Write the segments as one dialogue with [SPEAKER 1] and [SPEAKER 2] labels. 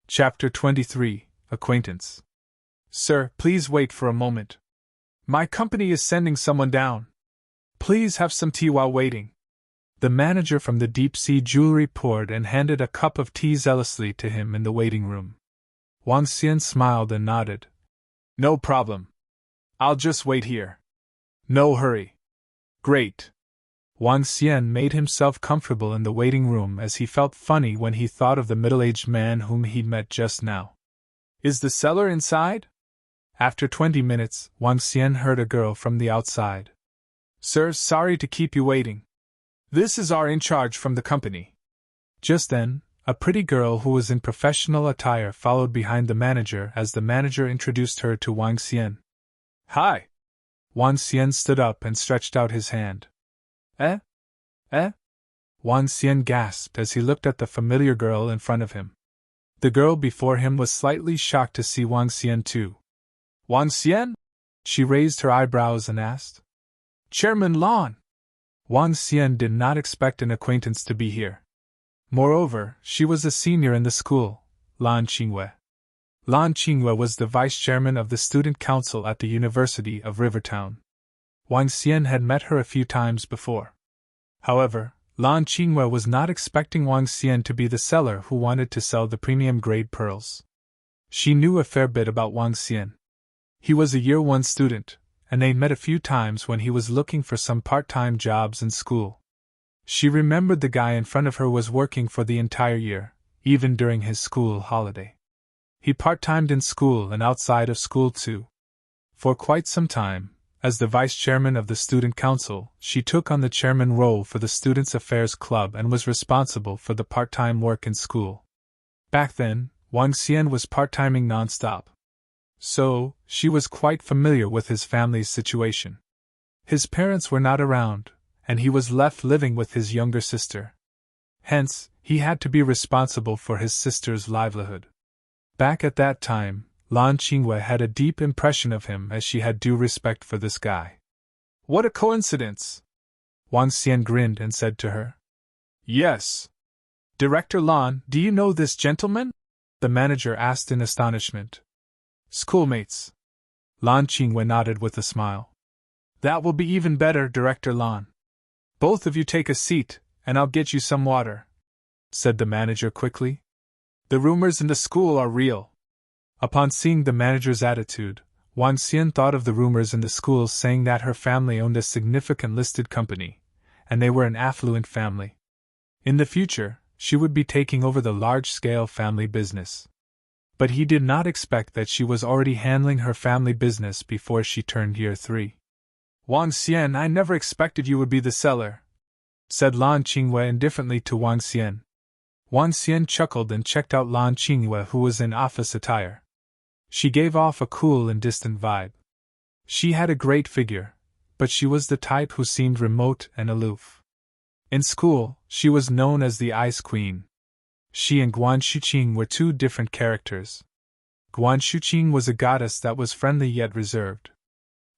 [SPEAKER 1] Chapter 23, Acquaintance. Sir, please wait for a moment. My company is sending someone down. Please have some tea while waiting. The manager from the deep-sea jewelry poured and handed a cup of tea zealously to him in the waiting room. Wang Xian smiled and nodded. No problem. I'll just wait here. No hurry. Great. Wang Xian made himself comfortable in the waiting room as he felt funny when he thought of the middle-aged man whom he'd met just now. Is the seller inside? After 20 minutes, Wang Xian heard a girl from the outside. Sir, sorry to keep you waiting. This is our in-charge from the company. Just then, a pretty girl who was in professional attire followed behind the manager as the manager introduced her to Wang Xian. Hi! Wang Xian stood up and stretched out his hand. Eh? Wang Xian gasped as he looked at the familiar girl in front of him. The girl before him was slightly shocked to see Wang Xian too. Wang Xian? She raised her eyebrows and asked. Chairman Lan! Wang Xian did not expect an acquaintance to be here. Moreover, she was a senior in the school, Lan Qingwei. Lan Qingwei was the vice chairman of the student council at the University of Rivertown. Wang Xian had met her a few times before. However, Lan Qingwei was not expecting Wang Xian to be the seller who wanted to sell the premium-grade pearls. She knew a fair bit about Wang Xian. He was a Year 1 student, and they met a few times when he was looking for some part-time jobs in school. She remembered the guy in front of her was working for the entire year, even during his school holiday. He part-timed in school and outside of school too. For quite some time, as the vice chairman of the student council, she took on the chairman role for the Students' Affairs Club and was responsible for the part-time work in school. Back then, Wang Xian was part-timing non-stop. So, she was quite familiar with his family's situation. His parents were not around, and he was left living with his younger sister. Hence, he had to be responsible for his sister's livelihood. Back at that time, Lan Qingwei had a deep impression of him as she had due respect for this guy. What a coincidence! Wang Xian grinned and said to her. Yes. Director Lan, do you know this gentleman? The manager asked in astonishment. Schoolmates. Lan Qingwei nodded with a smile. That will be even better, Director Lan. Both of you take a seat, and I'll get you some water, said the manager quickly. The rumors in the school are real. Upon seeing the manager's attitude, Wang Xian thought of the rumors in the school saying that her family owned a significant listed company, and they were an affluent family. In the future, she would be taking over the large-scale family business. But he did not expect that she was already handling her family business before she turned Year 3. Wang Xian, I never expected you would be the seller, said Lan Qingwei indifferently to Wang Xian. Wang Xian chuckled and checked out Lan Qingwei, who was in office attire. She gave off a cool and distant vibe. She had a great figure, but she was the type who seemed remote and aloof. In school, she was known as the Ice Queen. She and Guan Shuqing were two different characters. Guan Shuqing was a goddess that was friendly yet reserved.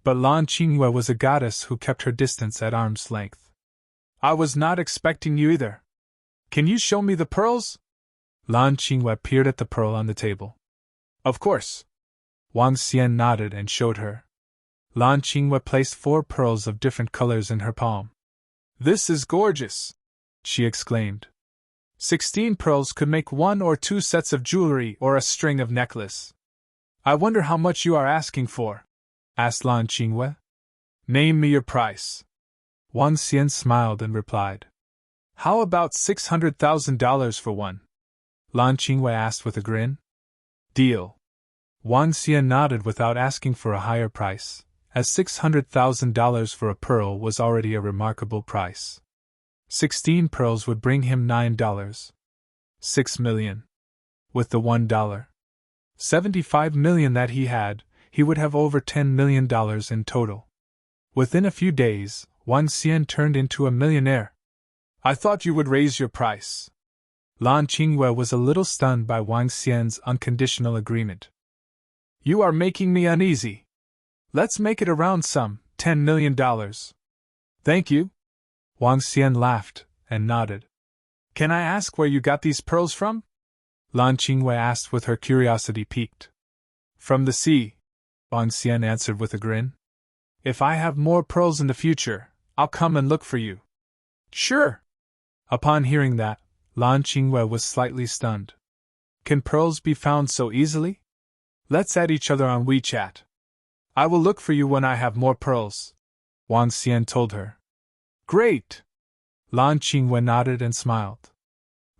[SPEAKER 1] But Lan Qingwei was a goddess who kept her distance at arm's length. I was not expecting you either. Can you show me the pearls? Lan Qingwei peered at the pearl on the table. Of course. Wang Xian nodded and showed her. Lan Qingwei placed 4 pearls of different colors in her palm. This is gorgeous, she exclaimed. 16 pearls could make 1 or 2 sets of jewelry or a string of necklace. I wonder how much you are asking for, asked Lan Qingwei. Name me your price. Wang Xian smiled and replied. How about $600,000 for one? Lan Qingwei asked with a grin. Deal. Wang Xian nodded without asking for a higher price, as $600,000 for a pearl was already a remarkable price. 16 pearls would bring him $9. 6 million. With the $1. 75 million that he had, he would have over $10 million in total. Within a few days, Wang Xian turned into a millionaire. I thought you would raise your price. Lan Qingwei was a little stunned by Wang Xian's unconditional agreement. You are making me uneasy. Let's make it a round sum, $10 million. Thank you. Wang Xian laughed and nodded. Can I ask where you got these pearls from? Lan Qingwei asked with her curiosity piqued. From the sea, Wang Xian answered with a grin. If I have more pearls in the future, I'll come and look for you. Sure. Upon hearing that, Lan Qingwei was slightly stunned. Can pearls be found so easily? Let's add each other on WeChat. I will look for you when I have more pearls, Wang Xian told her. Great! Lan Qingwei nodded and smiled.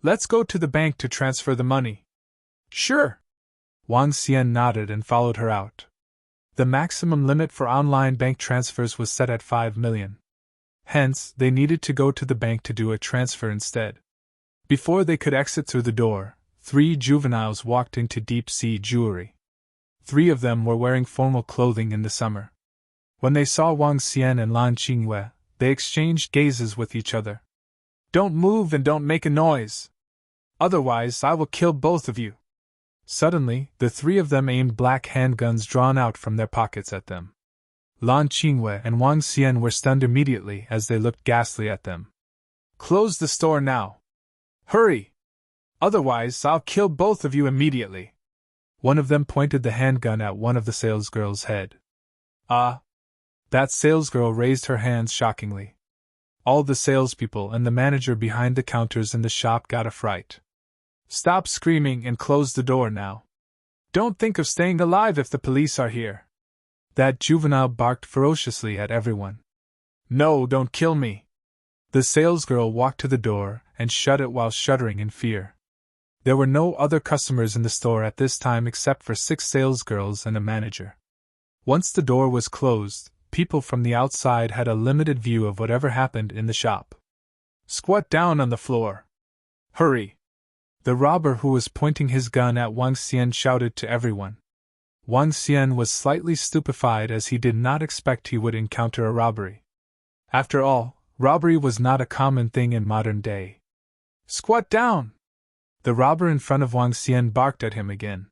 [SPEAKER 1] Let's go to the bank to transfer the money. Sure. Wang Xian nodded and followed her out. The maximum limit for online bank transfers was set at 5 million. Hence, they needed to go to the bank to do a transfer instead. Before they could exit through the door, 3 juveniles walked into deep-sea jewelry. 3 of them were wearing formal clothing in the summer. When they saw Wang Xian and Lan Qingwei, they exchanged gazes with each other. Don't move and don't make a noise. Otherwise, I will kill both of you. Suddenly, the 3 of them aimed black handguns drawn out from their pockets at them. Lan Qingwei and Wang Xian were stunned immediately as they looked ghastly at them. Close the store now. Hurry! Otherwise, I'll kill both of you immediately. One of them pointed the handgun at one of the salesgirl's head. Ah! That salesgirl raised her hands shockingly. All the salespeople and the manager behind the counters in the shop got a fright. Stop screaming and close the door now. Don't think of staying alive if the police are here. That juvenile barked ferociously at everyone. No, don't kill me. The salesgirl walked to the door and shut it while shuddering in fear. There were no other customers in the store at this time except for 6 salesgirls and a manager. Once the door was closed, people from the outside had a limited view of whatever happened in the shop. Squat down on the floor. Hurry! The robber who was pointing his gun at Wang Xian shouted to everyone. Wang Xian was slightly stupefied as he did not expect he would encounter a robbery. After all, robbery was not a common thing in modern day. Squat down! The robber in front of Wang Xian barked at him again.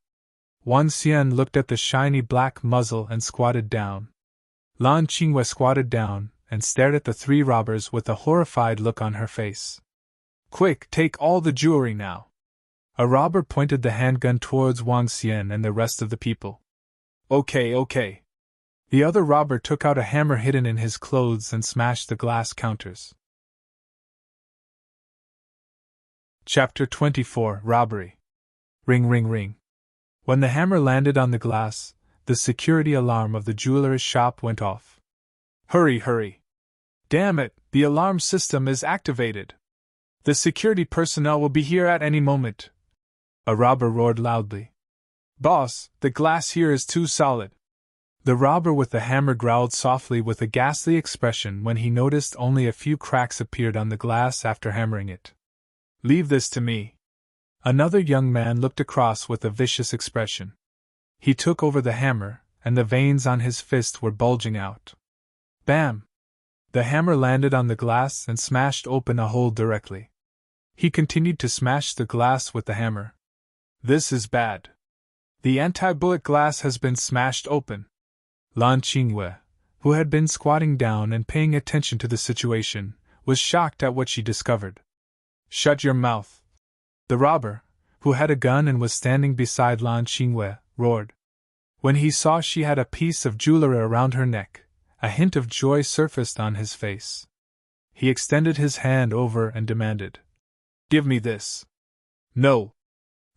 [SPEAKER 1] Wang Xian looked at the shiny black muzzle and squatted down. Lan Qingwei squatted down and stared at the 3 robbers with a horrified look on her face. Quick, take all the jewelry now. A robber pointed the handgun towards Wang Xian and the rest of the people. Okay. The other robber took out a hammer hidden in his clothes and smashed the glass counters. Chapter 24 Robbery. Ring, ring, ring. When the hammer landed on the glass, the security alarm of the jeweler's shop went off. Hurry! Damn it, the alarm system is activated. The security personnel will be here at any moment. A robber roared loudly. Boss, the glass here is too solid. The robber with the hammer growled softly with a ghastly expression when he noticed only a few cracks appeared on the glass after hammering it. Leave this to me. Another young man looked across with a vicious expression. He took over the hammer, and the veins on his fist were bulging out. Bam! The hammer landed on the glass and smashed open a hole directly. He continued to smash the glass with the hammer. This is bad. The anti-bullet glass has been smashed open. Lan Qingwei, who had been squatting down and paying attention to the situation, was shocked at what she discovered. Shut your mouth! The robber, who had a gun and was standing beside Lan Qingwei, roared. When he saw she had a piece of jewelry around her neck, a hint of joy surfaced on his face. He extended his hand over and demanded, Give me this. No.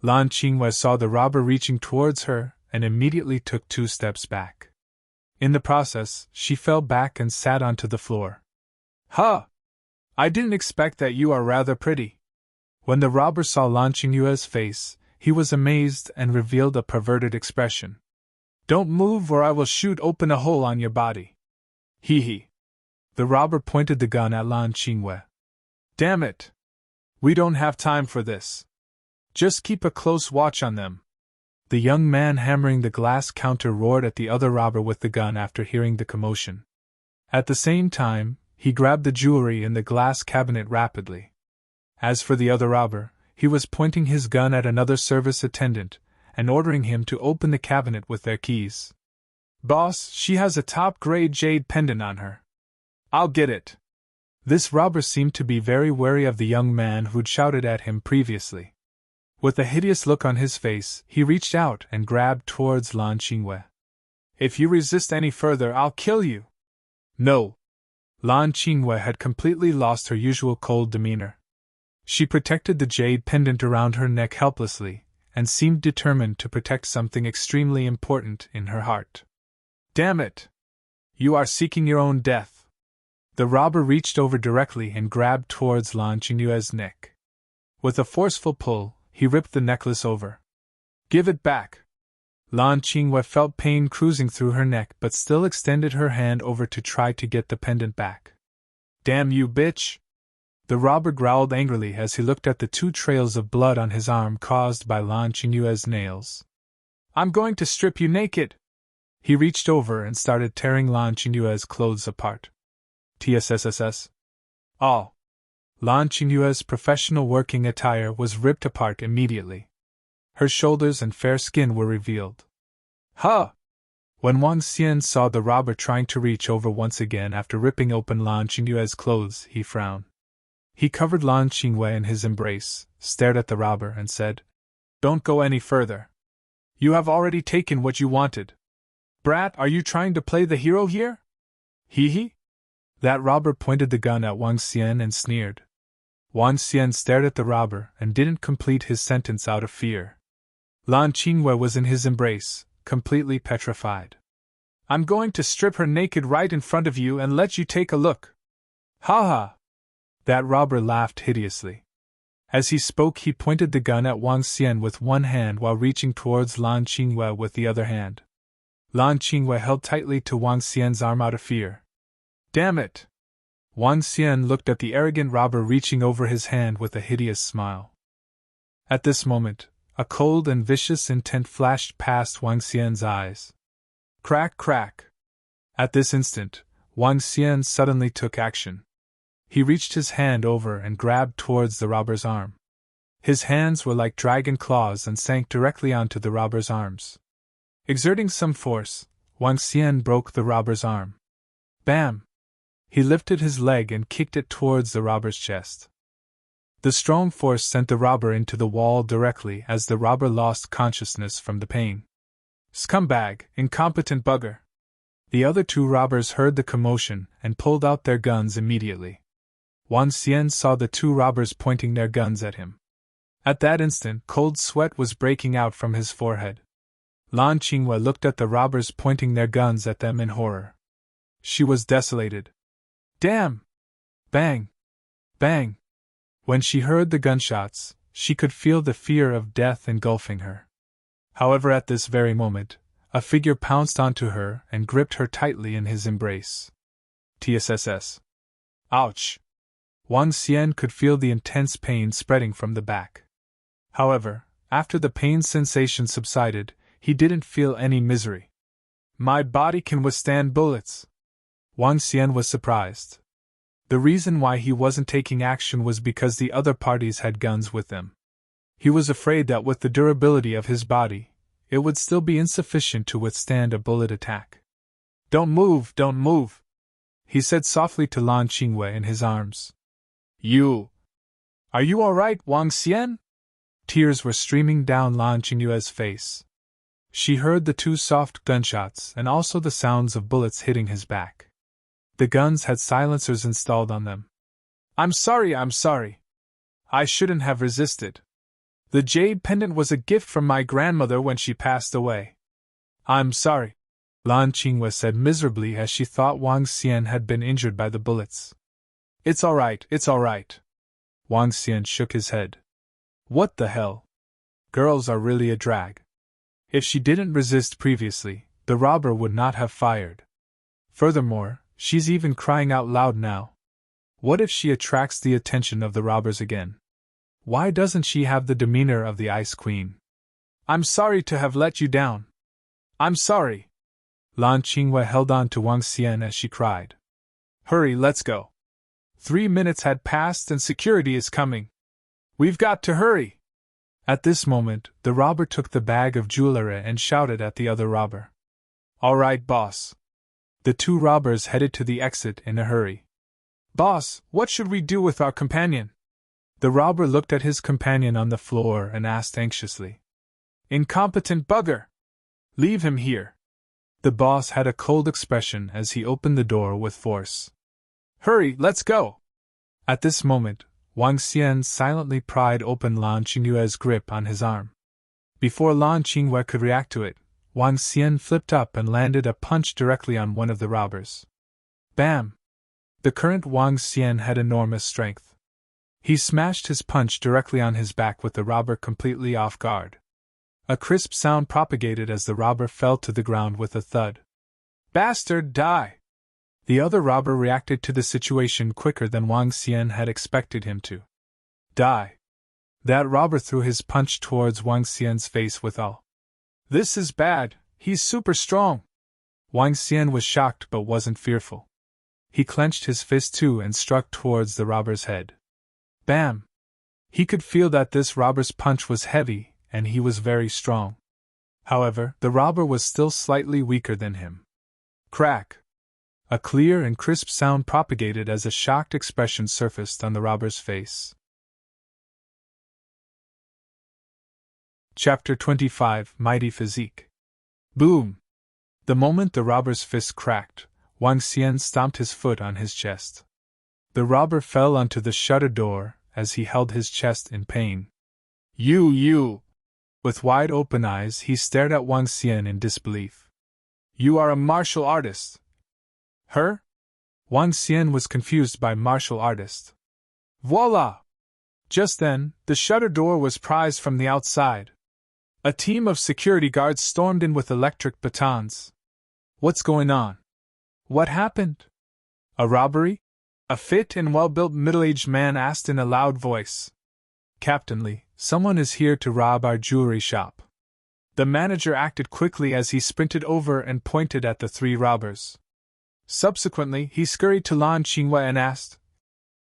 [SPEAKER 1] Lan Qingwei saw the robber reaching towards her and immediately took 2 steps back. In the process, she fell back and sat onto the floor. Huh! I didn't expect that. You are rather pretty. When the robber saw Lan Qingwei's face, he was amazed and revealed a perverted expression. Don't move or I will shoot open a hole on your body. Hee. The robber pointed the gun at Lan Qingwei. Damn it! We don't have time for this. Just keep a close watch on them. The young man hammering the glass counter roared at the other robber with the gun after hearing the commotion. At the same time, he grabbed the jewelry in the glass cabinet rapidly. As for the other robber, he was pointing his gun at another service attendant and ordering him to open the cabinet with their keys. Boss, she has a top-grade jade pendant on her. I'll get it. This robber seemed to be very wary of the young man who'd shouted at him previously. With a hideous look on his face, he reached out and grabbed towards Lan Qingwei. If you resist any further, I'll kill you. No. Lan Qingwei had completely lost her usual cold demeanor. She protected the jade pendant around her neck helplessly, and seemed determined to protect something extremely important in her heart. Damn it! You are seeking your own death. The robber reached over directly and grabbed towards Lan Qingyue's neck. With a forceful pull, he ripped the necklace over. Give it back! Lan Qingwei felt pain cruising through her neck but still extended her hand over to try to get the pendant back. Damn you, bitch! The robber growled angrily as he looked at the 2 trails of blood on his arm caused by Lan Qingyue's nails. I'm going to strip you naked! He reached over and started tearing Lan Qingyue's clothes apart. TSSSS. All. Lan Qingyue's professional working attire was ripped apart immediately. Her shoulders and fair skin were revealed. Huh! When Wang Xian saw the robber trying to reach over once again after ripping open Lan Qingyue's clothes, he frowned. He covered Lan Qingwei in his embrace, stared at the robber, and said, Don't go any further. You have already taken what you wanted. Brat, are you trying to play the hero here? Hee hee? That robber pointed the gun at Wang Xian and sneered. Wang Xian stared at the robber and didn't complete his sentence out of fear. Lan Qingwei was in his embrace, completely petrified. I'm going to strip her naked right in front of you and let you take a look. Ha ha! That robber laughed hideously. As he spoke, he pointed the gun at Wang Xian with one hand while reaching towards Lan Qingwei with the other hand. Lan Qingwei held tightly to Wang Xian's arm out of fear. Damn it! Wang Xian looked at the arrogant robber reaching over his hand with a hideous smile. At this moment, a cold and vicious intent flashed past Wang Xian's eyes. Crack, crack! At this instant, Wang Xian suddenly took action. He reached his hand over and grabbed towards the robber's arm. His hands were like dragon claws and sank directly onto the robber's arms. Exerting some force, Wang Xian broke the robber's arm. Bam! He lifted his leg and kicked it towards the robber's chest. The strong force sent the robber into the wall directly as the robber lost consciousness from the pain. Scumbag, incompetent bugger! The other 2 robbers heard the commotion and pulled out their guns immediately. Wang Xian saw the 2 robbers pointing their guns at him. At that instant, cold sweat was breaking out from his forehead. Lan Qingwei looked at the robbers pointing their guns at them in horror. She was desolated. Damn! Bang! Bang! When she heard the gunshots, she could feel the fear of death engulfing her. However, at this very moment, a figure pounced onto her and gripped her tightly in his embrace. TSSS. Ouch! Wang Xian could feel the intense pain spreading from the back. However, after the pain sensation subsided, he didn't feel any misery. My body can withstand bullets. Wang Xian was surprised. The reason why he wasn't taking action was because the other parties had guns with them. He was afraid that with the durability of his body, it would still be insufficient to withstand a bullet attack. Don't move, don't move, he said softly to Lan Qingwei in his arms. Are you all right, Wang Xian? Tears were streaming down Lan Qingyue's face. She heard the 2 soft gunshots and also the sounds of bullets hitting his back. The guns had silencers installed on them. I'm sorry. I shouldn't have resisted. The jade pendant was a gift from my grandmother when she passed away. I'm sorry, Lan Qingwei said miserably as she thought Wang Xian had been injured by the bullets. It's all right. Wang Xian shook his head. What the hell? Girls are really a drag. If she didn't resist previously, the robber would not have fired. Furthermore, she's even crying out loud now. What if she attracts the attention of the robbers again? Why doesn't she have the demeanor of the Ice Queen? I'm sorry to have let you down. I'm sorry. Lan Qingwei held on to Wang Xian as she cried. Hurry, let's go. 3 minutes had passed and security is coming. We've got to hurry. At this moment, the robber took the bag of jewelry and shouted at the other robber. All right, boss. The 2 robbers headed to the exit in a hurry. Boss, what should we do with our companion? The robber looked at his companion on the floor and asked anxiously, "Incompetent bugger! Leave him here." The boss had a cold expression as he opened the door with force. "Hurry, let's go!" At this moment, Wang Xian silently pried open Lan Qingyue's grip on his arm. Before Lan Qingyue could react to it, Wang Xian flipped up and landed a punch directly on one of the robbers. Bam! The current Wang Xian had enormous strength. He smashed his punch directly on his back with the robber completely off guard. A crisp sound propagated as the robber fell to the ground with a thud. "Bastard, die!" The other robber reacted to the situation quicker than Wang Xian had expected him to. "Die!" That robber threw his punch towards Wang Xian's face with all. "This is bad, he's super strong." Wang Xian was shocked but wasn't fearful. He clenched his fist too and struck towards the robber's head. Bam! He could feel that this robber's punch was heavy, and he was very strong. However, the robber was still slightly weaker than him. Crack! A clear and crisp sound propagated as a shocked expression surfaced on the robber's face. Chapter 25: Mighty Physique. Boom! The moment the robber's fist cracked, Wang Xian stomped his foot on his chest. The robber fell onto the shuttered door as he held his chest in pain. You! With wide open eyes, he stared at Wang Xian in disbelief. "You are a martial artist." "Her?" Wang Xian was confused by martial artist. Voila! Just then, the shutter door was prized from the outside. A team of security guards stormed in with electric batons. "What's going on? What happened? A robbery?" A fit and well-built middle-aged man asked in a loud voice. "Captain Lee, someone is here to rob our jewelry shop." The manager acted quickly as he sprinted over and pointed at the three robbers. Subsequently, he scurried to Lan Qingyue and asked,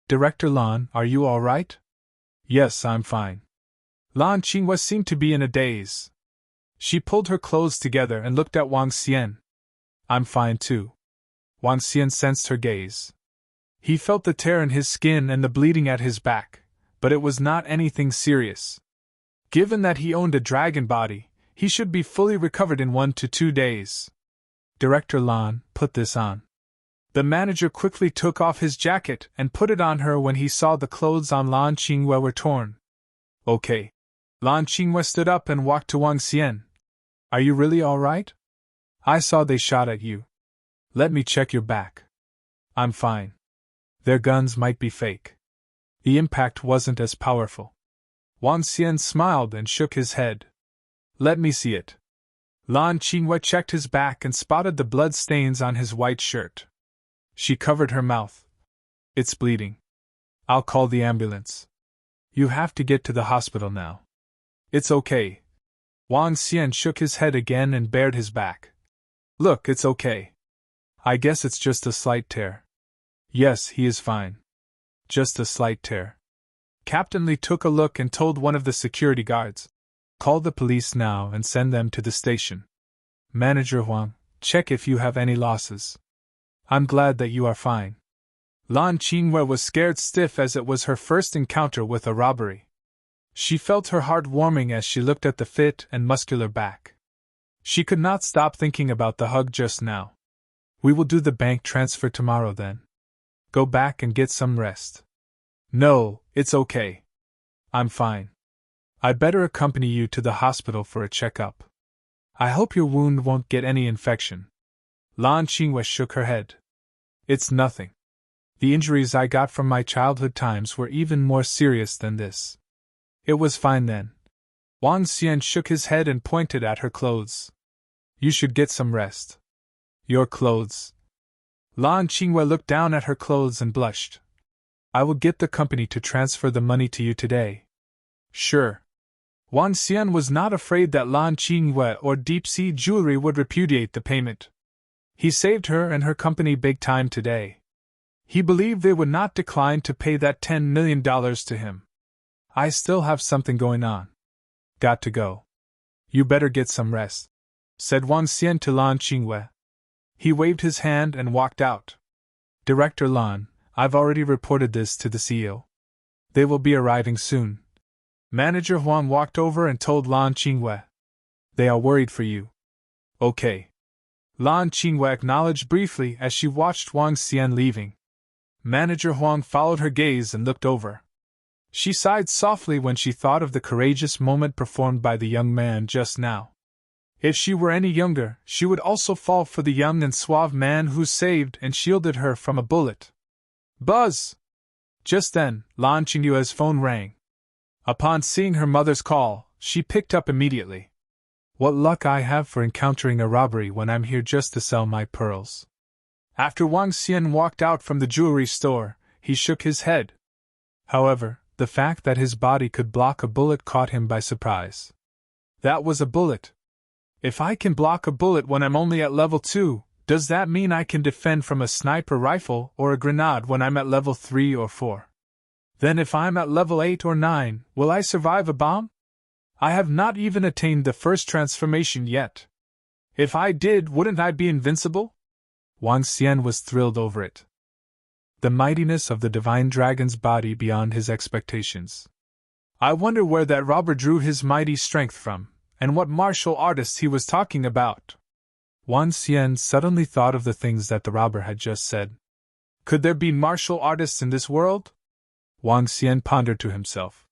[SPEAKER 1] "Director Lan, are you all right?" "Yes, I'm fine." Lan Qingyue seemed to be in a daze. She pulled her clothes together and looked at Wang Xian. "I'm fine too." Wang Xian sensed her gaze. He felt the tear in his skin and the bleeding at his back, but it was not anything serious. Given that he owned a dragon body, he should be fully recovered in 1 to 2 days. "Director Lan, put this on." The manager quickly took off his jacket and put it on her when he saw the clothes on Lan Qingyue were torn. "Okay." Lan Qingyue stood up and walked to Wang Xian. "Are you really all right? I saw they shot at you. Let me check your back." "I'm fine. Their guns might be fake. The impact wasn't as powerful." Wang Xian smiled and shook his head. "Let me see it." Lan Qingyue checked his back and spotted the blood stains on his white shirt. She covered her mouth. "It's bleeding. I'll call the ambulance. You have to get to the hospital now." "It's okay." Wang Xian shook his head again and bared his back. "Look, it's okay. I guess it's just a slight tear." "Yes, he is fine. Just a slight tear." Captain Lee took a look and told one of the security guards, "Call the police now and send them to the station. Manager Huang, check if you have any losses. I'm glad that you are fine." Lan Qingyue was scared stiff as it was her first encounter with a robbery. She felt her heart warming as she looked at the fit and muscular back. She could not stop thinking about the hug just now. "We will do the bank transfer tomorrow then. Go back and get some rest." "No, it's okay. I'm fine. I better accompany you to the hospital for a checkup. I hope your wound won't get any infection." Lan Qingyue shook her head. "It's nothing. The injuries I got from my childhood times were even more serious than this." "It was fine then." Wang Xian shook his head and pointed at her clothes. "You should get some rest." "Your clothes?" Lan Qingyue looked down at her clothes and blushed. "I will get the company to transfer the money to you today." "Sure." Wang Xian was not afraid that Lan Qingyue or Deep Sea Jewelry would repudiate the payment. He saved her and her company big time today. He believed they would not decline to pay that $10 million to him. "I still have something going on. Got to go." "You better get some rest," said Wang Xian to Lan Qingyue. He waved his hand and walked out. "Director Lan, I've already reported this to the CEO. They will be arriving soon. Manager Huang walked over and told Lan Qingwei. They are worried for you. Okay. Lan Qingwei acknowledged briefly as she watched Wang Xian leaving. Manager Huang followed her gaze and looked over. She sighed softly when she thought of the courageous moment performed by the young man just now. If she were any younger, she would also fall for the young and suave man who saved and shielded her from a bullet. Buzz! Just then, Lan Qingyue's phone rang. Upon seeing her mother's call, she picked up immediately. What luck I have for encountering a robbery when I'm here just to sell my pearls. After Wang Xian walked out from the jewelry store, he shook his head. However, the fact that his body could block a bullet caught him by surprise. That was a bullet. If I can block a bullet when I'm only at level 2, does that mean I can defend from a sniper rifle or a grenade when I'm at level 3 or 4? Then if I'm at level 8 or 9, will I survive a bomb? I have not even attained the first transformation yet. If I did, wouldn't I be invincible? Wang Xian was thrilled over it. The mightiness of the divine dragon's body beyond his expectations. I wonder where that robber drew his mighty strength from, and what martial artists he was talking about. Wang Xian suddenly thought of the things that the robber had just said. Could there be martial artists in this world? Wang Xian pondered to himself.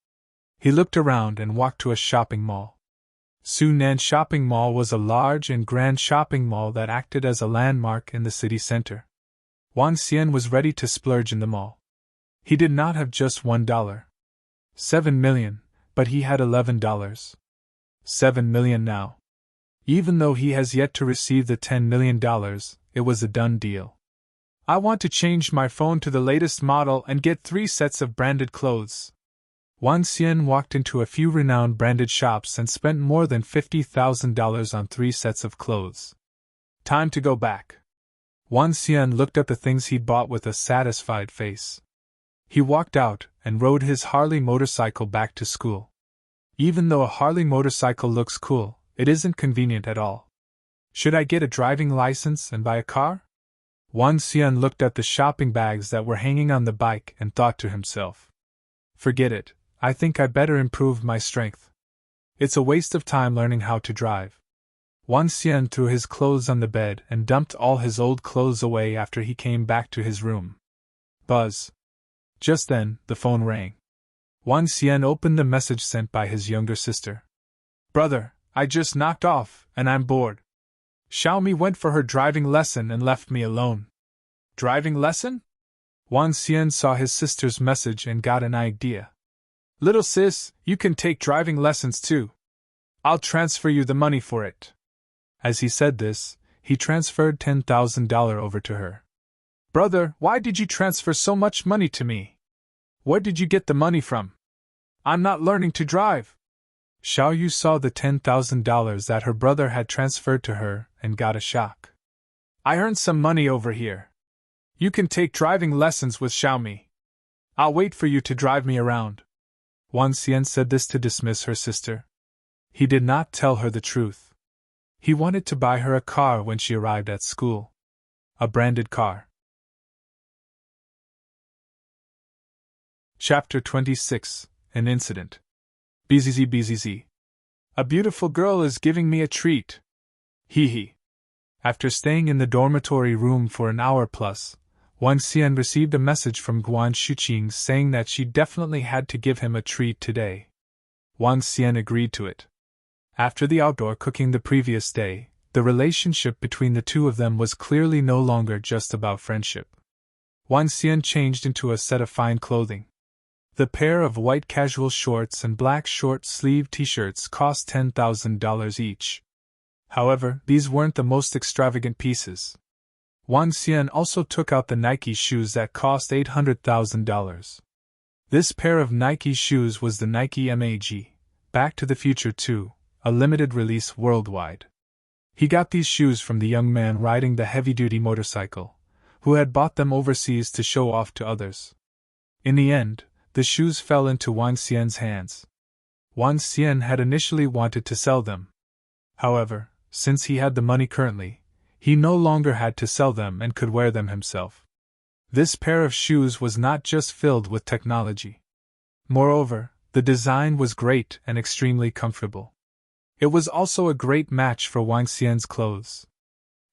[SPEAKER 1] He looked around and walked to a shopping mall. Sunan Shopping Mall was a large and grand shopping mall that acted as a landmark in the city center. Wang Xian was ready to splurge in the mall. He did not have just $1. 7 million, but he had $11. 7 million now. Even though he has yet to receive the $10 million, it was a done deal. I want to change my phone to the latest model and get 3 sets of branded clothes. Wang Xian walked into a few renowned branded shops and spent more than $50,000 on 3 sets of clothes. Time to go back. Wang Xian looked at the things he'd bought with a satisfied face. He walked out and rode his Harley motorcycle back to school. Even though a Harley motorcycle looks cool, it isn't convenient at all. Should I get a driving license and buy a car? Wang Xian looked at the shopping bags that were hanging on the bike and thought to himself. Forget it, I think I better improve my strength. It's a waste of time learning how to drive. Wang Xian threw his clothes on the bed and dumped all his old clothes away after he came back to his room. Buzz. Just then, the phone rang. Wang Xian opened the message sent by his younger sister. Brother, I just knocked off, and I'm bored. Xiaomi went for her driving lesson and left me alone. Driving lesson? Wang Xian saw his sister's message and got an idea. Little sis, you can take driving lessons too. I'll transfer you the money for it. As he said this, he transferred $10,000 over to her. Brother, why did you transfer so much money to me? Where did you get the money from? I'm not learning to drive. Xiao Yu saw the $10,000 that her brother had transferred to her and got a shock. I earned some money over here. You can take driving lessons with Xiaomi. I'll wait for you to drive me around. Wang Xian said this to dismiss her sister. He did not tell her the truth. He wanted to buy her a car when she arrived at school. A branded car. Chapter 26. An Incident. BZZ. A beautiful girl is giving me a treat. Hee hee. After staying in the dormitory room for an hour plus, Wang Xian received a message from Guan Shuqing saying that she definitely had to give him a treat today. Wang Xian agreed to it. After the outdoor cooking the previous day, the relationship between the two of them was clearly no longer just about friendship. Wang Xian changed into a set of fine clothing. The pair of white casual shorts and black short-sleeved t-shirts cost $10,000 each. However, these weren't the most extravagant pieces. Wang Xian also took out the Nike shoes that cost $800,000. This pair of Nike shoes was the Nike MAG, Back to the Future 2, a limited release worldwide. He got these shoes from the young man riding the heavy-duty motorcycle, who had bought them overseas to show off to others. In the end, the shoes fell into Wang Xian's hands. Wang Xian had initially wanted to sell them. However, since he had the money currently, he no longer had to sell them and could wear them himself. This pair of shoes was not just filled with technology. Moreover, the design was great and extremely comfortable. It was also a great match for Wang Xian's clothes.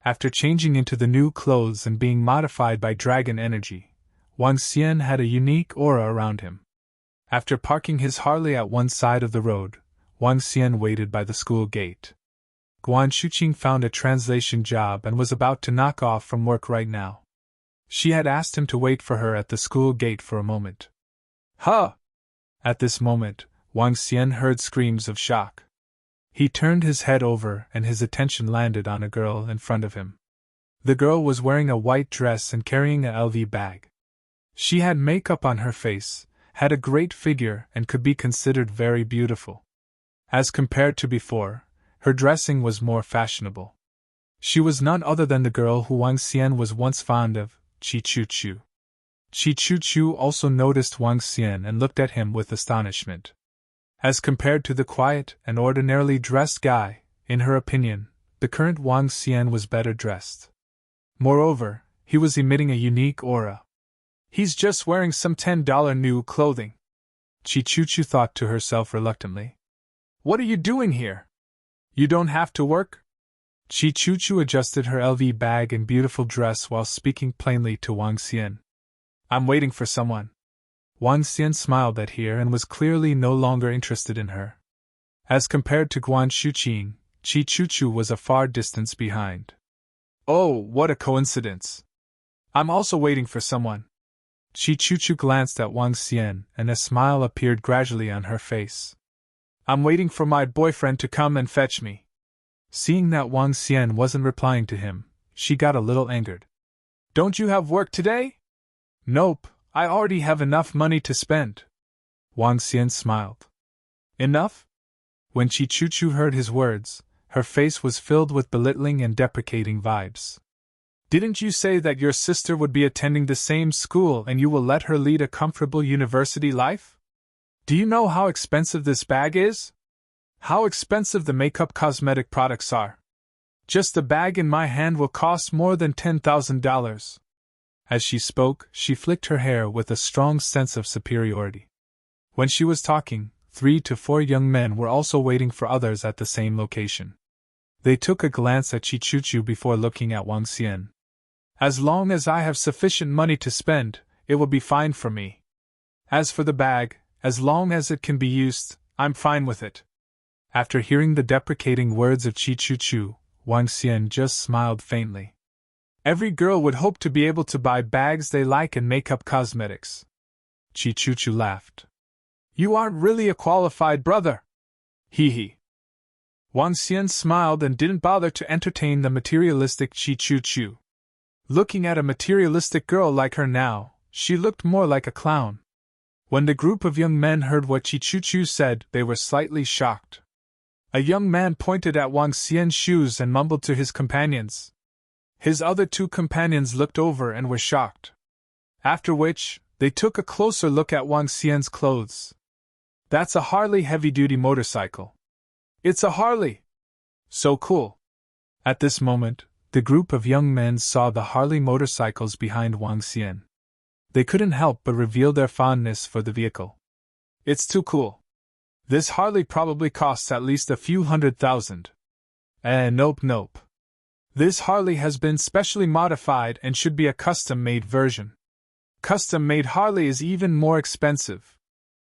[SPEAKER 1] After changing into the new clothes and being modified by dragon energy, Wang Xian had a unique aura around him. After parking his Harley at one side of the road, Wang Xian waited by the school gate. Guan Shuqing found a translation job and was about to knock off from work right now. She had asked him to wait for her at the school gate for a moment. Huh! At this moment, Wang Xian heard screams of shock. He turned his head over and his attention landed on a girl in front of him. The girl was wearing a white dress and carrying a LV bag. She had makeup on her face, had a great figure and could be considered very beautiful. As compared to before, her dressing was more fashionable. She was none other than the girl who Wang Xian was once fond of, Qi Chu. Qi Chu also noticed Wang Xian and looked at him with astonishment. As compared to the quiet and ordinarily dressed guy, in her opinion, the current Wang Xian was better dressed. Moreover, he was emitting a unique aura. He's just wearing some $10 new clothing. Qi Chu thought to herself reluctantly. What are you doing here? You don't have to work? Qi Chu adjusted her LV bag and beautiful dress while speaking plainly to Wang Xian. I'm waiting for someone. Wang Xian smiled at her and was clearly no longer interested in her. As compared to Guan Shuqing, Qi Chu was a far distance behind. Oh, what a coincidence! I'm also waiting for someone. Qi Chu glanced at Wang Xian and a smile appeared gradually on her face. I'm waiting for my boyfriend to come and fetch me. Seeing that Wang Xian wasn't replying to him, she got a little angered. Don't you have work today? Nope, I already have enough money to spend. Wang Xian smiled. Enough? When Qi Chu heard his words, her face was filled with belittling and deprecating vibes. Didn't you say that your sister would be attending the same school and you will let her lead a comfortable university life? Do you know how expensive this bag is? How expensive the makeup cosmetic products are? Just the bag in my hand will cost more than $10,000. As she spoke, she flicked her hair with a strong sense of superiority. When she was talking, 3 to 4 young men were also waiting for others at the same location. They took a glance at Qi Chu before looking at Wang Xian. As long as I have sufficient money to spend, it will be fine for me. As for the bag, as long as it can be used, I'm fine with it. After hearing the deprecating words of Qi Chu, Wang Xian just smiled faintly. Every girl would hope to be able to buy bags they like and makeup cosmetics. Qi Chu laughed. You aren't really a qualified brother. Hee hee. Wang Xian smiled and didn't bother to entertain the materialistic Qi Chu. Looking at a materialistic girl like her now, she looked more like a clown. When the group of young men heard what Qi Chu said, they were slightly shocked. A young man pointed at Wang Xian's shoes and mumbled to his companions. His other 2 companions looked over and were shocked. After which, they took a closer look at Wang Xian's clothes. That's a Harley heavy-duty motorcycle. It's a Harley! So cool! At this moment, the group of young men saw the Harley motorcycles behind Wang Xian. They couldn't help but reveal their fondness for the vehicle. It's too cool. This Harley probably costs at least a few $100,000. Nope. This Harley has been specially modified and should be a custom-made version. Custom-made Harley is even more expensive.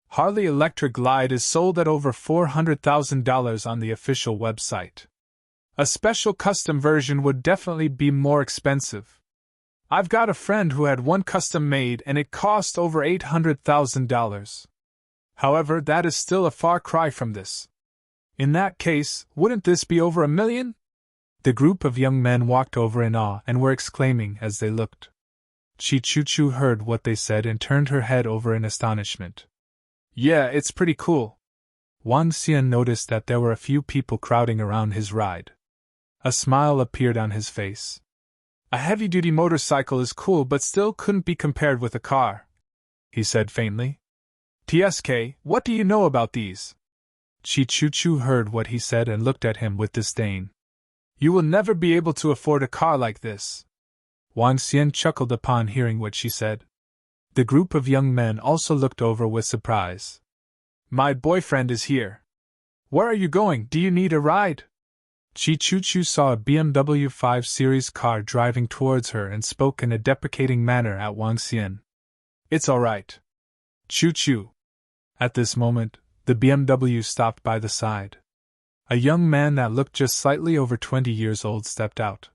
[SPEAKER 1] Harley Electric Glide is sold at over $400,000 on the official website. A special custom version would definitely be more expensive. I've got a friend who had one custom-made and it cost over $800,000. However, that is still a far cry from this. In that case, wouldn't this be over $1 million? The group of young men walked over in awe and were exclaiming as they looked. Qi Chu heard what they said and turned her head over in astonishment. Yeah, it's pretty cool. Wang Xian noticed that there were a few people crowding around his ride. A smile appeared on his face. A heavy-duty motorcycle is cool but still couldn't be compared with a car, he said faintly. TSK, what do you know about these? Qi Chu heard what he said and looked at him with disdain. You will never be able to afford a car like this. Wang Xian chuckled upon hearing what she said. The group of young men also looked over with surprise. My boyfriend is here. Where are you going? Do you need a ride? Chi Chu saw a BMW 5 Series car driving towards her and spoke in a deprecating manner at Wang Xian. It's all right. Chu. At this moment, the BMW stopped by the side. A young man that looked just slightly over 20 years old stepped out.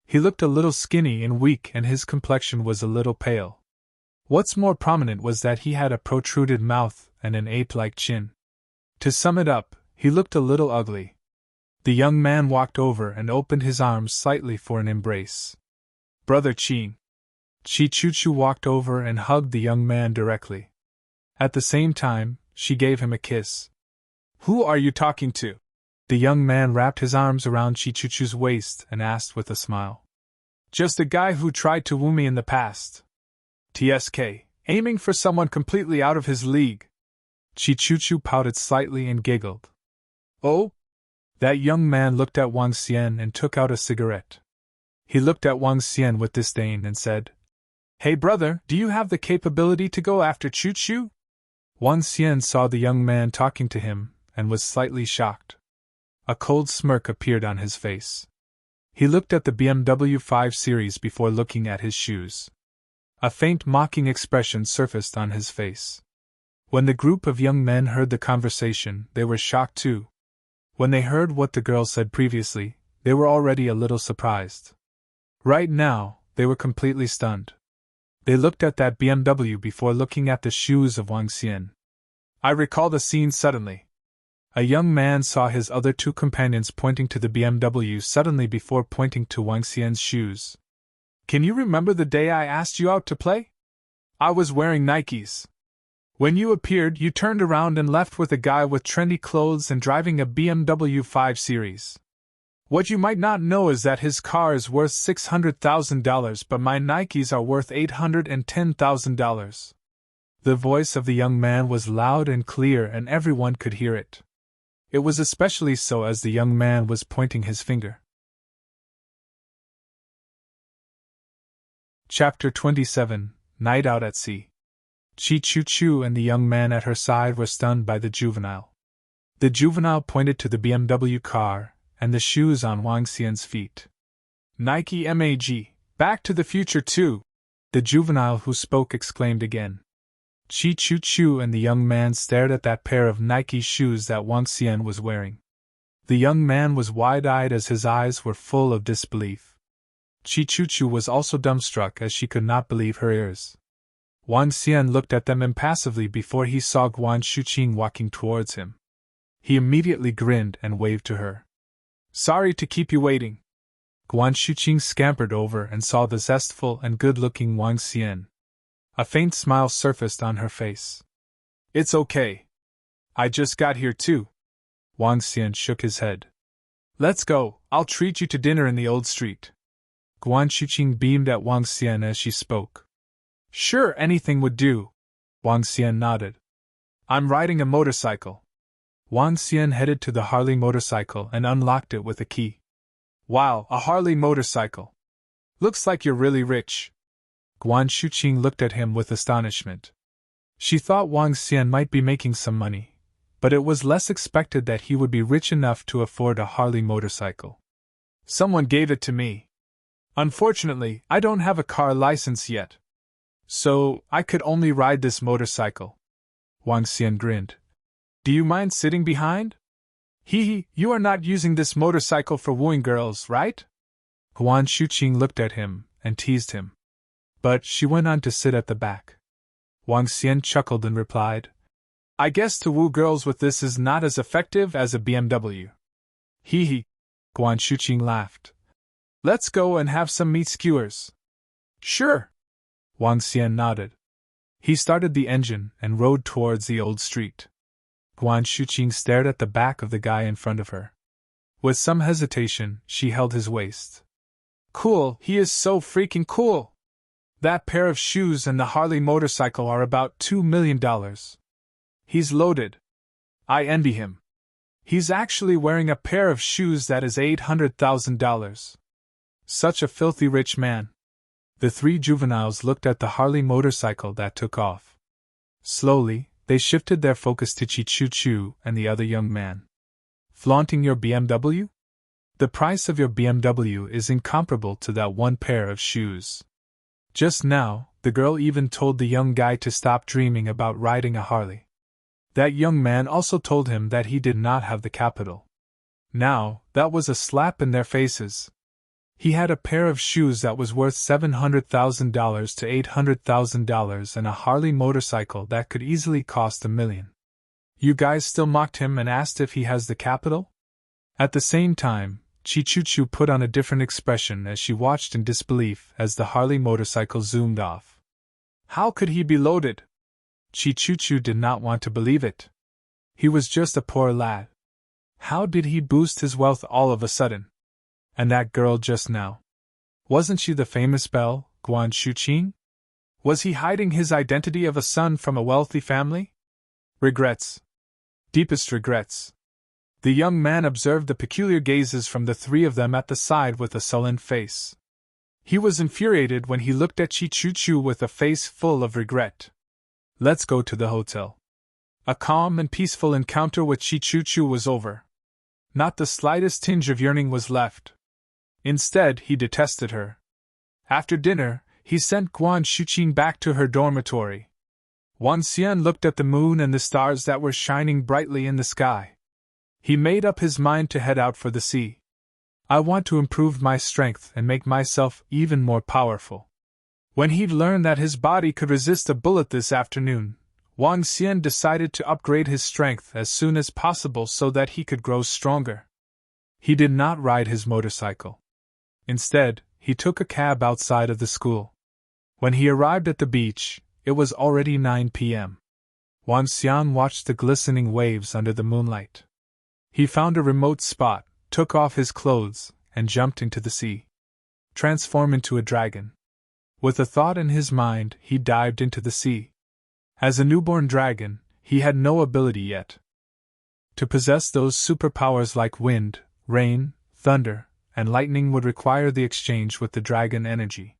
[SPEAKER 1] He looked a little skinny and weak, and his complexion was a little pale. What's more prominent was that he had a protruded mouth and an ape-like chin. To sum it up, he looked a little ugly. The young man walked over and opened his arms slightly for an embrace. Brother Qin. Chi Chu walked over and hugged the young man directly. At the same time, she gave him a kiss. Who are you talking to? The young man wrapped his arms around Chi Chu's waist and asked with a smile. Just a guy who tried to woo me in the past. TSK, aiming for someone completely out of his league. Chi Chu pouted slightly and giggled. Oh? That young man looked at Wang Xian and took out a cigarette. He looked at Wang Xian with disdain and said, Hey brother, do you have the capability to go after Chu? Wang Xian saw the young man talking to him and was slightly shocked. A cold smirk appeared on his face. He looked at the BMW 5 Series before looking at his shoes. A faint mocking expression surfaced on his face. When the group of young men heard the conversation, they were shocked too. When they heard what the girl said previously, they were already a little surprised. Right now, they were completely stunned. They looked at that BMW before looking at the shoes of Wang Xian. I recall the scene suddenly. A young man saw his other two companions pointing to the BMW suddenly before pointing to Wang Xian's shoes. Can you remember the day I asked you out to play? I was wearing Nikes. When you appeared, you turned around and left with a guy with trendy clothes and driving a BMW 5 Series. What you might not know is that his car is worth $600,000, but my Nikes are worth $810,000. The voice of the young man was loud and clear, and everyone could hear it. It was especially so as the young man was pointing his finger. Chapter 27, Night Out at Sea. Chi Chu and the young man at her side were stunned by the juvenile. The juvenile pointed to the BMW car and the shoes on Wang Xian's feet. Nike MAG, Back to the Future 2, the juvenile who spoke exclaimed again. Chi Chu and the young man stared at that pair of Nike shoes that Wang Xian was wearing. The young man was wide-eyed as his eyes were full of disbelief. Chi Chu was also dumbstruck as she could not believe her ears. Wang Xian looked at them impassively before he saw Guan Shuqing walking towards him. He immediately grinned and waved to her. Sorry to keep you waiting. Guan Shuqing scampered over and saw the zestful and good-looking Wang Xian. A faint smile surfaced on her face. It's okay. I just got here too. Wang Xian shook his head. Let's go, I'll treat you to dinner in the old street. Guan Shuqing beamed at Wang Xian as she spoke. Sure, anything would do. Wang Xian nodded. I'm riding a motorcycle. Wang Xian headed to the Harley motorcycle and unlocked it with a key. Wow, a Harley motorcycle. Looks like you're really rich. Guan Shuqing looked at him with astonishment. She thought Wang Xian might be making some money, but it was less expected that he would be rich enough to afford a Harley motorcycle. Someone gave it to me. Unfortunately, I don't have a car license yet. So, I could only ride this motorcycle. Wang Xian grinned. Do you mind sitting behind? Hee, you are not using this motorcycle for wooing girls, right? Guan Shuqing looked at him and teased him. But she went on to sit at the back. Wang Xian chuckled and replied, I guess to woo girls with this is not as effective as a BMW. Hee. Guan Shuqing laughed. Let's go and have some meat skewers. Sure. Wang Xian nodded. He started the engine and rode towards the old street. Guan Shuqing stared at the back of the guy in front of her. With some hesitation, she held his waist. Cool, he is so freaking cool! That pair of shoes and the Harley motorcycle are about $2 million. He's loaded. I envy him. He's actually wearing a pair of shoes that is $800,000. Such a filthy rich man. The three juveniles looked at the Harley motorcycle that took off. Slowly, they shifted their focus to Chi-Choo-Choo and the other young man. Flaunting your BMW? The price of your BMW is incomparable to that one pair of shoes. Just now, the girl even told the young guy to stop dreaming about riding a Harley. That young man also told him that he did not have the capital. Now, that was a slap in their faces. He had a pair of shoes that was worth $700,000 to $800,000 and a Harley motorcycle that could easily cost $1 million. You guys still mocked him and asked if he has the capital? At the same time, Chi-Choo-Choo put on a different expression as she watched in disbelief as the Harley motorcycle zoomed off. How could he be loaded? Chi-Choo-Choo did not want to believe it. He was just a poor lad. How did he boost his wealth all of a sudden? And that girl just now. Wasn't she the famous belle, Guan Shuqing? Was he hiding his identity of a son from a wealthy family? Regrets. Deepest regrets. The young man observed the peculiar gazes from the three of them at the side with a sullen face. He was infuriated when he looked at Chi-Choo-Choo with a face full of regret. Let's go to the hotel. A calm and peaceful encounter with Chi-Choo-Choo was over. Not the slightest tinge of yearning was left. Instead, he detested her. After dinner, he sent Guan Shuqing back to her dormitory. Wan Xian looked at the moon and the stars that were shining brightly in the sky. He made up his mind to head out for the sea. I want to improve my strength and make myself even more powerful. When he'd learned that his body could resist a bullet this afternoon, Wang Xian decided to upgrade his strength as soon as possible so that he could grow stronger. He did not ride his motorcycle. Instead, he took a cab outside of the school. When he arrived at the beach, it was already 9 p.m. Wang Xian watched the glistening waves under the moonlight. He found a remote spot, took off his clothes, and jumped into the sea. Transform into a dragon. With a thought in his mind, he dived into the sea. As a newborn dragon, he had no ability yet. To possess those superpowers like wind, rain, thunder, and lightning would require the exchange with the dragon energy.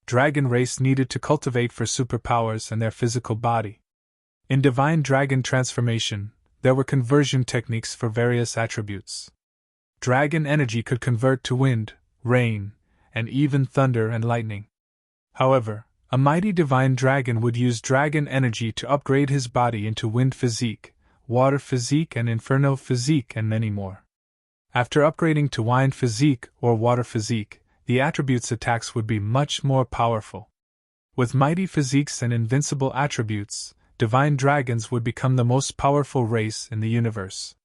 [SPEAKER 1] Dragon race needed to cultivate for superpowers and their physical body. In divine dragon transformation, there were conversion techniques for various attributes. Dragon energy could convert to wind, rain, and even thunder and lightning. However, a mighty divine dragon would use dragon energy to upgrade his body into wind physique, water physique, and inferno physique, and many more. After upgrading to wind physique or water physique, the attributes' attacks would be much more powerful. With mighty physiques and invincible attributes, divine dragons would become the most powerful race in the universe.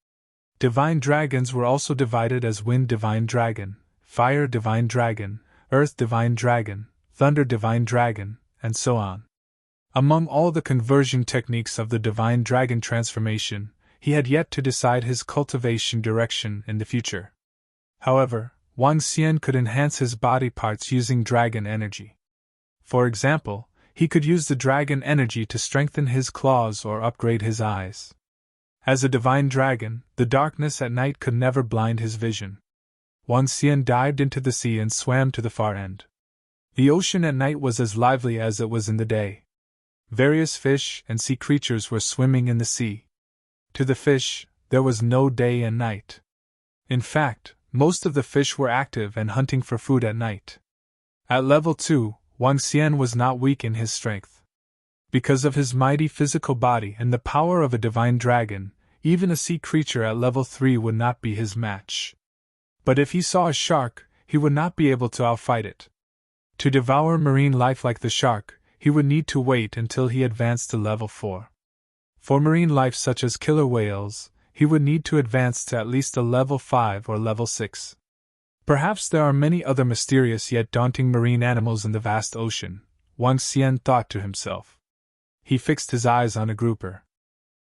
[SPEAKER 1] Divine dragons were also divided as Wind Divine Dragon, Fire Divine Dragon, Earth Divine Dragon, Thunder Divine Dragon, and so on. Among all the conversion techniques of the divine dragon transformation, he had yet to decide his cultivation direction in the future. However, Wang Xian could enhance his body parts using dragon energy. For example, he could use the dragon energy to strengthen his claws or upgrade his eyes. As a divine dragon, the darkness at night could never blind his vision. Wang Xian dived into the sea and swam to the far end. The ocean at night was as lively as it was in the day. Various fish and sea creatures were swimming in the sea. To the fish, there was no day and night. In fact, most of the fish were active and hunting for food at night. At level 2, Wang Xian was not weak in his strength. Because of his mighty physical body and the power of a divine dragon, even a sea creature at level 3 would not be his match. But if he saw a shark, he would not be able to outfight it. To devour marine life like the shark, he would need to wait until he advanced to level 4. For marine life such as killer whales, he would need to advance to at least a level 5 or level 6. Perhaps there are many other mysterious yet daunting marine animals in the vast ocean, Wang Xian thought to himself. He fixed his eyes on a grouper.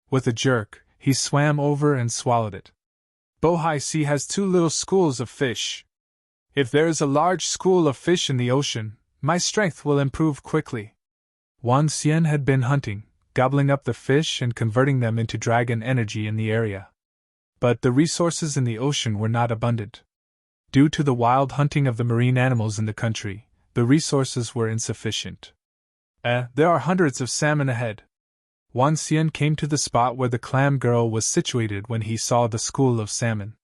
[SPEAKER 1] With a jerk, he swam over and swallowed it. Bohai Sea has 2 little schools of fish. If there is a large school of fish in the ocean, my strength will improve quickly. Wang Xian had been hunting, gobbling up the fish and converting them into dragon energy in the area. But the resources in the ocean were not abundant. Due to the wild hunting of the marine animals in the country, The resources were insufficient. There are hundreds of salmon ahead. Wang Xian came to the spot where the clam girl was situated when he saw the school of salmon.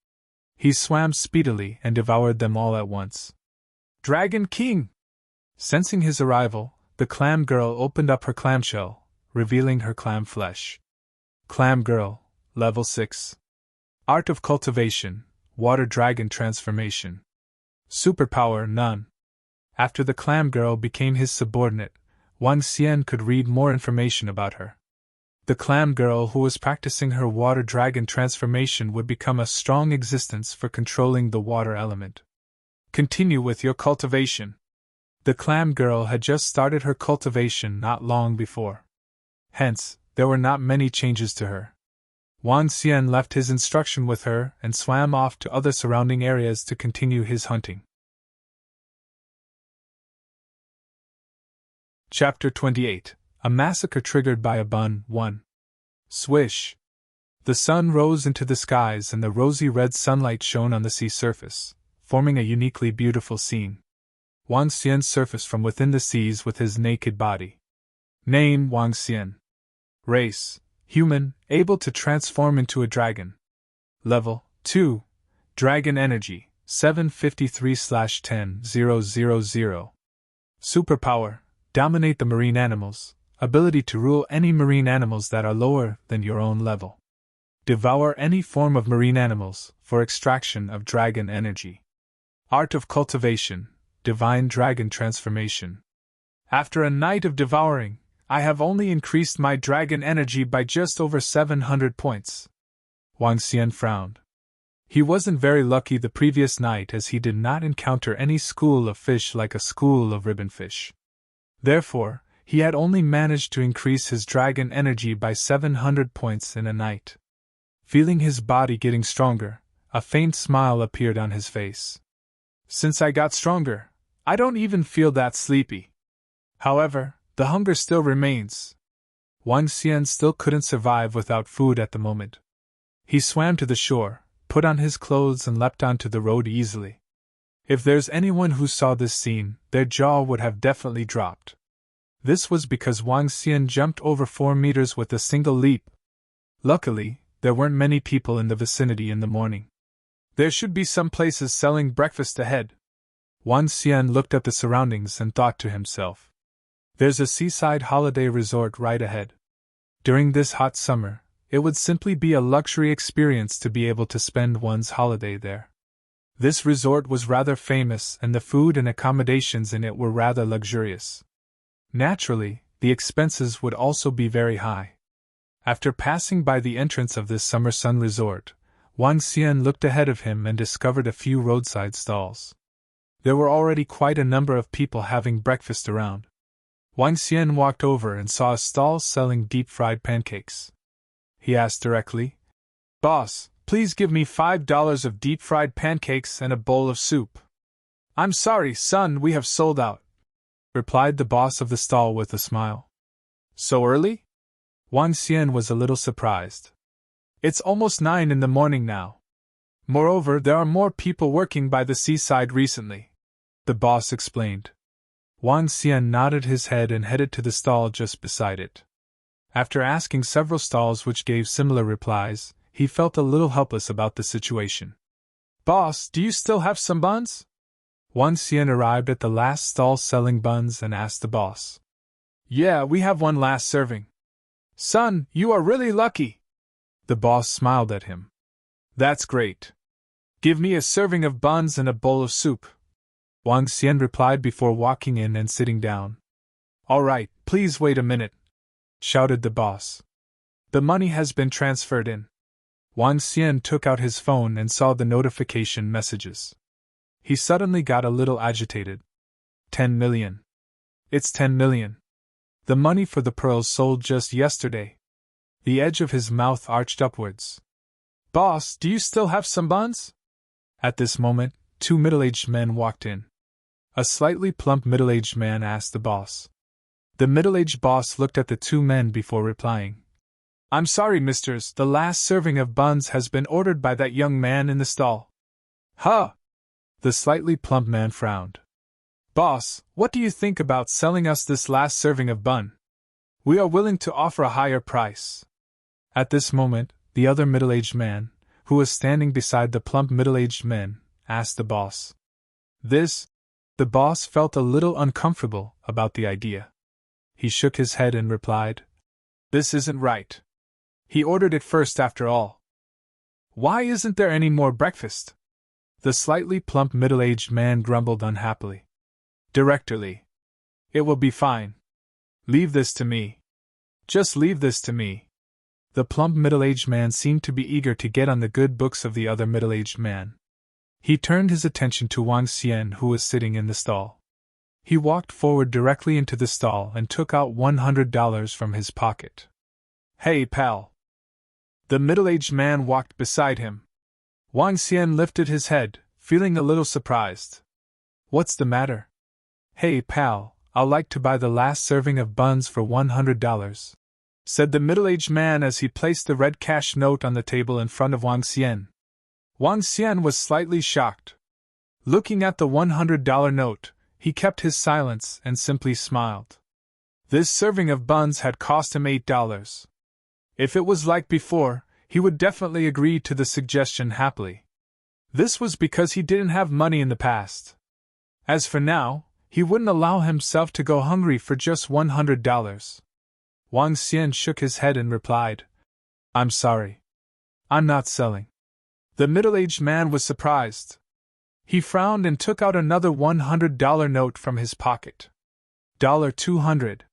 [SPEAKER 1] He swam speedily and devoured them all at once. Dragon King! Sensing his arrival, the clam girl opened up her clamshell, revealing her clam flesh. Clam girl, level 6. Art of Cultivation, Water Dragon Transformation. Superpower none. After the clam girl became his subordinate, Wang Xian could read more information about her. The clam girl who was practicing her water dragon transformation would become a strong existence for controlling the water element. Continue with your cultivation. The clam girl had just started her cultivation not long before. Hence, there were not many changes to her. Wang Xian left his instruction with her and swam off to other surrounding areas to continue his hunting. Chapter 28. A Massacre Triggered by a Bun 1. Swish! The sun rose into the skies and the rosy red sunlight shone on the sea surface, forming a uniquely beautiful scene. Wang Xian surfaced from within the seas with his naked body. Name Wang Xian. Race human, able to transform into a dragon. Level 2. Dragon Energy 753/10,000. Superpower: Dominate the marine animals. Ability to rule any marine animals that are lower than your own level. Devour any form of marine animals for extraction of dragon energy. Art of Cultivation, Divine Dragon Transformation. After a night of devouring, I have only increased my dragon energy by just over 700 points. Wang Xian frowned. He wasn't very lucky the previous night as he did not encounter any school of fish like a school of ribbonfish. Therefore, he had only managed to increase his dragon energy by 700 points in a night. Feeling his body getting stronger, a faint smile appeared on his face. Since I got stronger, I don't even feel that sleepy. However, the hunger still remains. Wang Xian still couldn't survive without food at the moment. He swam to the shore, put on his clothes and leapt onto the road easily. If there's anyone who saw this scene, their jaw would have definitely dropped. This was because Wang Xian jumped over 4 meters with a single leap. Luckily, there weren't many people in the vicinity in the morning. There should be some places selling breakfast ahead. Wang Xian looked at the surroundings and thought to himself. There's a seaside holiday resort right ahead. During this hot summer, it would simply be a luxury experience to be able to spend one's holiday there. This resort was rather famous and the food and accommodations in it were rather luxurious. Naturally, the expenses would also be very high. After passing by the entrance of this summer sun resort, Wang Xian looked ahead of him and discovered a few roadside stalls. There were already quite a number of people having breakfast around. Wang Xian walked over and saw a stall selling deep-fried pancakes. He asked directly, "Boss, please give me $5 of deep-fried pancakes and a bowl of soup." "I'm sorry, son, we have sold out," replied the boss of the stall with a smile. "So early?" Wang Xian was a little surprised. "It's almost 9 in the morning now. Moreover, there are more people working by the seaside recently," the boss explained. Wang Xian nodded his head and headed to the stall just beside it. After asking several stalls which gave similar replies, he felt a little helpless about the situation. "Boss, do you still have some buns?" Wang Xian arrived at the last stall selling buns and asked the boss. "Yeah, we have one last serving." "Son, you are really lucky." The boss smiled at him. "That's great. Give me a serving of buns and a bowl of soup," Wang Xian replied before walking in and sitting down. "All right, please wait a minute," shouted the boss. "The money has been transferred in." Wang Xian took out his phone and saw the notification messages. He suddenly got a little agitated. 10 million. It's 10 million. The money for the pearls sold just yesterday. The edge of his mouth arched upwards. "Boss, do you still have some buns?" At this moment, 2 middle-aged men walked in. A slightly plump middle-aged man asked the boss. The middle-aged boss looked at the 2 men before replying. "I'm sorry, misters, the last serving of buns has been ordered by that young man in the stall." "Huh!" The slightly plump man frowned. "Boss, what do you think about selling us this last serving of bun? We are willing to offer a higher price." At this moment, the other middle-aged man, who was standing beside the plump middle-aged man, asked the boss. The boss felt a little uncomfortable about the idea. He shook his head and replied, "This isn't right. He ordered it first after all. Why isn't there any more breakfast?" The slightly plump middle-aged man grumbled unhappily. "Directorly. It will be fine. Leave this to me. Just leave this to me." The plump middle-aged man seemed to be eager to get on the good books of the other middle-aged man. He turned his attention to Wang Xian, who was sitting in the stall. He walked forward directly into the stall and took out $100 from his pocket. "Hey, pal." The middle-aged man walked beside him. Wang Xian lifted his head, feeling a little surprised. "What's the matter?" "Hey, pal, I'd like to buy the last serving of buns for $100, said the middle-aged man as he placed the red cash note on the table in front of Wang Xian. Wang Xian was slightly shocked. Looking at the $100 note, he kept his silence and simply smiled. This serving of buns had cost him $8. If it was like before, he would definitely agree to the suggestion happily. This was because he didn't have money in the past. As for now, he wouldn't allow himself to go hungry for just $100. Wang Xian shook his head and replied, "I'm sorry. I'm not selling." The middle-aged man was surprised. He frowned and took out another $100 note from his pocket. $200.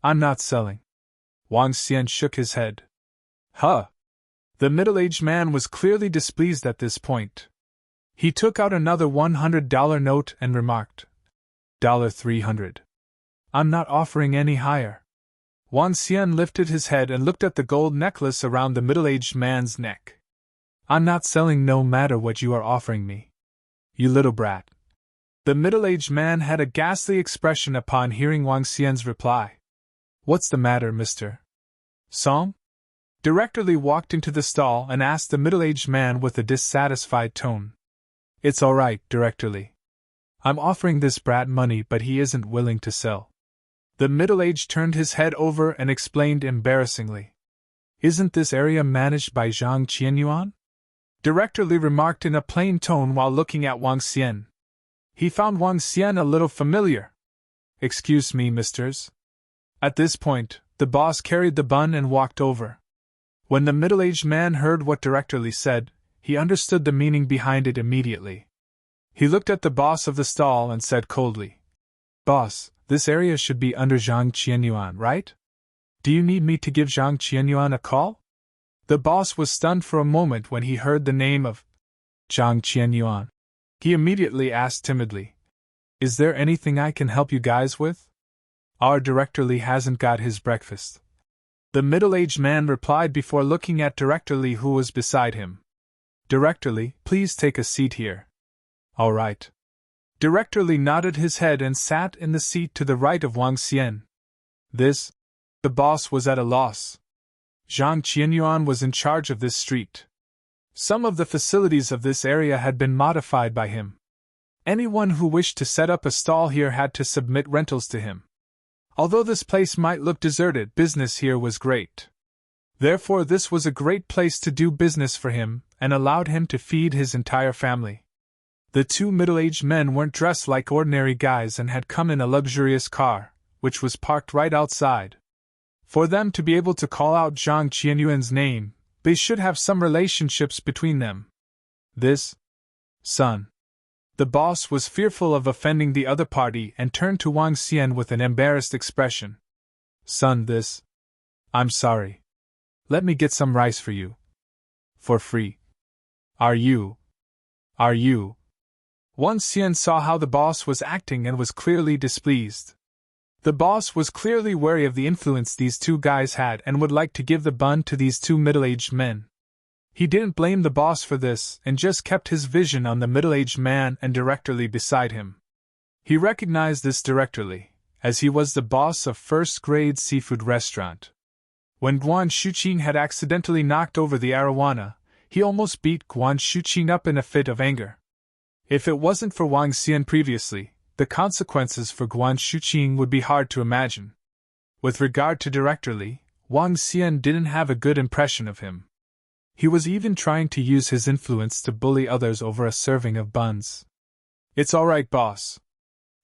[SPEAKER 1] "I'm not selling." Wang Xian shook his head. "Huh." The middle-aged man was clearly displeased at this point. He took out another $100 note and remarked, $300. "I'm not offering any higher." Wang Xian lifted his head and looked at the gold necklace around the middle-aged man's neck. "I'm not selling no matter what you are offering me. You little brat." The middle-aged man had a ghastly expression upon hearing Wang Xian's reply. "What's the matter, Mr. Song?" Director Li walked into the stall and asked the middle-aged man with a dissatisfied tone. "It's all right, Director Li. I'm offering this brat money, but he isn't willing to sell." The middle-aged turned his head over and explained embarrassingly. "Isn't this area managed by Zhang Qianyuan?" Director Li remarked in a plain tone while looking at Wang Xian. He found Wang Xian a little familiar. "Excuse me, misters." At this point, the boss carried the bun and walked over. When the middle-aged man heard what Director Li said, he understood the meaning behind it immediately. He looked at the boss of the stall and said coldly, "Boss, this area should be under Zhang Qianyuan, right? Do you need me to give Zhang Qianyuan a call?" The boss was stunned for a moment when he heard the name of Zhang Qianyuan. He immediately asked timidly, "Is there anything I can help you guys with?" "Our Director Li hasn't got his breakfast," the middle-aged man replied before looking at Director Li, who was beside him. "Director Li, please take a seat here." "All right." Director Li nodded his head and sat in the seat to the right of Wang Xian. The boss was at a loss. Zhang Qianyuan was in charge of this street. Some of the facilities of this area had been modified by him. Anyone who wished to set up a stall here had to submit rentals to him. Although this place might look deserted, business here was great. Therefore, this was a great place to do business for him, and allowed him to feed his entire family. The two middle-aged men weren't dressed like ordinary guys and had come in a luxurious car, which was parked right outside. For them to be able to call out Zhang Qianyuan's name, they should have some relationships between them. Son. The boss was fearful of offending the other party and turned to Wang Xian with an embarrassed expression. "Son, I'm sorry. Let me get some rice for you. For free." Are you? Wang Xian saw how the boss was acting and was clearly displeased. The boss was clearly wary of the influence these two guys had and would like to give the bun to these two middle-aged men. He didn't blame the boss for this and just kept his vision on the middle-aged man and Director Li beside him. He recognized this Director Li, as he was the boss of first-grade seafood restaurant. When Guan Shuqing had accidentally knocked over the arowana, he almost beat Guan Shuqing up in a fit of anger. If it wasn't for Wang Xian previously, The consequences for Guan Shuqing would be hard to imagine. With regard to Director Li, Wang Xian didn't have a good impression of him. He was even trying to use his influence to bully others over a serving of buns. "It's all right, boss.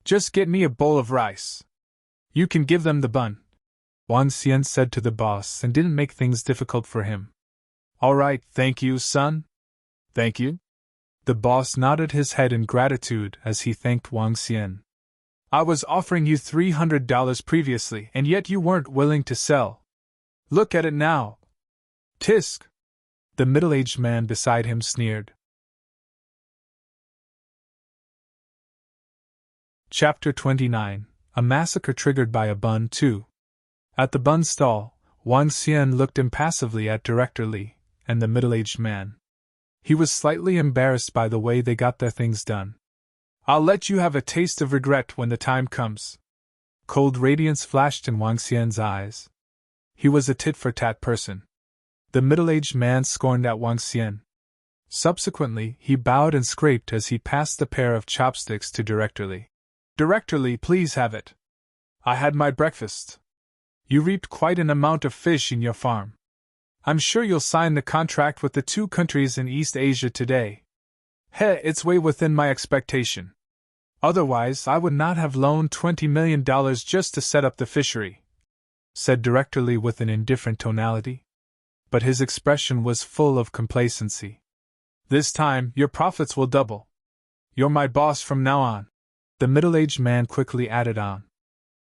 [SPEAKER 1] Just get me a bowl of rice. You can give them the bun," Wang Xian said to the boss, and didn't make things difficult for him. "All right, thank you, son." "Thank you?" The boss nodded his head in gratitude as he thanked Wang Xian. "I was offering you $300 previously, and yet you weren't willing to sell. Look at it now." "Tisk!" The middle-aged man beside him sneered. Chapter 29: A Massacre Triggered by a Bun 2. At the bun stall, Wang Xian looked impassively at Director Li and the middle-aged man. He was slightly embarrassed by the way they got their things done. "I'll let you have a taste of regret when the time comes." Cold radiance flashed in Wang Xian's eyes. He was a tit-for-tat person. The middle-aged man scorned at Wang Xian. Subsequently, he bowed and scraped as he passed the pair of chopsticks to Director Li. "Director Li, please have it. I had my breakfast. You reaped quite an amount of fish in your farm. I'm sure you'll sign the contract with the 2 countries in East Asia today. It's way within my expectation. Otherwise, I would not have loaned $20 million just to set up the fishery," said Director Li with an indifferent tonality. But his expression was full of complacency. "This time, your profits will double. You're my boss from now on," the middle-aged man quickly added on.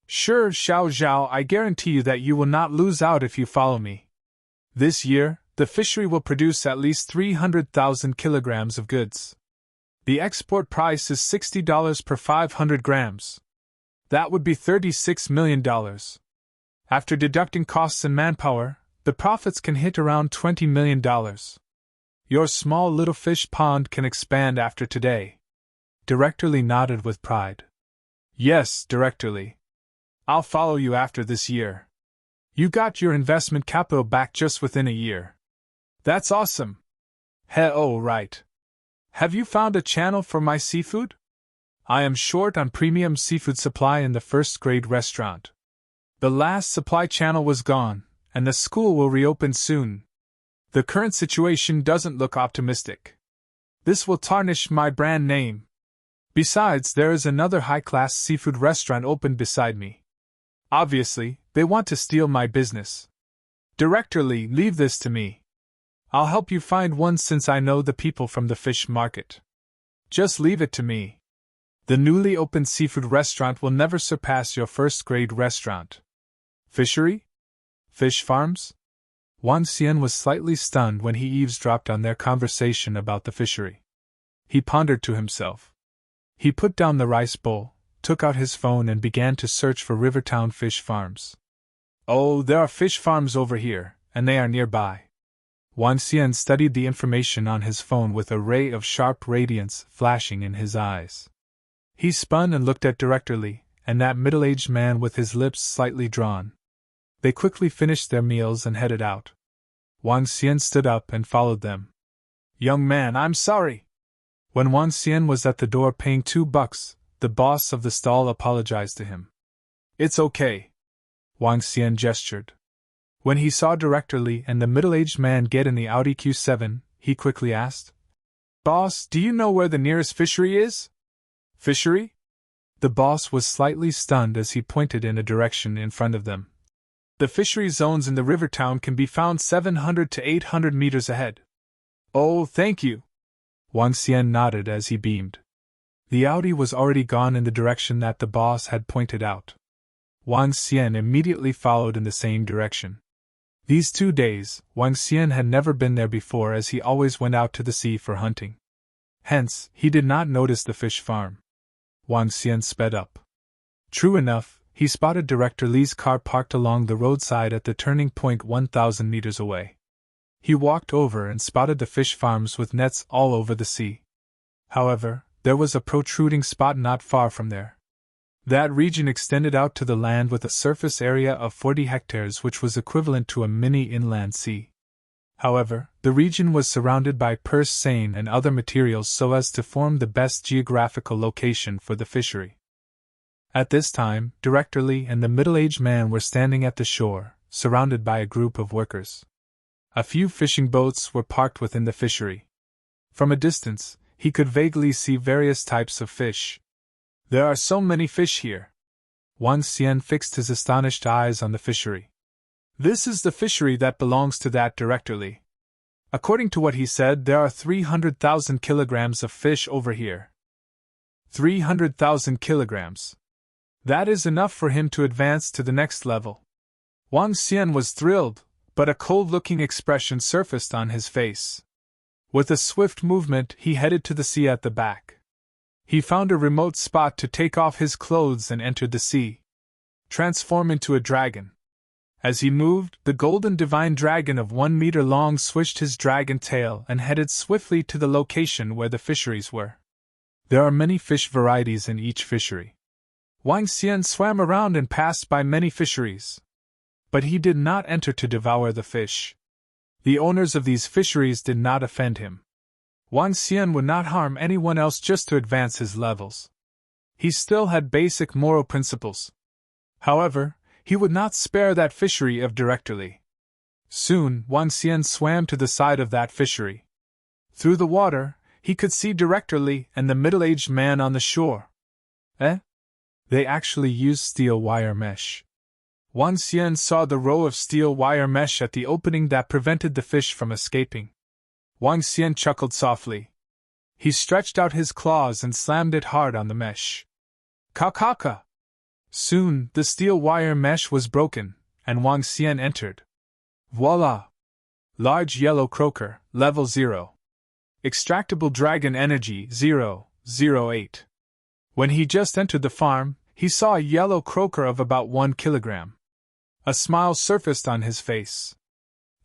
[SPEAKER 1] "Sure, Xiao Zhao, I guarantee you that you will not lose out if you follow me. This year, the fishery will produce at least 300,000 kilograms of goods. The export price is $60 per 500 grams. That would be $36 million. After deducting costs and manpower, the profits can hit around $20 million. Your small little fish pond can expand after today." Director Li nodded with pride. "Yes, Director Li. I'll follow you after this year. You got your investment capital back just within a year. That's awesome. Oh, right. Have you found a channel for my seafood? I am short on premium seafood supply in the first-grade restaurant. The last supply channel was gone, and the school will reopen soon. The current situation doesn't look optimistic. This will tarnish my brand name. Besides, there is another high-class seafood restaurant opened beside me. Obviously, they want to steal my business. Director Li, leave this to me. I'll help you find one since I know the people from the fish market. Just leave it to me. The newly opened seafood restaurant will never surpass your first-grade restaurant." "Fishery? Fish farms?" Wang Xian was slightly stunned when he eavesdropped on their conversation about the fishery. He pondered to himself. He put down the rice bowl, took out his phone and began to search for Rivertown fish farms. "Oh, there are fish farms over here, and they are nearby." Wang Xian studied the information on his phone with a ray of sharp radiance flashing in his eyes. He spun and looked at Director Li, and that middle-aged man with his lips slightly drawn. They quickly finished their meals and headed out. Wang Xian stood up and followed them. "Young man, I'm sorry." When Wang Xian was at the door paying $2, the boss of the stall apologized to him. "It's okay." Wang Xian gestured. When he saw Director Li and the middle-aged man get in the Audi Q7, he quickly asked, "Boss, do you know where the nearest fishery is?" "Fishery?" The boss was slightly stunned as he pointed in a direction in front of them. "The fishery zones in the Rivertown can be found 700 to 800 meters ahead." "Oh, thank you." Wang Xian nodded as he beamed. The Audi was already gone in the direction that the boss had pointed out. Wang Xian immediately followed in the same direction. These 2 days, Wang Xian had never been there before as he always went out to the sea for hunting. Hence, he did not notice the fish farm. Wang Xian sped up. True enough, he spotted Director Li's car parked along the roadside at the turning point 1,000 meters away. He walked over and spotted the fish farms with nets all over the sea. However, there was a protruding spot not far from there. That region extended out to the land with a surface area of 40 hectares, which was equivalent to a mini inland sea. However, the region was surrounded by purse seine and other materials so as to form the best geographical location for the fishery. At this time, Director Lee and the middle-aged man were standing at the shore, surrounded by a group of workers. A few fishing boats were parked within the fishery. From a distance, he could vaguely see various types of fish. There are so many fish here. Wang Xian fixed his astonished eyes on the fishery. This is the fishery that belongs to that Director Lee. According to what he said, there are 300,000 kilograms of fish over here. 300,000 kilograms. That is enough for him to advance to the next level. Wang Xian was thrilled, but a cold-looking expression surfaced on his face. With a swift movement, he headed to the sea at the back. He found a remote spot to take off his clothes and entered the sea. Transform into a dragon. As he moved, the golden divine dragon of 1 meter long swished his dragon tail and headed swiftly to the location where the fisheries were. There are many fish varieties in each fishery. Wang Xian swam around and passed by many fisheries. But he did not enter to devour the fish. The owners of these fisheries did not offend him. Wang Xian would not harm anyone else just to advance his levels. He still had basic moral principles. However, he would not spare that fishery of Director Lee. Soon, Wang Xian swam to the side of that fishery. Through the water, he could see Director Lee and the middle-aged man on the shore. They actually used steel wire mesh. Wang Xian saw the row of steel wire mesh at the opening that prevented the fish from escaping. Wang Xian chuckled softly. He stretched out his claws and slammed it hard on the mesh. Ka-ka-ka! Soon, the steel wire mesh was broken, and Wang Xian entered. Voila! Large yellow croaker, level 0. Extractable dragon energy 008. When he just entered the farm, he saw a yellow croaker of about 1 kilogram. A smile surfaced on his face.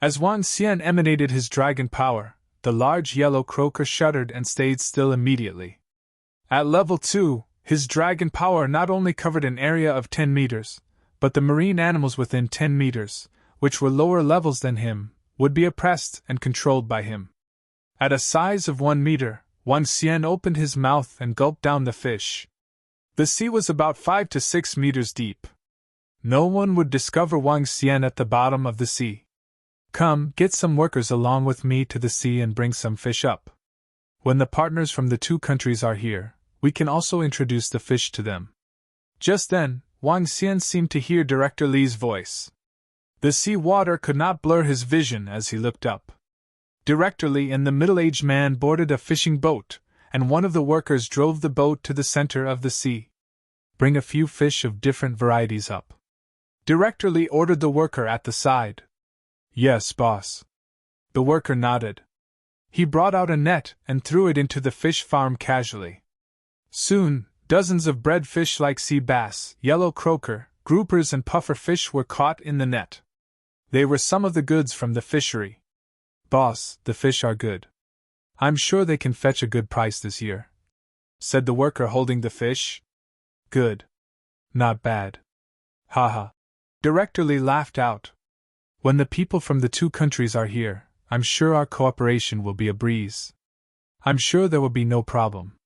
[SPEAKER 1] As Wang Xian emanated his dragon power, the large yellow croaker shuddered and stayed still immediately. At level 2, his dragon power not only covered an area of 10 meters, but the marine animals within 10 meters, which were lower levels than him, would be oppressed and controlled by him. At a size of 1 meter, Wang Xian opened his mouth and gulped down the fish. The sea was about 5 to 6 meters deep. No one would discover Wang Xian at the bottom of the sea. Come, get some workers along with me to the sea and bring some fish up. When the partners from the 2 countries are here, we can also introduce the fish to them. Just then, Wang Xian seemed to hear Director Lee's voice. The sea water could not blur his vision as he looked up. Director Lee and the middle-aged man boarded a fishing boat, and one of the workers drove the boat to the center of the sea. Bring a few fish of different varieties up. Director Lee ordered the worker at the side. Yes, boss. The worker nodded. He brought out a net and threw it into the fish farm casually. Soon, dozens of bred fish like sea bass, yellow croaker, groupers and puffer fish were caught in the net. They were some of the goods from the fishery. Boss, the fish are good. I'm sure they can fetch a good price this year, said the worker holding the fish. Good. Not bad. Haha. Director Lee laughed out. When the people from the 2 countries are here, I'm sure our cooperation will be a breeze. I'm sure there will be no problem.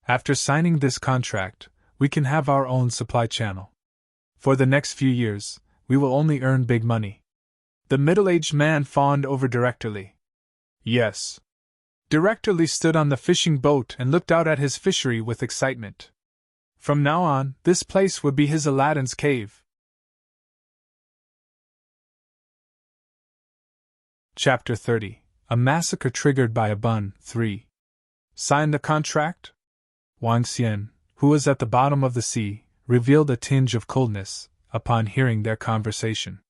[SPEAKER 1] After signing this contract, we can have our own supply channel. For the next few years, we will only earn big money. The middle-aged man fawned over Director Lee. Yes. Director Lee stood on the fishing boat and looked out at his fishery with excitement. From now on, this place would be his Aladdin's cave. Chapter 30. A Massacre Triggered by a Bun. 3. Sign the contract? Wang Xian, who was at the bottom of the sea, revealed a tinge of coldness upon hearing their conversation.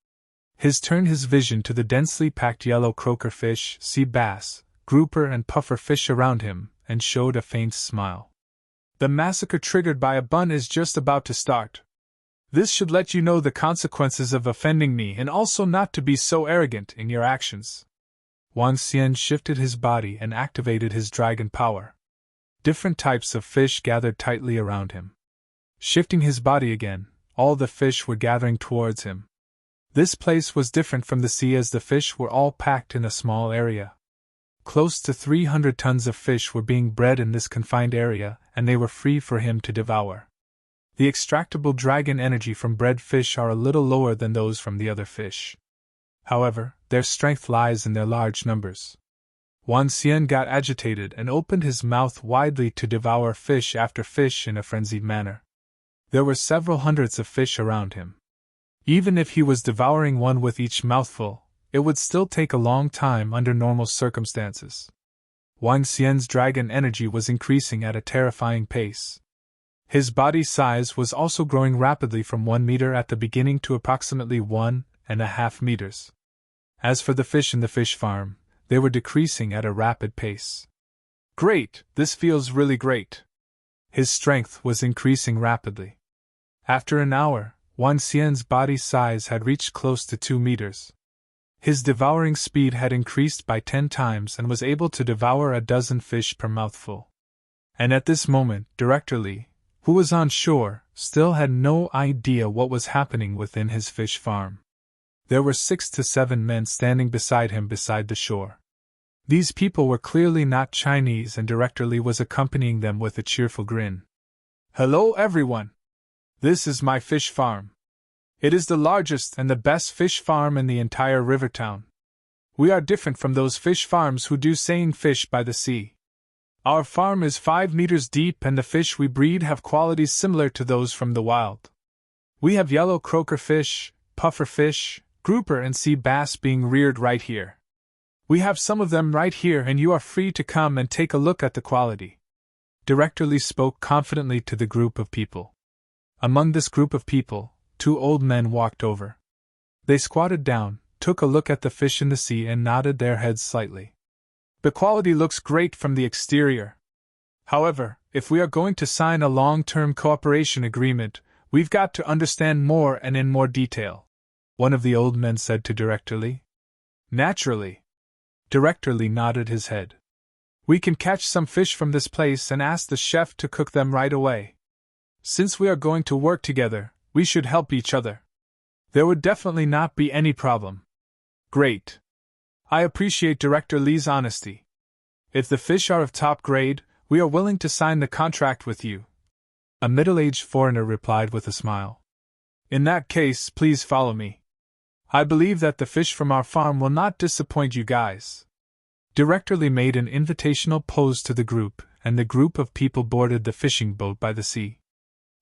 [SPEAKER 1] His turned his vision to the densely packed yellow croaker fish, sea bass, grouper and puffer fish around him, and showed a faint smile. The massacre triggered by a bun is just about to start. This should let you know the consequences of offending me and also not to be so arrogant in your actions. Wang Xian shifted his body and activated his dragon power. Different types of fish gathered tightly around him. Shifting his body again, all the fish were gathering towards him. This place was different from the sea as the fish were all packed in a small area. Close to 300 tons of fish were being bred in this confined area, and they were free for him to devour. The extractable dragon energy from bred fish are a little lower than those from the other fish. However, their strength lies in their large numbers. Wang Xian got agitated and opened his mouth widely to devour fish after fish in a frenzied manner. There were several hundreds of fish around him. Even if he was devouring one with each mouthful, it would still take a long time under normal circumstances. Wang Xian's dragon energy was increasing at a terrifying pace. His body size was also growing rapidly from 1 meter at the beginning to approximately 1.5 meters. As for the fish in the fish farm, they were decreasing at a rapid pace. Great, this feels really great. His strength was increasing rapidly. After an hour, Wang Xian's body size had reached close to 2 meters. His devouring speed had increased by 10 times and was able to devour a dozen fish per mouthful. And at this moment, Director Li, who was on shore, still had no idea what was happening within his fish farm. There were 6 to 7 men standing beside him beside the shore. These people were clearly not Chinese, and Director Li was accompanying them with a cheerful grin. Hello everyone! This is my fish farm. It is the largest and the best fish farm in the entire river town. We are different from those fish farms who do seine fish by the sea. Our farm is 5 meters deep, and the fish we breed have qualities similar to those from the wild. We have yellow croaker fish, puffer fish, grouper and sea bass being reared right here. We have some of them right here, and you are free to come and take a look at the quality. Director Li spoke confidently to the group of people. Among this group of people, 2 old men walked over. They squatted down, took a look at the fish in the sea and nodded their heads slightly. The quality looks great from the exterior. However, if we are going to sign a long-term cooperation agreement, we've got to understand more and in more detail, one of the old men said to Director Li. Naturally. Director Li nodded his head. We can catch some fish from this place and ask the chef to cook them right away. Since we are going to work together, we should help each other. There would definitely not be any problem. Great. I appreciate Director Li's honesty. If the fish are of top grade, we are willing to sign the contract with you. A middle-aged foreigner replied with a smile. In that case, please follow me. I believe that the fish from our farm will not disappoint you guys. Director Li made an invitational pose to the group, and the group of people boarded the fishing boat by the sea.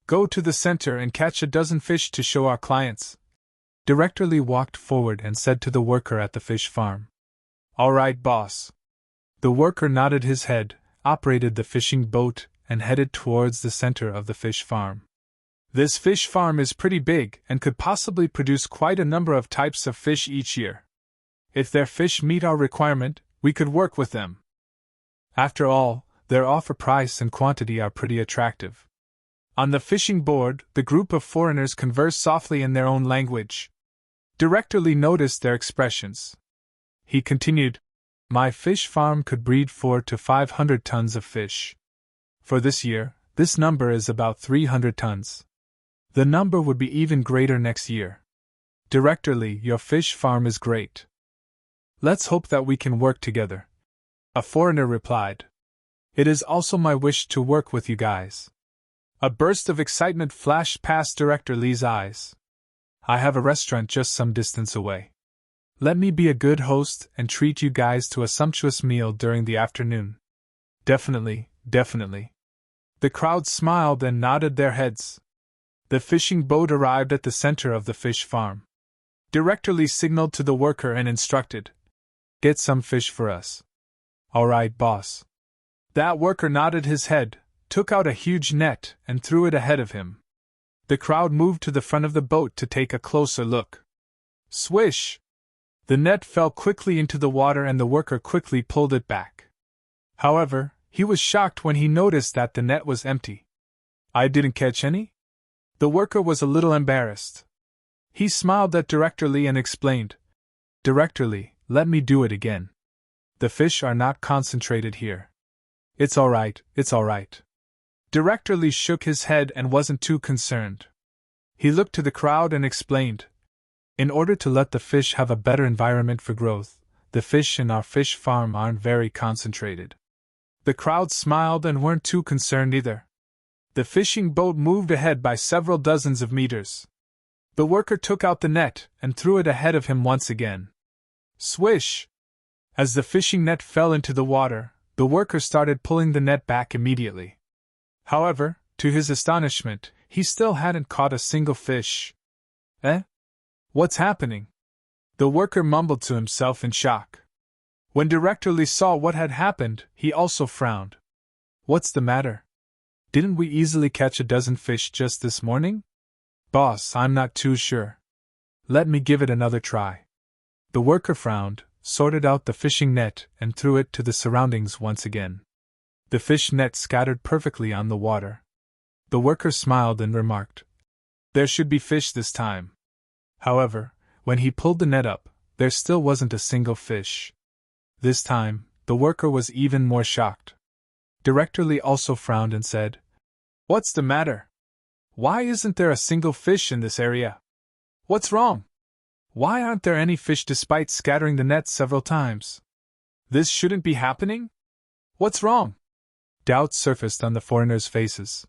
[SPEAKER 1] Go to the center and catch a dozen fish to show our clients. Director Li walked forward and said to the worker at the fish farm. All right, boss. The worker nodded his head, operated the fishing boat, and headed towards the center of the fish farm. This fish farm is pretty big and could possibly produce quite a number of types of fish each year. If their fish meet our requirement, we could work with them. After all, their offer price and quantity are pretty attractive. On the fishing board, the group of foreigners conversed softly in their own language. Director Li noticed their expressions. He continued, My fish farm could breed 400 to 500 tons of fish. For this year, this number is about 300 tons. The number would be even greater next year. Director Li, your fish farm is great. Let's hope that we can work together. A foreigner replied. It is also my wish to work with you guys. A burst of excitement flashed past Director Li's eyes. I have a restaurant just some distance away. Let me be a good host and treat you guys to a sumptuous meal during the afternoon. Definitely, definitely. The crowd smiled and nodded their heads. The fishing boat arrived at the center of the fish farm. Director Li signaled to the worker and instructed, Get some fish for us. All right, boss. That worker nodded his head, took out a huge net, and threw it ahead of him. The crowd moved to the front of the boat to take a closer look. Swish! The net fell quickly into the water and the worker quickly pulled it back. However, he was shocked when he noticed that the net was empty. I didn't catch any? The worker was a little embarrassed. He smiled at Director Li and explained, Director Li, let me do it again. The fish are not concentrated here. It's all right, it's all right. Director Li shook his head and wasn't too concerned. He looked to the crowd and explained, In order to let the fish have a better environment for growth, the fish in our fish farm aren't very concentrated. The crowd smiled and weren't too concerned either. The fishing boat moved ahead by several dozens of meters. The worker took out the net and threw it ahead of him once again. Swish! As the fishing net fell into the water, the worker started pulling the net back immediately. However, to his astonishment, he still hadn't caught a single fish. Eh? What's happening? The worker mumbled to himself in shock. When Director Lee saw what had happened, he also frowned. What's the matter? Didn't we easily catch a dozen fish just this morning? Boss, I'm not too sure. Let me give it another try. The worker frowned, sorted out the fishing net, and threw it to the surroundings once again. The fish net scattered perfectly on the water. The worker smiled and remarked, "There should be fish this time." However, when he pulled the net up, there still wasn't a single fish. This time, the worker was even more shocked. Director Lee also frowned and said, "What's the matter? Why isn't there a single fish in this area? What's wrong? Why aren't there any fish despite scattering the net several times? This shouldn't be happening? What's wrong?" Doubts surfaced on the foreigners' faces.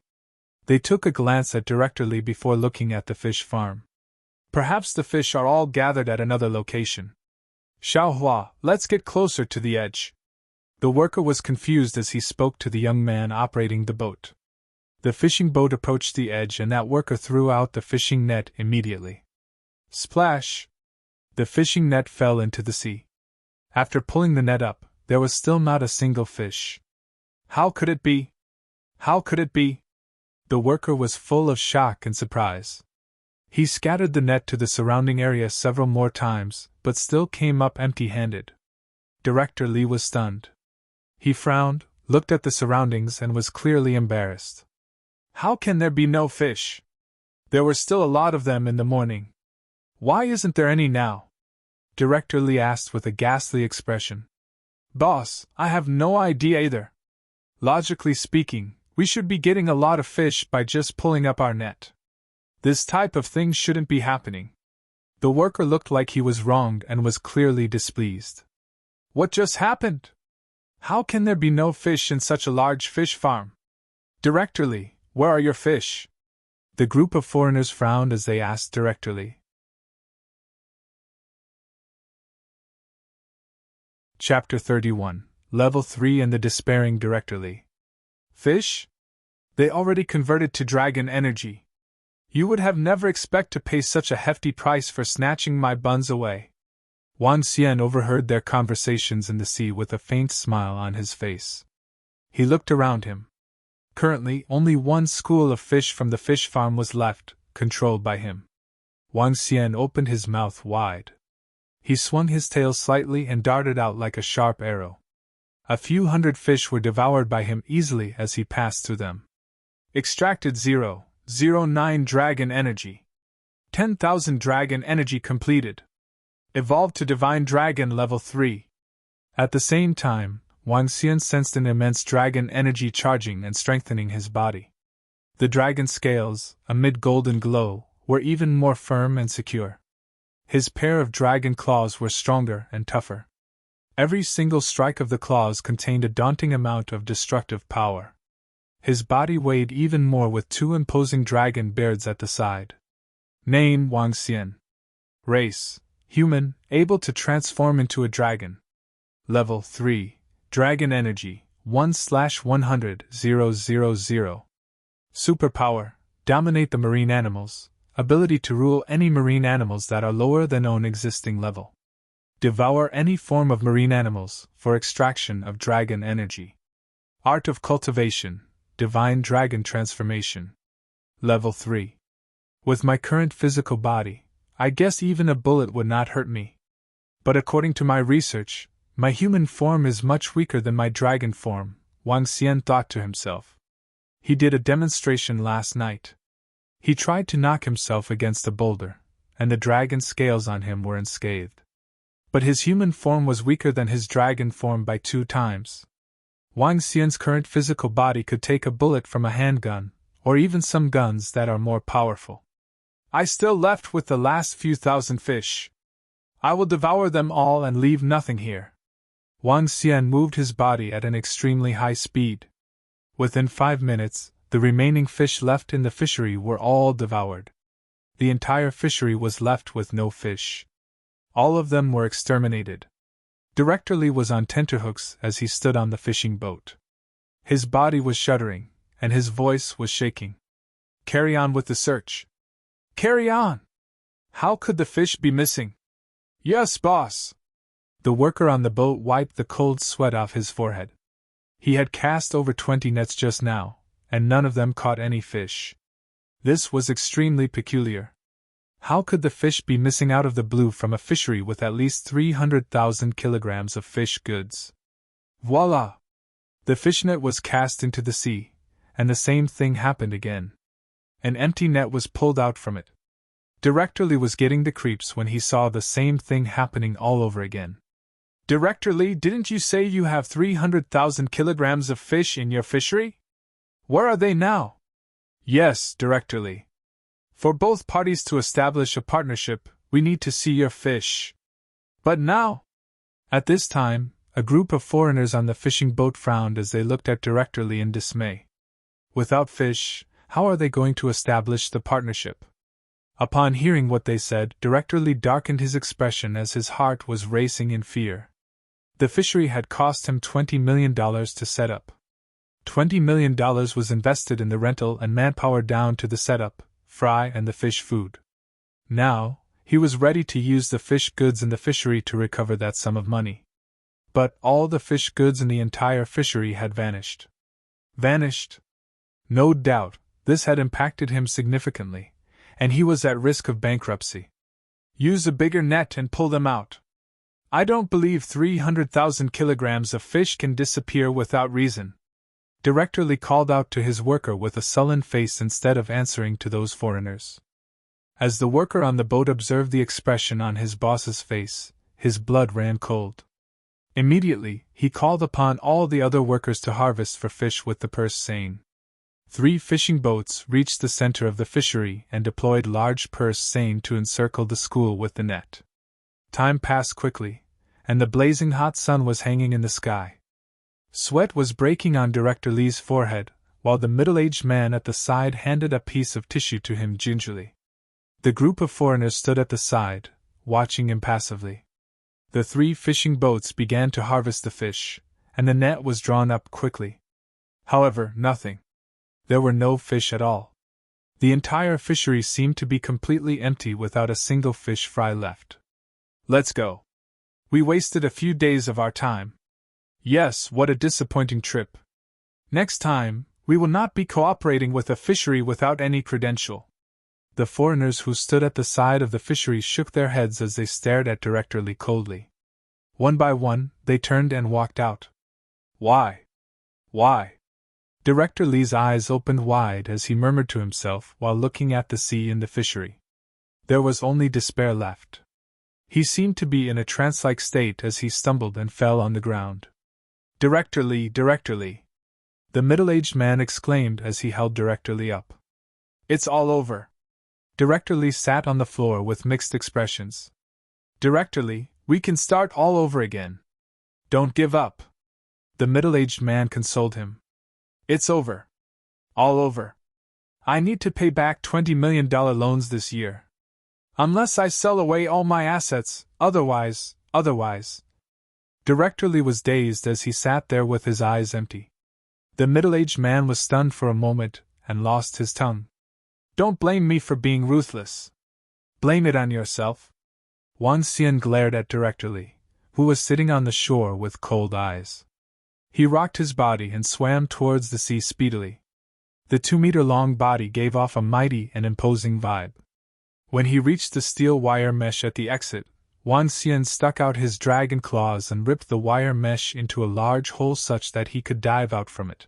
[SPEAKER 1] They took a glance at Director Lee before looking at the fish farm. Perhaps the fish are all gathered at another location. Xiaohua, let's get closer to the edge. The worker was confused as he spoke to the young man operating the boat. The fishing boat approached the edge and that worker threw out the fishing net immediately. Splash! The fishing net fell into the sea. After pulling the net up, there was still not a single fish. How could it be? How could it be? The worker was full of shock and surprise. He scattered the net to the surrounding area several more times, but still came up empty-handed. Director Lee was stunned. He frowned, looked at the surroundings, and was clearly embarrassed. How can there be no fish? There were still a lot of them in the morning. Why isn't there any now? Director Lee asked with a ghastly expression. Boss, I have no idea either. Logically speaking, we should be getting a lot of fish by just pulling up our net. This type of thing shouldn't be happening. The worker looked like he was wronged and was clearly displeased. What just happened? How can there be no fish in such a large fish farm? Director Lee, where are your fish? The group of foreigners frowned as they asked Director Lee. Chapter 31, Level 3 and the Despairing Director Lee. Fish? They already converted to dragon energy. You would have never expected to pay such a hefty price for snatching my buns away. Wang Xian overheard their conversations in the sea with a faint smile on his face. He looked around him. Currently, only one school of fish from the fish farm was left, controlled by him. Wang Xian opened his mouth wide. He swung his tail slightly and darted out like a sharp arrow. A few hundred fish were devoured by him easily as he passed through them. Extracted 0.09 Dragon Energy. 10,000 Dragon Energy completed. Evolved to Divine Dragon Level 3. At the same time, Wang Xian sensed an immense dragon energy charging and strengthening his body. The dragon scales, amid golden glow, were even more firm and secure. His pair of dragon claws were stronger and tougher. Every single strike of the claws contained a daunting amount of destructive power. His body weighed even more with two imposing dragon beards at the side. Name Wang Xian. Race: human, able to transform into a dragon. Level 3. Dragon Energy, 1/100,000. Superpower: dominate the marine animals. Ability to rule any marine animals that are lower than own existing level. Devour any form of marine animals, for extraction of dragon energy. Art of Cultivation, Divine Dragon Transformation. Level 3. With my current physical body, I guess even a bullet would not hurt me. But according to my research, my human form is much weaker than my dragon form, Wang Xian thought to himself. He did a demonstration last night. He tried to knock himself against a boulder, and the dragon scales on him were unscathed. But his human form was weaker than his dragon form by 2 times. Wang Xian's current physical body could take a bullet from a handgun, or even some guns that are more powerful. I still left with the last few thousand fish. I will devour them all and leave nothing here. Wang Xian moved his body at an extremely high speed. Within 5 minutes, The remaining fish left in the fishery were all devoured. The entire fishery was left with no fish. All of them were exterminated. Director Lee was on tenterhooks as he stood on the fishing boat. His body was shuddering, and his voice was shaking. Carry on with the search. Carry on! How could the fish be missing? Yes, boss. The worker on the boat wiped the cold sweat off his forehead. He had cast over 20 nets just now, and none of them caught any fish. This was extremely peculiar. How could the fish be missing out of the blue from a fishery with at least 300,000 kilograms of fish goods? Voila! The fishnet was cast into the sea, and the same thing happened again. An empty net was pulled out from it. Director Lee was getting the creeps when he saw the same thing happening all over again. Director Lee, didn't you say you have 300,000 kilograms of fish in your fishery? Where are they now? Yes, Director Lee. For both parties to establish a partnership, we need to see your fish. But now? At this time, a group of foreigners on the fishing boat frowned as they looked at Director Lee in dismay. Without fish, how are they going to establish the partnership? Upon hearing what they said, Director Lee darkened his expression as his heart was racing in fear. The fishery had cost him $20 million to set up. $20 million was invested in the rental and manpower down to the setup, fry, and the fish food. Now, he was ready to use the fish goods in the fishery to recover that sum of money. But all the fish goods in the entire fishery had vanished. Vanished? No doubt, this had impacted him significantly, and he was at risk of bankruptcy. Use a bigger net and pull them out. I don't believe 300,000 kilograms of fish can disappear without reason. Director Lee called out to his worker with a sullen face instead of answering to those foreigners. As the worker on the boat observed the expression on his boss's face, his blood ran cold. Immediately, he called upon all the other workers to harvest for fish with the purse seine. 3 fishing boats reached the center of the fishery and deployed large purse seine to encircle the school with the net. Time passed quickly, and the blazing hot sun was hanging in the sky. Sweat was breaking on Director Lee's forehead, while the middle-aged man at the side handed a piece of tissue to him gingerly. The group of foreigners stood at the side, watching impassively. The 3 fishing boats began to harvest the fish, and the net was drawn up quickly. However, nothing. There were no fish at all. The entire fishery seemed to be completely empty without a single fish fry left. Let's go. We wasted a few days of our time. Yes, what a disappointing trip. Next time, we will not be cooperating with a fishery without any credential. The foreigners who stood at the side of the fishery shook their heads as they stared at Director Lee coldly. One by one, they turned and walked out. Why? Why? Director Lee's eyes opened wide as he murmured to himself while looking at the sea and the fishery. There was only despair left. He seemed to be in a trance-like state as he stumbled and fell on the ground. Director Lee, Director Lee! The middle-aged man exclaimed as he held Director Lee up. It's all over. Director Lee sat on the floor with mixed expressions. Director Lee, we can start all over again. Don't give up. The middle-aged man consoled him. It's over. All over. I need to pay back $20 million loans this year. Unless I sell away all my assets, otherwise. Director Lee was dazed as he sat there with his eyes empty. The middle-aged man was stunned for a moment and lost his tongue. Don't blame me for being ruthless. Blame it on yourself. Wan Xian glared at Director Lee, who was sitting on the shore with cold eyes. He rocked his body and swam towards the sea speedily. The 2-meter-long body gave off a mighty and imposing vibe. When he reached the steel wire mesh at the exit, Wan Xian stuck out his dragon claws and ripped the wire mesh into a large hole such that he could dive out from it.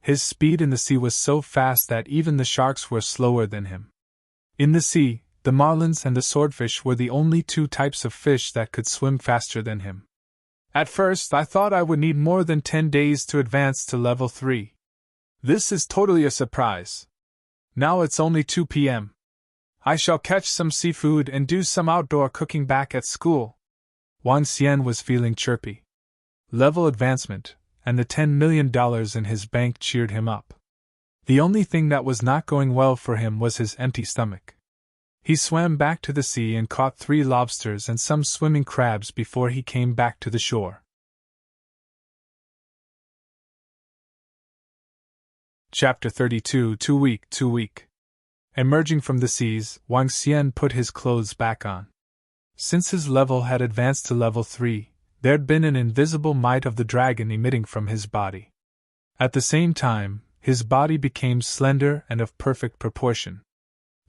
[SPEAKER 1] His speed in the sea was so fast that even the sharks were slower than him. In the sea, the marlins and the swordfish were the only 2 types of fish that could swim faster than him. At first, I thought I would need more than 10 days to advance to level 3. This is totally a surprise. Now it's only 2 p.m. I shall catch some seafood and do some outdoor cooking back at school. Wan Xian was feeling chirpy. Level advancement, and the $10 million in his bank cheered him up. The only thing that was not going well for him was his empty stomach. He swam back to the sea and caught 3 lobsters and some swimming crabs before he came back to the shore. Chapter 32. Too weak. Emerging from the seas, Wang Xian put his clothes back on. Since his level had advanced to level 3, there'd been an invisible might of the dragon emitting from his body. At the same time, his body became slender and of perfect proportion.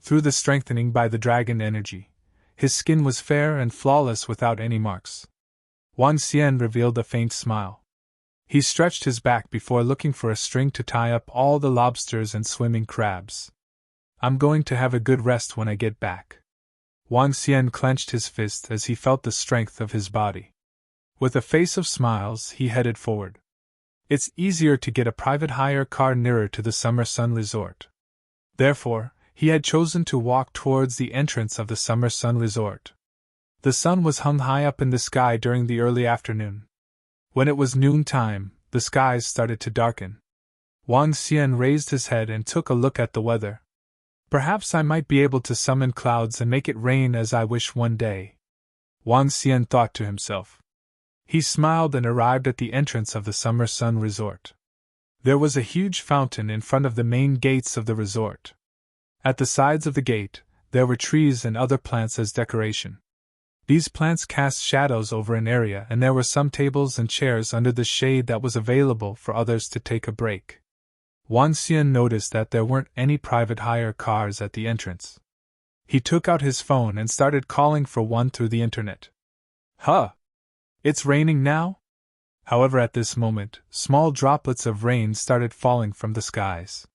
[SPEAKER 1] Through the strengthening by the dragon energy, his skin was fair and flawless without any marks. Wang Xian revealed a faint smile. He stretched his back before looking for a string to tie up all the lobsters and swimming crabs. I'm going to have a good rest when I get back. Wang Xian clenched his fist as he felt the strength of his body. With a face of smiles, he headed forward. It's easier to get a private hire car nearer to the Summer Sun Resort. Therefore, he had chosen to walk towards the entrance of the Summer Sun Resort. The sun was hung high up in the sky during the early afternoon. When it was noontime, the skies started to darken. Wang Xian raised his head and took a look at the weather. Perhaps I might be able to summon clouds and make it rain as I wish one day. Wang Xian thought to himself. He smiled and arrived at the entrance of the Summer Sun Resort. There was a huge fountain in front of the main gates of the resort. At the sides of the gate, there were trees and other plants as decoration. These plants cast shadows over an area, and there were some tables and chairs under the shade that was available for others to take a break. Wang Xian noticed that there weren't any private hire cars at the entrance. He took out his phone and started calling for one through the internet. Huh! It's raining now? However, at this moment, small droplets of rain started falling from the skies.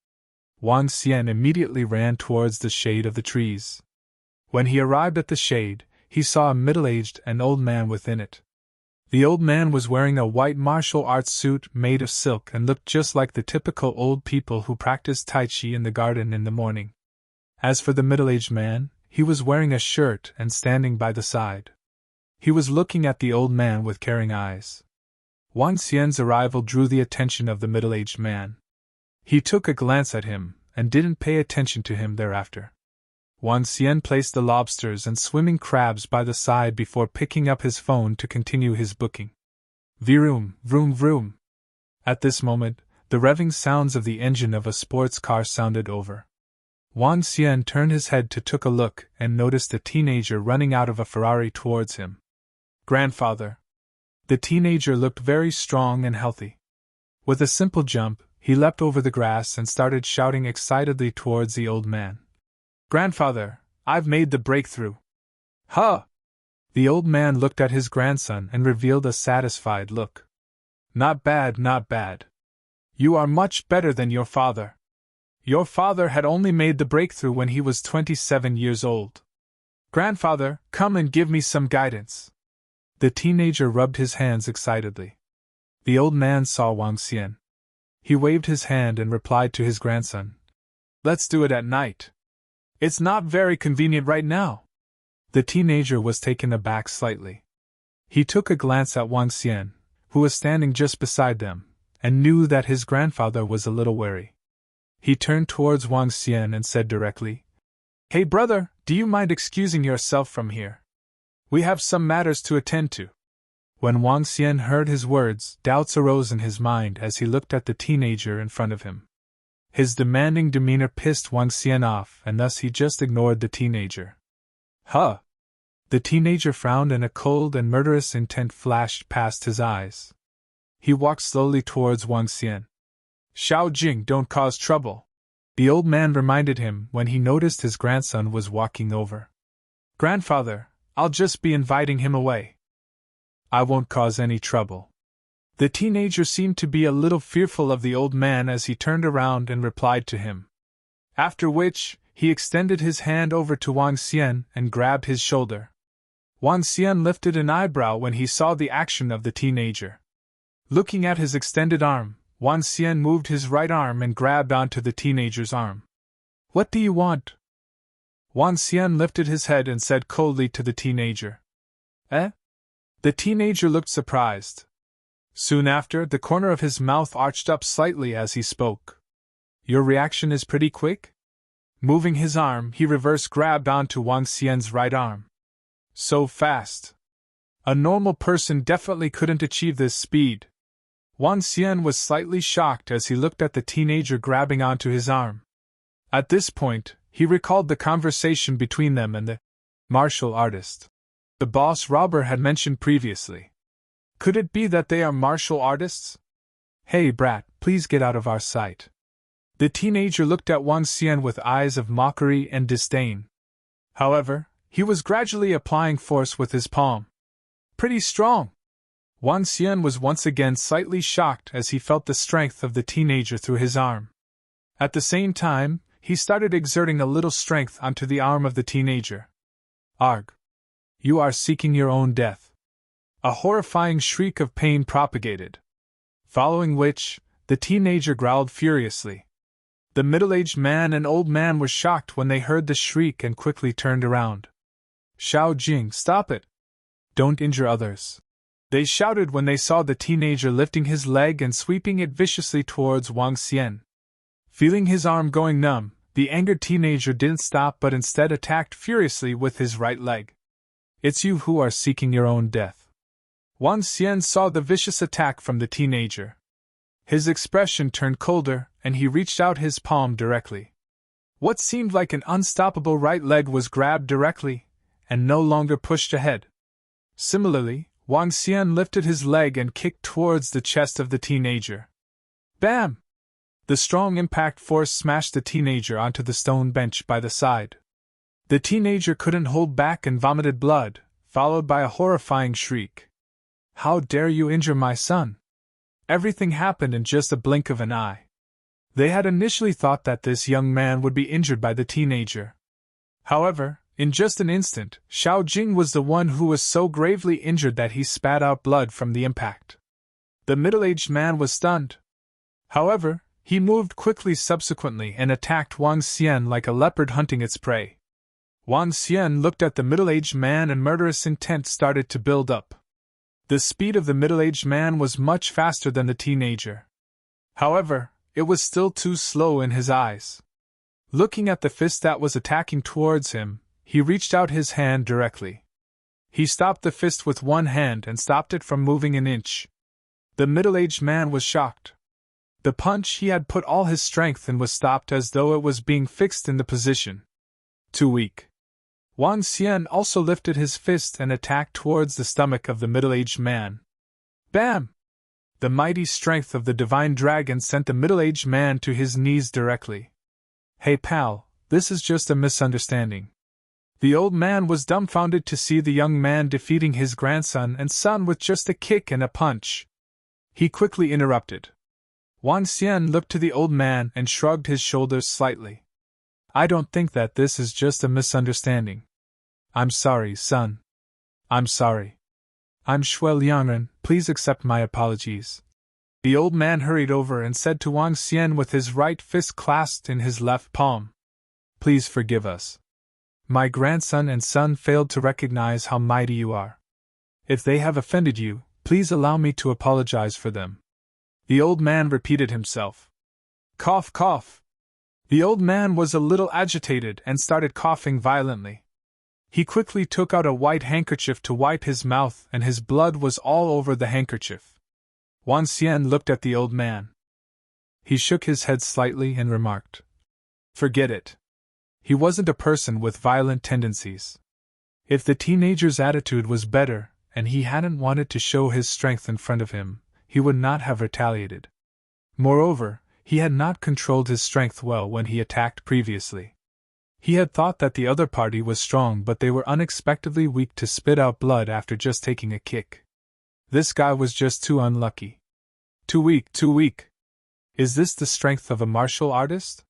[SPEAKER 1] Wang Xian immediately ran towards the shade of the trees. When he arrived at the shade, he saw a middle-aged and old man within it. The old man was wearing a white martial arts suit made of silk and looked just like the typical old people who practice Tai Chi in the garden in the morning. As for the middle-aged man, he was wearing a shirt and standing by the side. He was looking at the old man with caring eyes. Wang Xian's arrival drew the attention of the middle-aged man. He took a glance at him and didn't pay attention to him thereafter. Wang Xian placed the lobsters and swimming crabs by the side before picking up his phone to continue his booking. Vroom, vroom, vroom. At this moment, the revving sounds of the engine of a sports car sounded over. Wang Xian turned his head to take a look and noticed a teenager running out of a Ferrari towards him. Grandfather. The teenager looked very strong and healthy. With a simple jump, he leapt over the grass and started shouting excitedly towards the old man. Grandfather, I've made the breakthrough. Huh! The old man looked at his grandson and revealed a satisfied look. Not bad, not bad. You are much better than your father. Your father had only made the breakthrough when he was 27 years old. Grandfather, come and give me some guidance. The teenager rubbed his hands excitedly. The old man saw Wang Xian. He waved his hand and replied to his grandson. Let's do it at night. It's not very convenient right now. The teenager was taken aback slightly. He took a glance at Wang Xian, who was standing just beside them, and knew that his grandfather was a little wary. He turned towards Wang Xian and said directly, Hey brother, do you mind excusing yourself from here? We have some matters to attend to. When Wang Xian heard his words, doubts arose in his mind as he looked at the teenager in front of him. His demanding demeanor pissed Wang Xian off, and thus he just ignored the teenager. Huh! The teenager frowned and a cold and murderous intent flashed past his eyes. He walked slowly towards Wang Xian. Xiao Jing, don't cause trouble, the old man reminded him when he noticed his grandson was walking over. Grandfather, I'll just be inviting him away. I won't cause any trouble. The teenager seemed to be a little fearful of the old man as he turned around and replied to him. After which, he extended his hand over to Wang Xian and grabbed his shoulder. Wang Xian lifted an eyebrow when he saw the action of the teenager. Looking at his extended arm, Wang Xian moved his right arm and grabbed onto the teenager's arm. What do you want? Wang Xian lifted his head and said coldly to the teenager. Eh? The teenager looked surprised. Soon after, the corner of his mouth arched up slightly as he spoke. Your reaction is pretty quick? Moving his arm, he reverse grabbed onto Wang Xian's right arm. So fast. A normal person definitely couldn't achieve this speed. Wang Xian was slightly shocked as he looked at the teenager grabbing onto his arm. At this point, he recalled the conversation between them and the martial artist the boss robber had mentioned previously. Could it be that they are martial artists? Hey brat, please get out of our sight. The teenager looked at Wang Xian with eyes of mockery and disdain. However, he was gradually applying force with his palm. Pretty strong. Wang Xian was once again slightly shocked as he felt the strength of the teenager through his arm. At the same time, he started exerting a little strength onto the arm of the teenager. Arg! You are seeking your own death. A horrifying shriek of pain propagated. Following which, the teenager growled furiously. The middle-aged man and old man were shocked when they heard the shriek and quickly turned around. Xiao Jing, stop it! Don't injure others. They shouted when they saw the teenager lifting his leg and sweeping it viciously towards Wang Xian. Feeling his arm going numb, the angered teenager didn't stop but instead attacked furiously with his right leg. It's you who are seeking your own death. Wang Xian saw the vicious attack from the teenager. His expression turned colder, and he reached out his palm directly. What seemed like an unstoppable right leg was grabbed directly, and no longer pushed ahead. Similarly, Wang Xian lifted his leg and kicked towards the chest of the teenager. Bam! The strong impact force smashed the teenager onto the stone bench by the side. The teenager couldn't hold back and vomited blood, followed by a horrifying shriek. How dare you injure my son? Everything happened in just a blink of an eye. They had initially thought that this young man would be injured by the teenager. However, in just an instant, Xiao Jing was the one who was so gravely injured that he spat out blood from the impact. The middle-aged man was stunned. However, he moved quickly subsequently and attacked Wang Xian like a leopard hunting its prey. Wang Xian looked at the middle-aged man and murderous intent started to build up. The speed of the middle-aged man was much faster than the teenager. However, it was still too slow in his eyes. Looking at the fist that was attacking towards him, he reached out his hand directly. He stopped the fist with one hand and stopped it from moving an inch. The middle-aged man was shocked. The punch he had put all his strength in was stopped as though it was being fixed in the position. Too weak. Wang Xian also lifted his fist and attacked towards the stomach of the middle-aged man. Bam! The mighty strength of the divine dragon sent the middle-aged man to his knees directly. Hey pal, this is just a misunderstanding. The old man was dumbfounded to see the young man defeating his grandson and son with just a kick and a punch. He quickly interrupted. Wang Xian looked to the old man and shrugged his shoulders slightly. I don't think that this is just a misunderstanding. I'm sorry, son. I'm sorry. I'm Shui Liangren, please accept my apologies. The old man hurried over and said to Wang Xian with his right fist clasped in his left palm. Please forgive us. My grandson and son failed to recognize how mighty you are. If they have offended you, please allow me to apologize for them. The old man repeated himself. Cough, cough. The old man was a little agitated and started coughing violently. He quickly took out a white handkerchief to wipe his mouth and his blood was all over the handkerchief. Wang Xian looked at the old man. He shook his head slightly and remarked. Forget it. He wasn't a person with violent tendencies. If the teenager's attitude was better, and he hadn't wanted to show his strength in front of him, he would not have retaliated. Moreover, he had not controlled his strength well when he attacked previously. He had thought that the other party was strong but they were unexpectedly weak to spit out blood after just taking a kick. This guy was just too unlucky. Too weak, too weak. Is this the strength of a martial artist?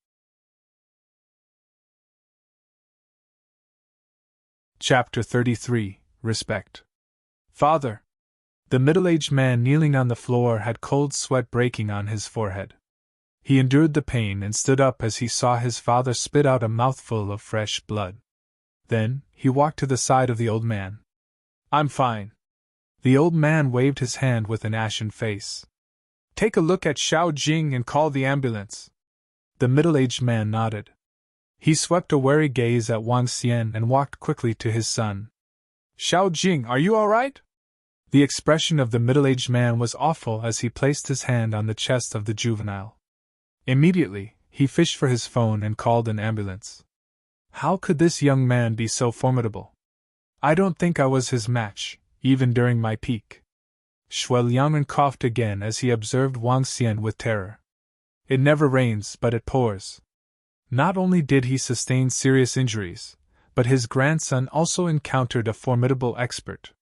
[SPEAKER 1] Chapter 33, Respect. Father. The middle-aged man kneeling on the floor had cold sweat breaking on his forehead. He endured the pain and stood up as he saw his father spit out a mouthful of fresh blood. Then, he walked to the side of the old man. I'm fine. The old man waved his hand with an ashen face. Take a look at Xiao Jing and call the ambulance. The middle-aged man nodded. He swept a wary gaze at Wang Xian and walked quickly to his son. Xiao Jing, are you all right? The expression of the middle-aged man was awful as he placed his hand on the chest of the juvenile. Immediately, he fished for his phone and called an ambulance. How could this young man be so formidable? I don't think I was his match, even during my peak. Shui Liangren coughed again as he observed Wang Xian with terror. It never rains, but it pours. Not only did he sustain serious injuries, but his grandson also encountered a formidable expert.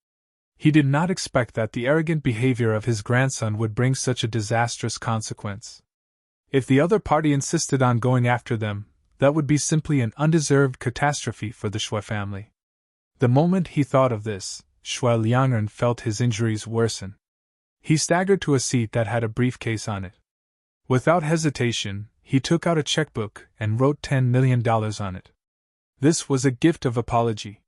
[SPEAKER 1] He did not expect that the arrogant behavior of his grandson would bring such a disastrous consequence. If the other party insisted on going after them, that would be simply an undeserved catastrophe for the Shui family. The moment he thought of this, Shui Liangren felt his injuries worsen. He staggered to a seat that had a briefcase on it. Without hesitation, he took out a checkbook and wrote $10 million on it. This was a gift of apology.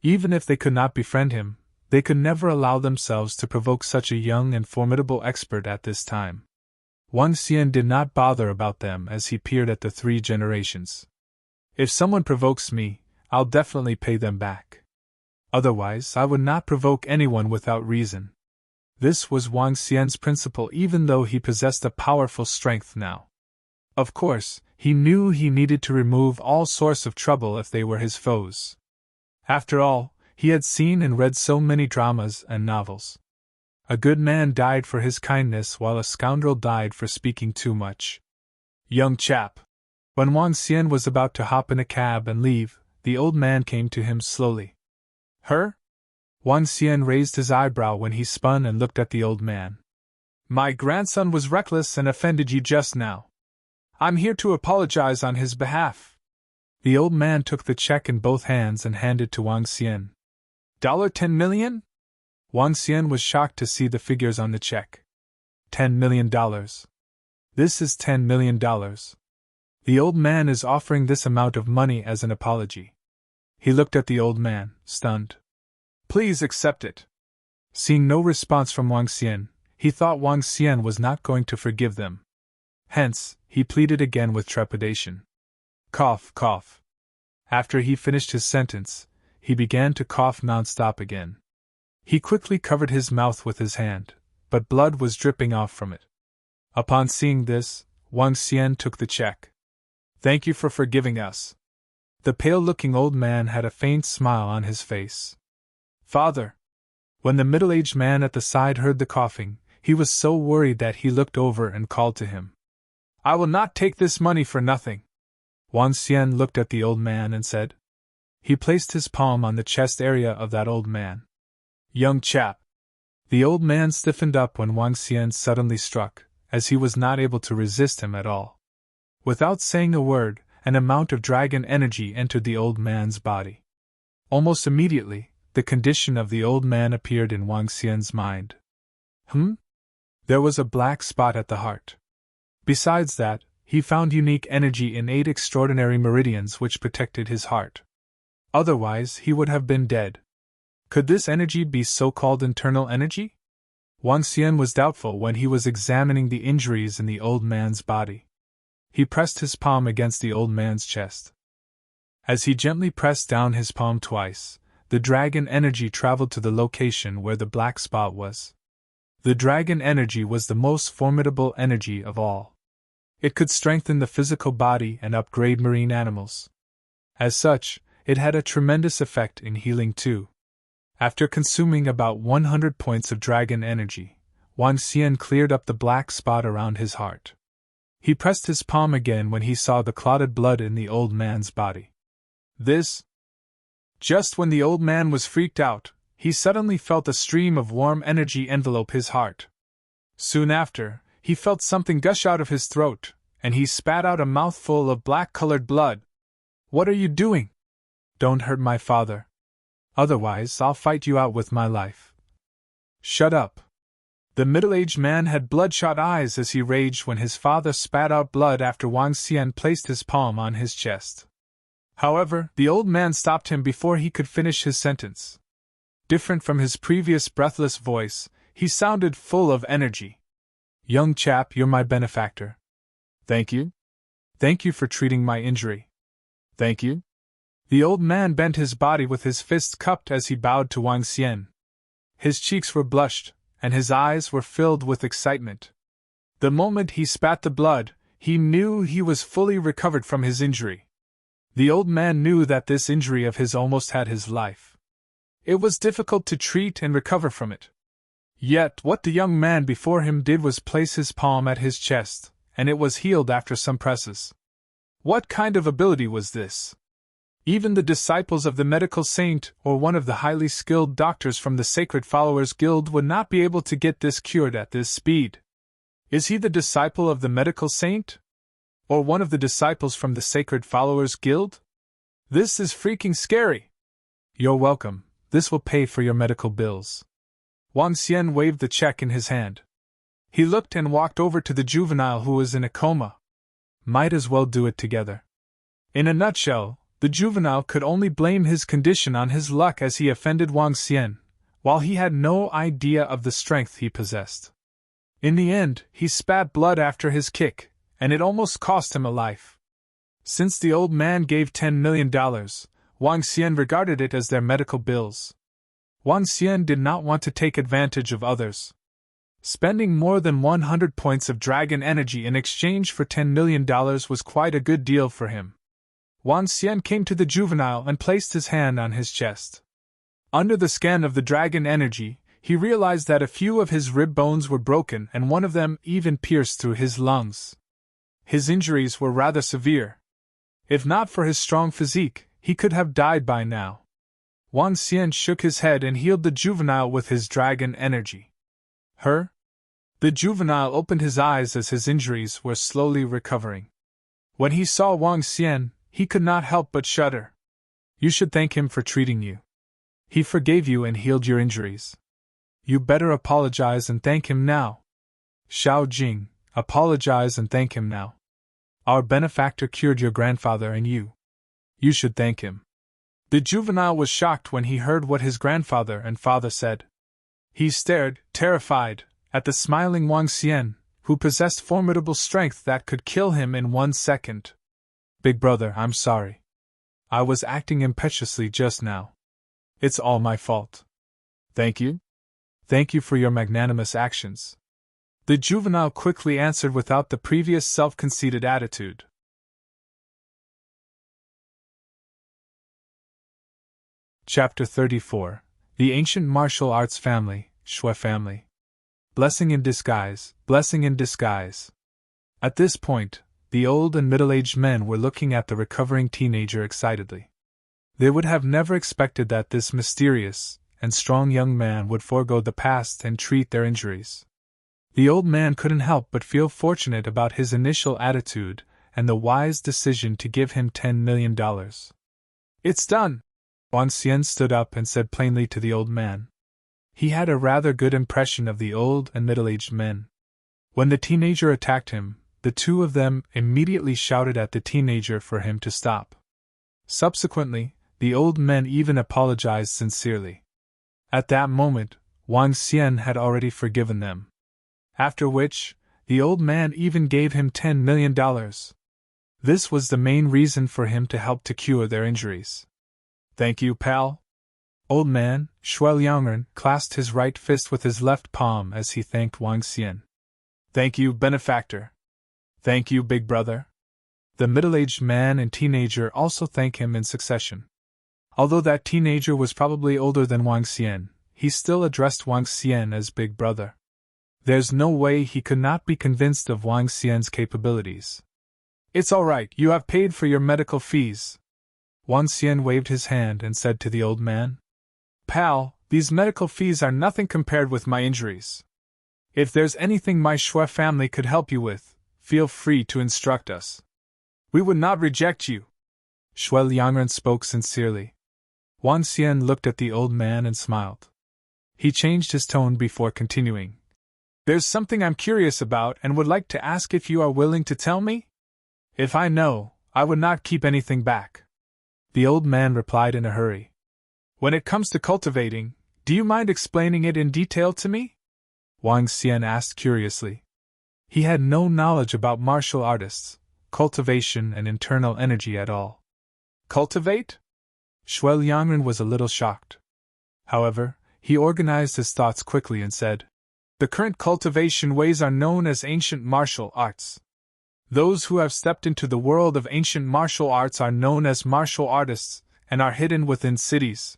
[SPEAKER 1] Even if they could not befriend him, they could never allow themselves to provoke such a young and formidable expert at this time. Wang Xian did not bother about them as he peered at the 3 generations. If someone provokes me, I'll definitely pay them back. Otherwise, I would not provoke anyone without reason. This was Wang Xian's principle even though he possessed a powerful strength now. Of course, he knew he needed to remove all source of trouble if they were his foes. After all, he had seen and read so many dramas and novels. A good man died for his kindness while a scoundrel died for speaking too much. Young chap. When Wang Xian was about to hop in a cab and leave, the old man came to him slowly. Her? Wang Xian raised his eyebrow when he spun and looked at the old man. My grandson was reckless and offended you just now. I'm here to apologize on his behalf. The old man took the check in both hands and handed to Wang Xian. $10 million? Wang Xian was shocked to see the figures on the check. $10 million. This is $10 million. The old man is offering this amount of money as an apology. He looked at the old man, stunned. Please accept it. Seeing no response from Wang Xian, he thought Wang Xian was not going to forgive them. Hence, he pleaded again with trepidation. Cough, cough. After he finished his sentence, he began to cough non-stop again. He quickly covered his mouth with his hand, but blood was dripping off from it. Upon seeing this, Wang Xian took the check. Thank you for forgiving us. The pale-looking old man had a faint smile on his face. Father! When the middle-aged man at the side heard the coughing, he was so worried that he looked over and called to him. I will not take this money for nothing. Wang Xian looked at the old man and said. He placed his palm on the chest area of that old man. Young chap. The old man stiffened up when Wang Xian suddenly struck, as he was not able to resist him at all. Without saying a word, an amount of dragon energy entered the old man's body. Almost immediately, the condition of the old man appeared in Wang Xian's mind. There was a black spot at the heart. Besides that, he found unique energy in 8 extraordinary meridians which protected his heart. Otherwise, he would have been dead. Could this energy be so-called internal energy? Wang Xian was doubtful when he was examining the injuries in the old man's body. He pressed his palm against the old man's chest. As he gently pressed down his palm twice, the dragon energy traveled to the location where the black spot was. The dragon energy was the most formidable energy of all. It could strengthen the physical body and upgrade marine animals. As such, it had a tremendous effect in healing too. After consuming about 100 points of dragon energy, Wang Xian cleared up the black spot around his heart. He pressed his palm again when he saw the clotted blood in the old man's body. Just when the old man was freaked out, he suddenly felt a stream of warm energy envelope his heart. Soon after, he felt something gush out of his throat, and he spat out a mouthful of black-colored blood. What are you doing? Don't hurt my father. Otherwise, I'll fight you out with my life. Shut up. The middle-aged man had bloodshot eyes as he raged when his father spat out blood after Wang Xian placed his palm on his chest. However, the old man stopped him before he could finish his sentence. Different from his previous breathless voice, he sounded full of energy. Young chap, you're my benefactor. Thank you. Thank you for treating my injury. Thank you? The old man bent his body with his fists cupped as he bowed to Wang Xian. His cheeks were blushed, and his eyes were filled with excitement. The moment he spat the blood, he knew he was fully recovered from his injury. The old man knew that this injury of his almost had his life. It was difficult to treat and recover from it. Yet what the young man before him did was place his palm at his chest, and it was healed after some presses. What kind of ability was this? Even the disciples of the medical saint or one of the highly skilled doctors from the Sacred Followers Guild would not be able to get this cured at this speed. Is he the disciple of the medical saint? Or one of the disciples from the Sacred Followers Guild? This is freaking scary. You're welcome, this will pay for your medical bills. Wang Xian waved the check in his hand. He looked and walked over to the juvenile who was in a coma. Might as well do it together. In a nutshell, the juvenile could only blame his condition on his luck as he offended Wang Xian, while he had no idea of the strength he possessed. In the end, he spat blood after his kick, and it almost cost him a life. Since the old man gave $10 million, Wang Xian regarded it as their medical bills. Wang Xian did not want to take advantage of others. Spending more than 100 points of dragon energy in exchange for $10 million was quite a good deal for him. Wang Xian came to the juvenile and placed his hand on his chest. Under the scan of the dragon energy, he realized that a few of his rib bones were broken and one of them even pierced through his lungs. His injuries were rather severe. If not for his strong physique, he could have died by now. Wang Xian shook his head and healed the juvenile with his dragon energy. Her? The juvenile opened his eyes as his injuries were slowly recovering. When he saw Wang Xian, he could not help but shudder. You should thank him for treating you. He forgave you and healed your injuries. You better apologize and thank him now. Xiao Jing, apologize and thank him now. Our benefactor cured your grandfather and you. You should thank him. The juvenile was shocked when he heard what his grandfather and father said. He stared, terrified, at the smiling Wang Xian, who possessed formidable strength that could kill him in 1 second. Big brother, I'm sorry. I was acting impetuously just now. It's all my fault. Thank you? Thank you for your magnanimous actions. The juvenile quickly answered without the previous self-conceited attitude. Chapter 34. The Ancient Martial Arts Family, Shui Family. Blessing in disguise, blessing in disguise. At this point, the old and middle-aged men were looking at the recovering teenager excitedly. They would have never expected that this mysterious and strong young man would forego the past and treat their injuries. The old man couldn't help but feel fortunate about his initial attitude and the wise decision to give him $10 million. It's done! Wang Xian stood up and said plainly to the old man. He had a rather good impression of the old and middle-aged men. When the teenager attacked him, the two of them immediately shouted at the teenager for him to stop. Subsequently, the old men even apologized sincerely. At that moment, Wang Xian had already forgiven them. After which, the old man even gave him $10 million. This was the main reason for him to help to cure their injuries. Thank you, pal. Old man, Shui Liangren clasped his right fist with his left palm as he thanked Wang Xian. Thank you, benefactor. Thank you, big brother. The middle-aged man and teenager also thanked him in succession. Although that teenager was probably older than Wang Xian, he still addressed Wang Xian as big brother. There's no way he could not be convinced of Wang Xian's capabilities. It's all right, you have paid for your medical fees. Wang Xian waved his hand and said to the old man, Pal, these medical fees are nothing compared with my injuries. If there's anything my Shui family could help you with, feel free to instruct us. We would not reject you. Shui Liangren spoke sincerely. Wang Xian looked at the old man and smiled. He changed his tone before continuing. There's something I'm curious about and would like to ask if you are willing to tell me? If I know, I would not keep anything back. The old man replied in a hurry. When it comes to cultivating, do you mind explaining it in detail to me? Wang Xian asked curiously. He had no knowledge about martial artists, cultivation, and internal energy at all. Cultivate? Shui Liangren was a little shocked. However, he organized his thoughts quickly and said, "The current cultivation ways are known as ancient martial arts. Those who have stepped into the world of ancient martial arts are known as martial artists and are hidden within cities.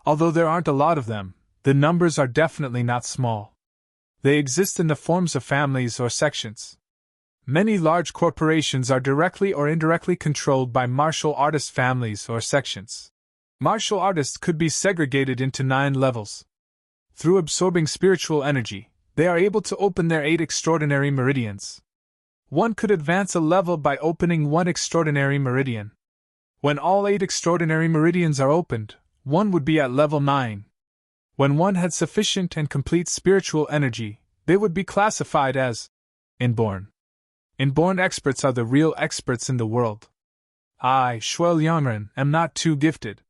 [SPEAKER 1] Although there aren't a lot of them, the numbers are definitely not small. They exist in the forms of families or sections. Many large corporations are directly or indirectly controlled by martial artist families or sections. Martial artists could be segregated into 9 levels. Through absorbing spiritual energy, they are able to open their 8 extraordinary meridians. One could advance a level by opening 1 extraordinary meridian. When all 8 extraordinary meridians are opened, one would be at level 9. When one had sufficient and complete spiritual energy, they would be classified as inborn. Inborn experts are the real experts in the world. I, Shui Liangren, am not too gifted.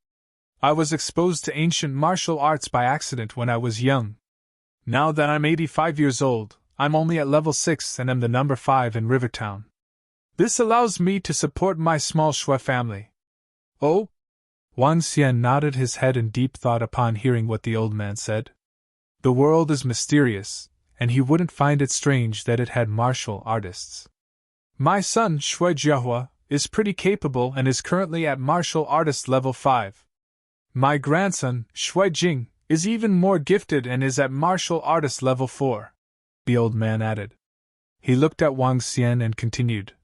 [SPEAKER 1] I was exposed to ancient martial arts by accident when I was young. Now that I'm 85 years old, I'm only at level 6 and am the number 5 in Rivertown. This allows me to support my small Shui family." "Oh?" Wang Xian nodded his head in deep thought upon hearing what the old man said. The world is mysterious, and he wouldn't find it strange that it had martial artists. "My son, Shui Jiahua, is pretty capable and is currently at martial artist level 5. My grandson, Shui Jing, is even more gifted and is at martial artist level 4. The old man added. He looked at Wang Xian and continued.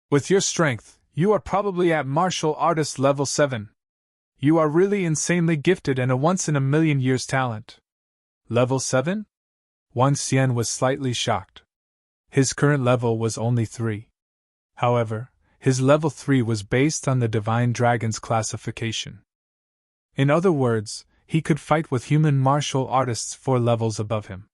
[SPEAKER 1] "With your strength, you are probably at martial artist level 7. You are really insanely gifted and a once-in-a-million years talent." "Level 7? Wang Xian was slightly shocked. His current level was only 3. However, his level 3 was based on the Divine Dragon's classification. In other words, he could fight with human martial artists 4 levels above him.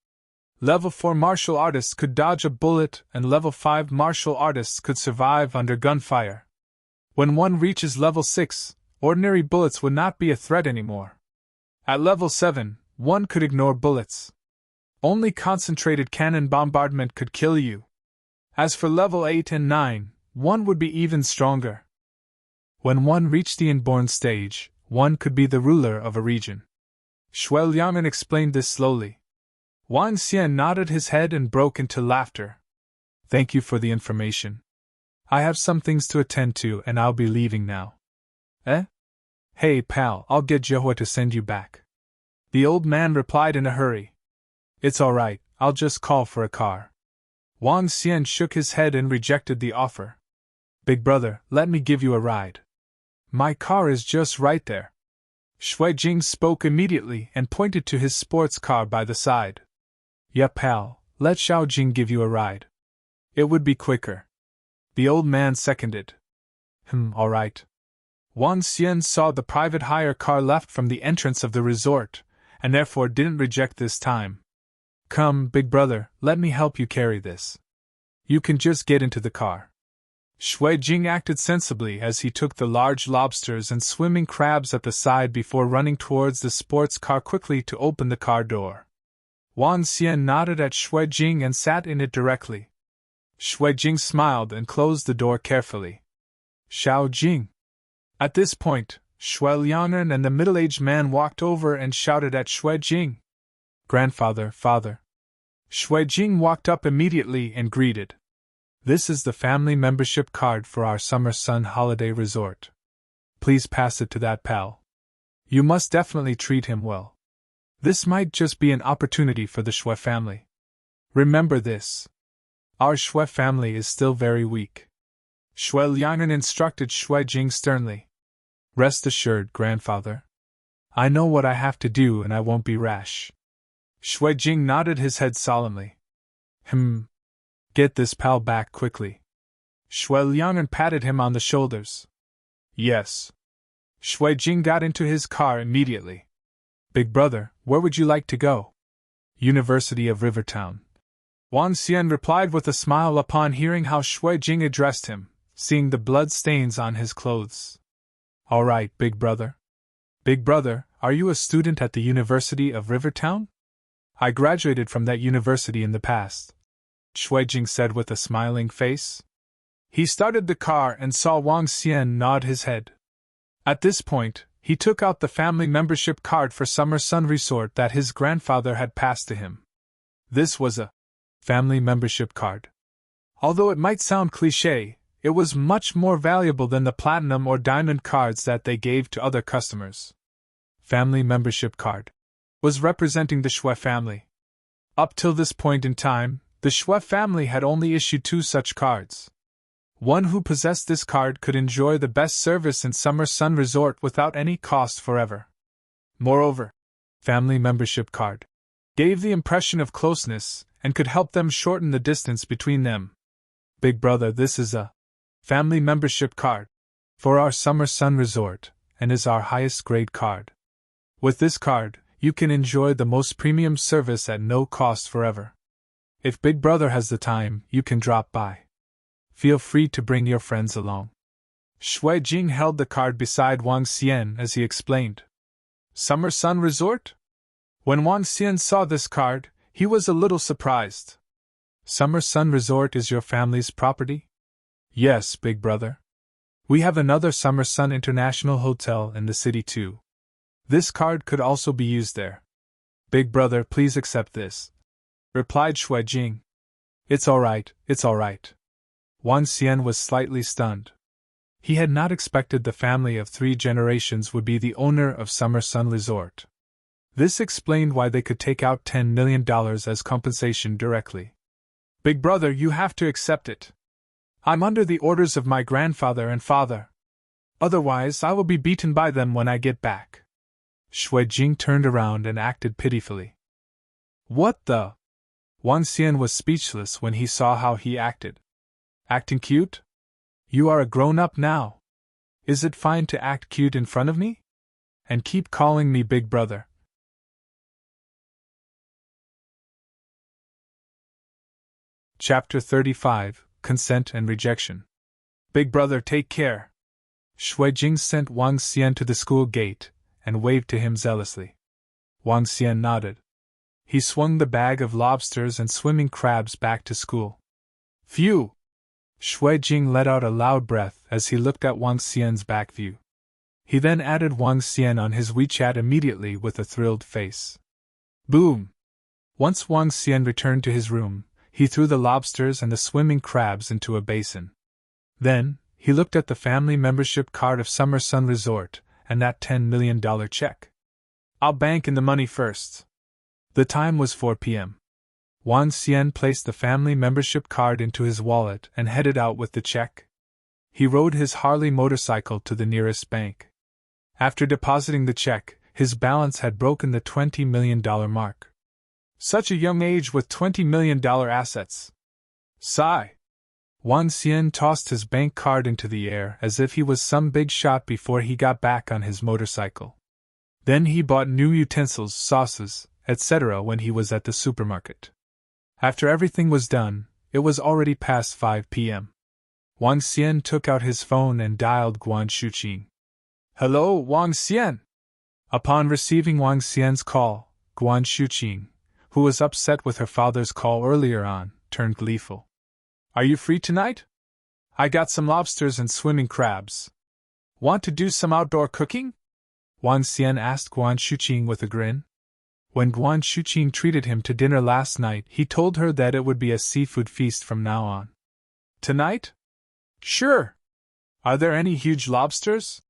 [SPEAKER 1] Level 4 martial artists could dodge a bullet, and level 5 martial artists could survive under gunfire. When one reaches level 6, ordinary bullets would not be a threat anymore. At level 7, one could ignore bullets. Only concentrated cannon bombardment could kill you. As for level 8 and 9, one would be even stronger. When one reached the inborn stage, one could be the ruler of a region. Shui Liangren explained this slowly. Wang Xian nodded his head and broke into laughter. "Thank you for the information. I have some things to attend to and I'll be leaving now." "Eh? Hey pal, I'll get Jiahua to send you back." The old man replied in a hurry. "It's alright, I'll just call for a car." Wang Xian shook his head and rejected the offer. "Big brother, let me give you a ride. My car is just right there." Shui Jing spoke immediately and pointed to his sports car by the side. "Yeah pal, let Xiao Jing give you a ride. It would be quicker." The old man seconded. Alright." Wang Xian saw the private hire car left from the entrance of the resort, and therefore didn't reject this time. "Come, big brother, let me help you carry this. You can just get into the car." Shui Jing acted sensibly as he took the large lobsters and swimming crabs at the side before running towards the sports car quickly to open the car door. Wang Xian nodded at Shui Jing and sat in it directly. Shui Jing smiled and closed the door carefully. "Xiao Jing." At this point, Shui Liangren and the middle-aged man walked over and shouted at Shui Jing. "Grandfather, father." Shui Jing walked up immediately and greeted. "This is the family membership card for our Summer Sun Holiday Resort. Please pass it to that pal. You must definitely treat him well. This might just be an opportunity for the Shui family. Remember this. Our Shui family is still very weak." Shui Liangren instructed Shui Jing sternly. "Rest assured, grandfather. I know what I have to do and I won't be rash." Shui Jing nodded his head solemnly. Get this pal back quickly." Shui Liangren patted him on the shoulders. "Yes." Shui Jing got into his car immediately. "Big brother, where would you like to go?" "University of Rivertown." Wang Xian replied with a smile upon hearing how Shui Jing addressed him, seeing the blood stains on his clothes. "All right, big brother." "Big brother, are you a student at the University of Rivertown?" "I graduated from that university in the past," Shui Jing said with a smiling face. He started the car and saw Wang Xian nod his head. At this point, he took out the family membership card for Summer Sun Resort that his grandfather had passed to him. This was a family membership card. Although it might sound cliché, it was much more valuable than the platinum or diamond cards that they gave to other customers. Family membership card was representing the Shui family. Up till this point in time, the Shui family had only issued 2 such cards. One who possessed this card could enjoy the best service in Summer Sun Resort without any cost forever. Moreover, family membership card gave the impression of closeness and could help them shorten the distance between them. Big brother, this is a family membership card for our Summer Sun Resort and is our highest grade card. With this card, you can enjoy the most premium service at no cost forever. If Big Brother has the time, you can drop by. Feel free to bring your friends along. Shui Jing held the card beside Wang Xian as he explained. Summer Sun Resort? When Wang Xian saw this card, he was a little surprised. Summer Sun Resort is your family's property? Yes, Big Brother. We have another Summer Sun International Hotel in the city too. This card could also be used there. Big Brother, please accept this, replied Shui Jing. It's alright, it's alright. Wang Xian was slightly stunned. He had not expected the family of 3 generations would be the owner of Summer Sun Resort. This explained why they could take out $10 million as compensation directly. Big Brother, you have to accept it. I'm under the orders of my grandfather and father. Otherwise, I will be beaten by them when I get back. Shui Jing turned around and acted pitifully. What the? Wang Xian was speechless when he saw how he acted. Acting cute? You are a grown-up now. Is it fine to act cute in front of me? And keep calling me Big Brother. Chapter 35, Consent and Rejection. Big Brother, take care. Shui Jing sent Wang Xian to the school gate and waved to him zealously. Wang Xian nodded. He swung the bag of lobsters and swimming crabs back to school. Phew! Shui Jing let out a loud breath as he looked at Wang Xian's back view. He then added Wang Xian on his WeChat immediately with a thrilled face. Boom! Once Wang Xian returned to his room, he threw the lobsters and the swimming crabs into a basin. Then, he looked at the family membership card of Summer Sun Resort and that $10 million check. I'll bank in the money first. The time was 4 p.m. Wang Xian placed the family membership card into his wallet and headed out with the check. He rode his Harley motorcycle to the nearest bank. After depositing the check, his balance had broken the $20 million mark. Such a young age with $20 million assets. Sigh. Wang Xian tossed his bank card into the air as if he was some big shot before he got back on his motorcycle. Then he bought new utensils, sauces, etc. when he was at the supermarket. After everything was done, it was already past 5 p.m. Wang Xian took out his phone and dialed Guan Shuqing. Hello, Wang Xian! Upon receiving Wang Xian's call, Guan Shuqing, who was upset with her father's call earlier on, turned gleeful. Are you free tonight? I got some lobsters and swimming crabs. Want to do some outdoor cooking? Wang Xian asked Guan Shuqing with a grin. When Guan Shuqing treated him to dinner last night, he told her that it would be a seafood feast from now on. Tonight? Sure. Are there any huge lobsters?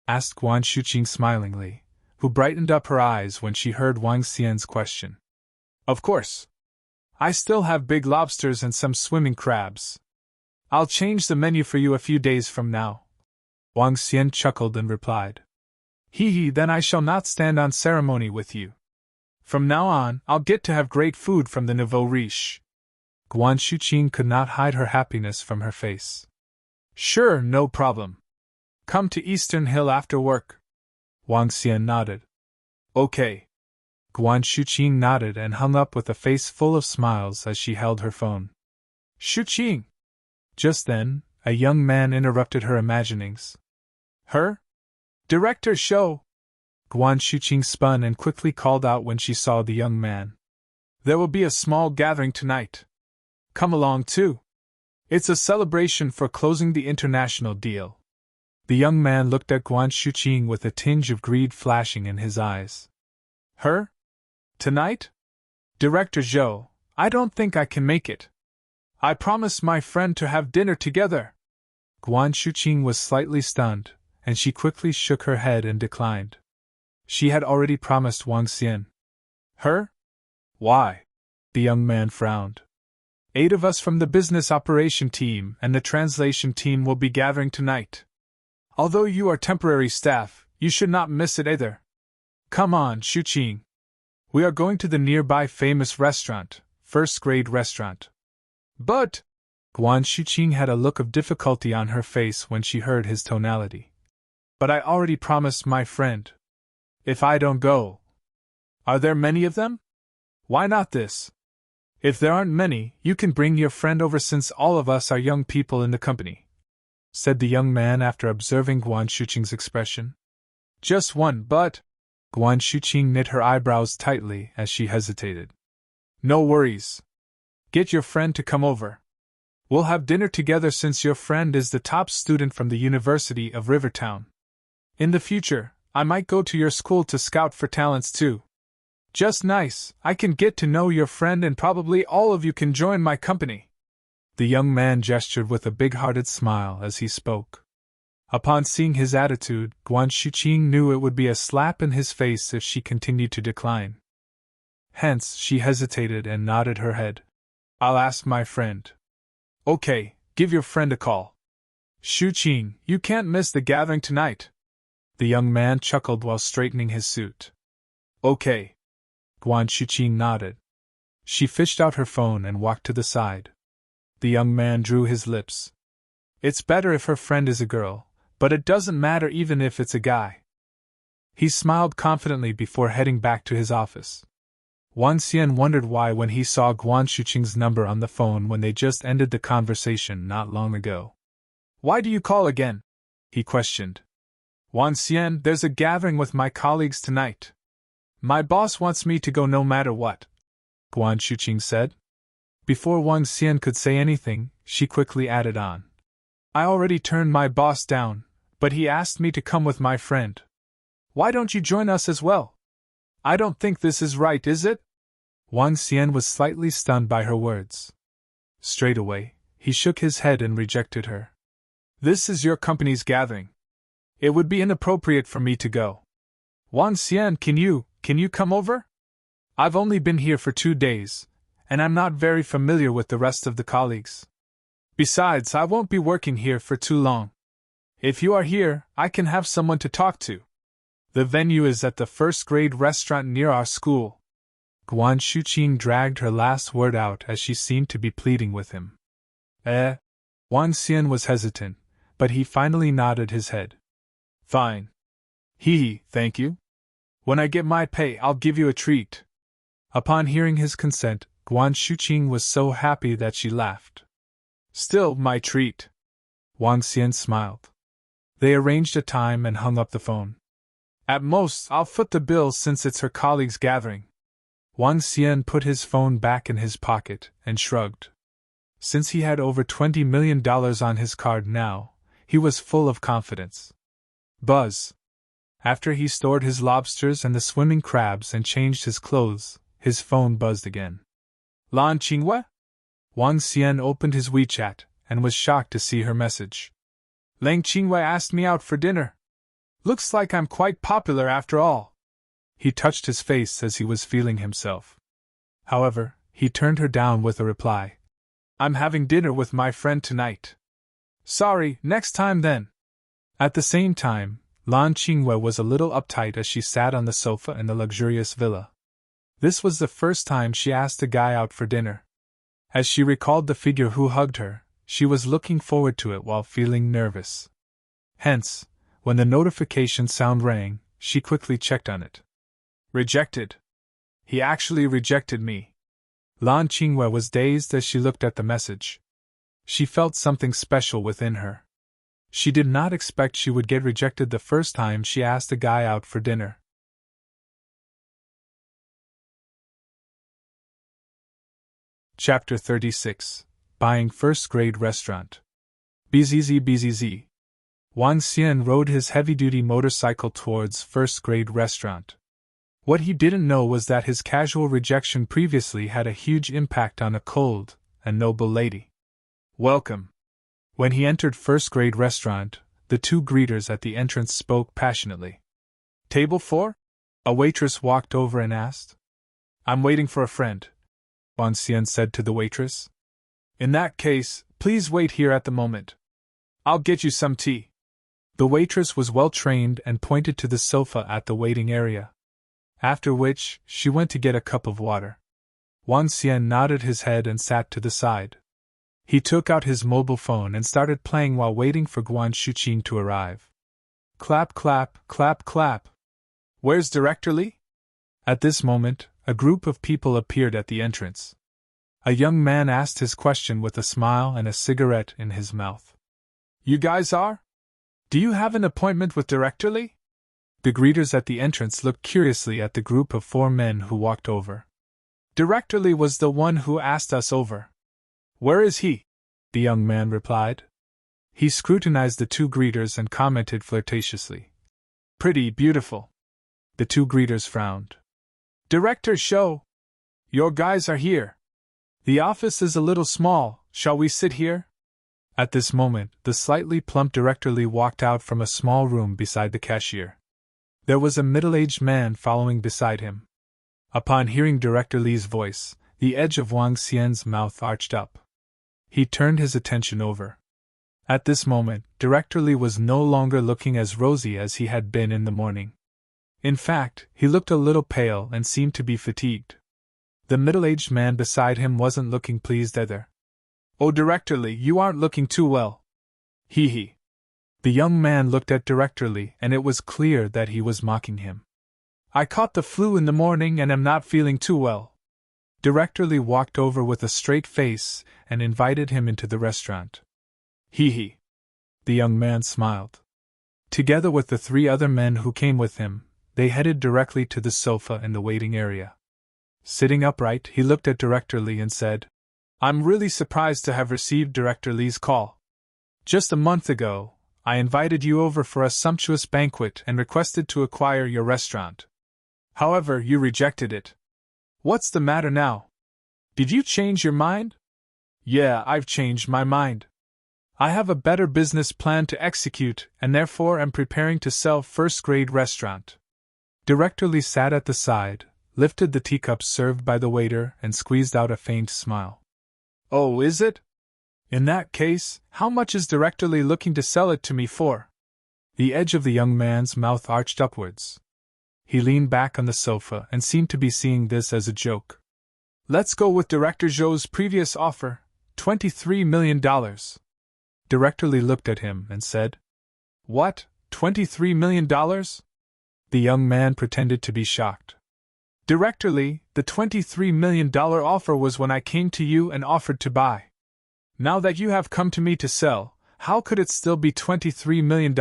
[SPEAKER 1] Asked Guan Shuqing smilingly, who brightened up her eyes when she heard Wang Xian's question. Of course. I still have big lobsters and some swimming crabs. I'll change the menu for you a few days from now. Wang Xian chuckled and replied. Hee, then I shall not stand on ceremony with you. From now on, I'll get to have great food from the nouveau riche. Guan Shuqing could not hide her happiness from her face. Sure, no problem. Come to Eastern Hill after work. Wang Xian nodded. Okay. Guan Shuqing nodded and hung up with a face full of smiles as she held her phone. Shuqing! Just then, a young man interrupted her imaginings. Her? Director show! Guan Shuqing spun and quickly called out when she saw the young man. There will be a small gathering tonight. Come along too. It's a celebration for closing the international deal. The young man looked at Guan Shuqing with a tinge of greed flashing in his eyes. Her? Tonight? Director Zhou, I don't think I can make it. I promised my friend to have dinner together. Guan Shuqing was slightly stunned, and she quickly shook her head and declined. She had already promised Wang Xian. Her? Why? The young man frowned. 8 of us from the business operation team and the translation team will be gathering tonight. Although you are temporary staff, you should not miss it either. Come on, Shuqing. We are going to the nearby famous restaurant, first-grade restaurant. But Guan Shuqing had a look of difficulty on her face when she heard his tonality. But I already promised my friend. If I don't go. Are there many of them? Why not this? If there aren't many, you can bring your friend over since all of us are young people in the company, said the young man after observing Guan Shuqing's expression. Just one, but Guan Shuqing knit her eyebrows tightly as she hesitated. No worries. Get your friend to come over. We'll have dinner together since your friend is the top student from the University of Rivertown. In the future, I might go to your school to scout for talents too. Just nice, I can get to know your friend and probably all of you can join my company. The young man gestured with a big-hearted smile as he spoke. Upon seeing his attitude, Guan Shuqing knew it would be a slap in his face if she continued to decline. Hence, she hesitated and nodded her head. I'll ask my friend. Okay, give your friend a call. Shuqing, you can't miss the gathering tonight. The young man chuckled while straightening his suit. Okay. Guan Shuqing nodded. She fished out her phone and walked to the side. The young man drew his lips. It's better if her friend is a girl, but it doesn't matter even if it's a guy. He smiled confidently before heading back to his office. Wang Xian wondered why when he saw Guan Shuqing's number on the phone when they just ended the conversation not long ago. Why do you call again? He questioned. Wang Xian, there's a gathering with my colleagues tonight. My boss wants me to go no matter what, Guan Shuqing said. Before Wang Xian could say anything, she quickly added on. I already turned my boss down, but he asked me to come with my friend. Why don't you join us as well? I don't think this is right, is it? Wang Xian was slightly stunned by her words. Straight away, he shook his head and rejected her. This is your company's gathering. It would be inappropriate for me to go. Wang Xian, can you come over? I've only been here for 2 days, and I'm not very familiar with the rest of the colleagues. Besides, I won't be working here for too long. If you are here, I can have someone to talk to. The venue is at the first-grade restaurant near our school. Guan Shuqing dragged her last word out as she seemed to be pleading with him. Wang Xian was hesitant, but he finally nodded his head. Fine. Thank you. When I get my pay, I'll give you a treat. Upon hearing his consent, Guan Shuqing was so happy that she laughed. Still, my treat. Wang Xian smiled. They arranged a time and hung up the phone. At most, I'll foot the bill since it's her colleagues' gathering. Wang Xian put his phone back in his pocket and shrugged. Since he had over $20 million on his card now, he was full of confidence. Buzz. After he stored his lobsters and the swimming crabs and changed his clothes, his phone buzzed again. Lan Qingwei? Wang Xian opened his WeChat and was shocked to see her message. Lang Qingwei asked me out for dinner. Looks like I'm quite popular after all. He touched his face as he was feeling himself. However, he turned her down with a reply. I'm having dinner with my friend tonight. Sorry, next time then. At the same time, Lan Qingwei was a little uptight as she sat on the sofa in the luxurious villa. This was the first time she asked a guy out for dinner. As she recalled the figure who hugged her, she was looking forward to it while feeling nervous. Hence, when the notification sound rang, she quickly checked on it. Rejected. He actually rejected me. Lan Qingwei was dazed as she looked at the message. She felt something special within her. She did not expect she would get rejected the first time she asked a guy out for dinner. Chapter 36. buying first-grade restaurant. Bzz bzz. Wang Xian rode his heavy-duty motorcycle towards first-grade restaurant. What he didn't know was that his casual rejection previously had a huge impact on a cold and noble lady. Welcome. When he entered first-grade restaurant, the two greeters at the entrance spoke passionately. Table 4? A waitress walked over and asked. I'm waiting for a friend, Wang Xian said to the waitress. In that case, please wait here at the moment. I'll get you some tea. The waitress was well trained and pointed to the sofa at the waiting area. After which, she went to get a cup of water. Wang Xian nodded his head and sat to the side. He took out his mobile phone and started playing while waiting for Guan Shuqing to arrive. Clap clap, clap clap. Where's Director Li? At this moment, a group of people appeared at the entrance. A young man asked his question with a smile and a cigarette in his mouth. You guys are? Do you have an appointment with Director Li? The greeters at the entrance looked curiously at the group of 4 men who walked over. Director Li was the one who asked us over. Where is he? The young man replied. He scrutinized the 2 greeters and commented flirtatiously. Pretty beautiful. The 2 greeters frowned. Director Shou! Your guys are here. The office is a little small, shall we sit here? At this moment, the slightly plump Director Li walked out from a small room beside the cashier. There was a middle-aged man following beside him. Upon hearing Director Li's voice, the edge of Wang Xian's mouth arched up. He turned his attention over. At this moment, Director Li was no longer looking as rosy as he had been in the morning. In fact, he looked a little pale and seemed to be fatigued. The middle-aged man beside him wasn't looking pleased either. Oh, Director Li, you aren't looking too well. Hee hee. The young man looked at Director Li, and it was clear that he was mocking him. I caught the flu in the morning and am not feeling too well. Director Li walked over with a straight face and invited him into the restaurant. Hee hee. The young man smiled. Together with the 3 other men who came with him, they headed directly to the sofa in the waiting area. Sitting upright, he looked at Director Li and said, I'm really surprised to have received Director Li's call. Just a month ago, I invited you over for a sumptuous banquet and requested to acquire your restaurant. However, you rejected it. What's the matter now? Did you change your mind? Yeah, I've changed my mind. I have a better business plan to execute and therefore am preparing to sell first-grade restaurant. Director Li sat at the side, lifted the teacups served by the waiter and squeezed out a faint smile. Oh, is it? In that case, how much is Director Li looking to sell it to me for? The edge of the young man's mouth arched upwards. He leaned back on the sofa and seemed to be seeing this as a joke. Let's go with Director Zhou's previous offer, $23 million. Director Li looked at him and said, What, $23 million? The young man pretended to be shocked. Director Li, the $23 million offer was when I came to you and offered to buy. Now that you have come to me to sell, how could it still be $23 million?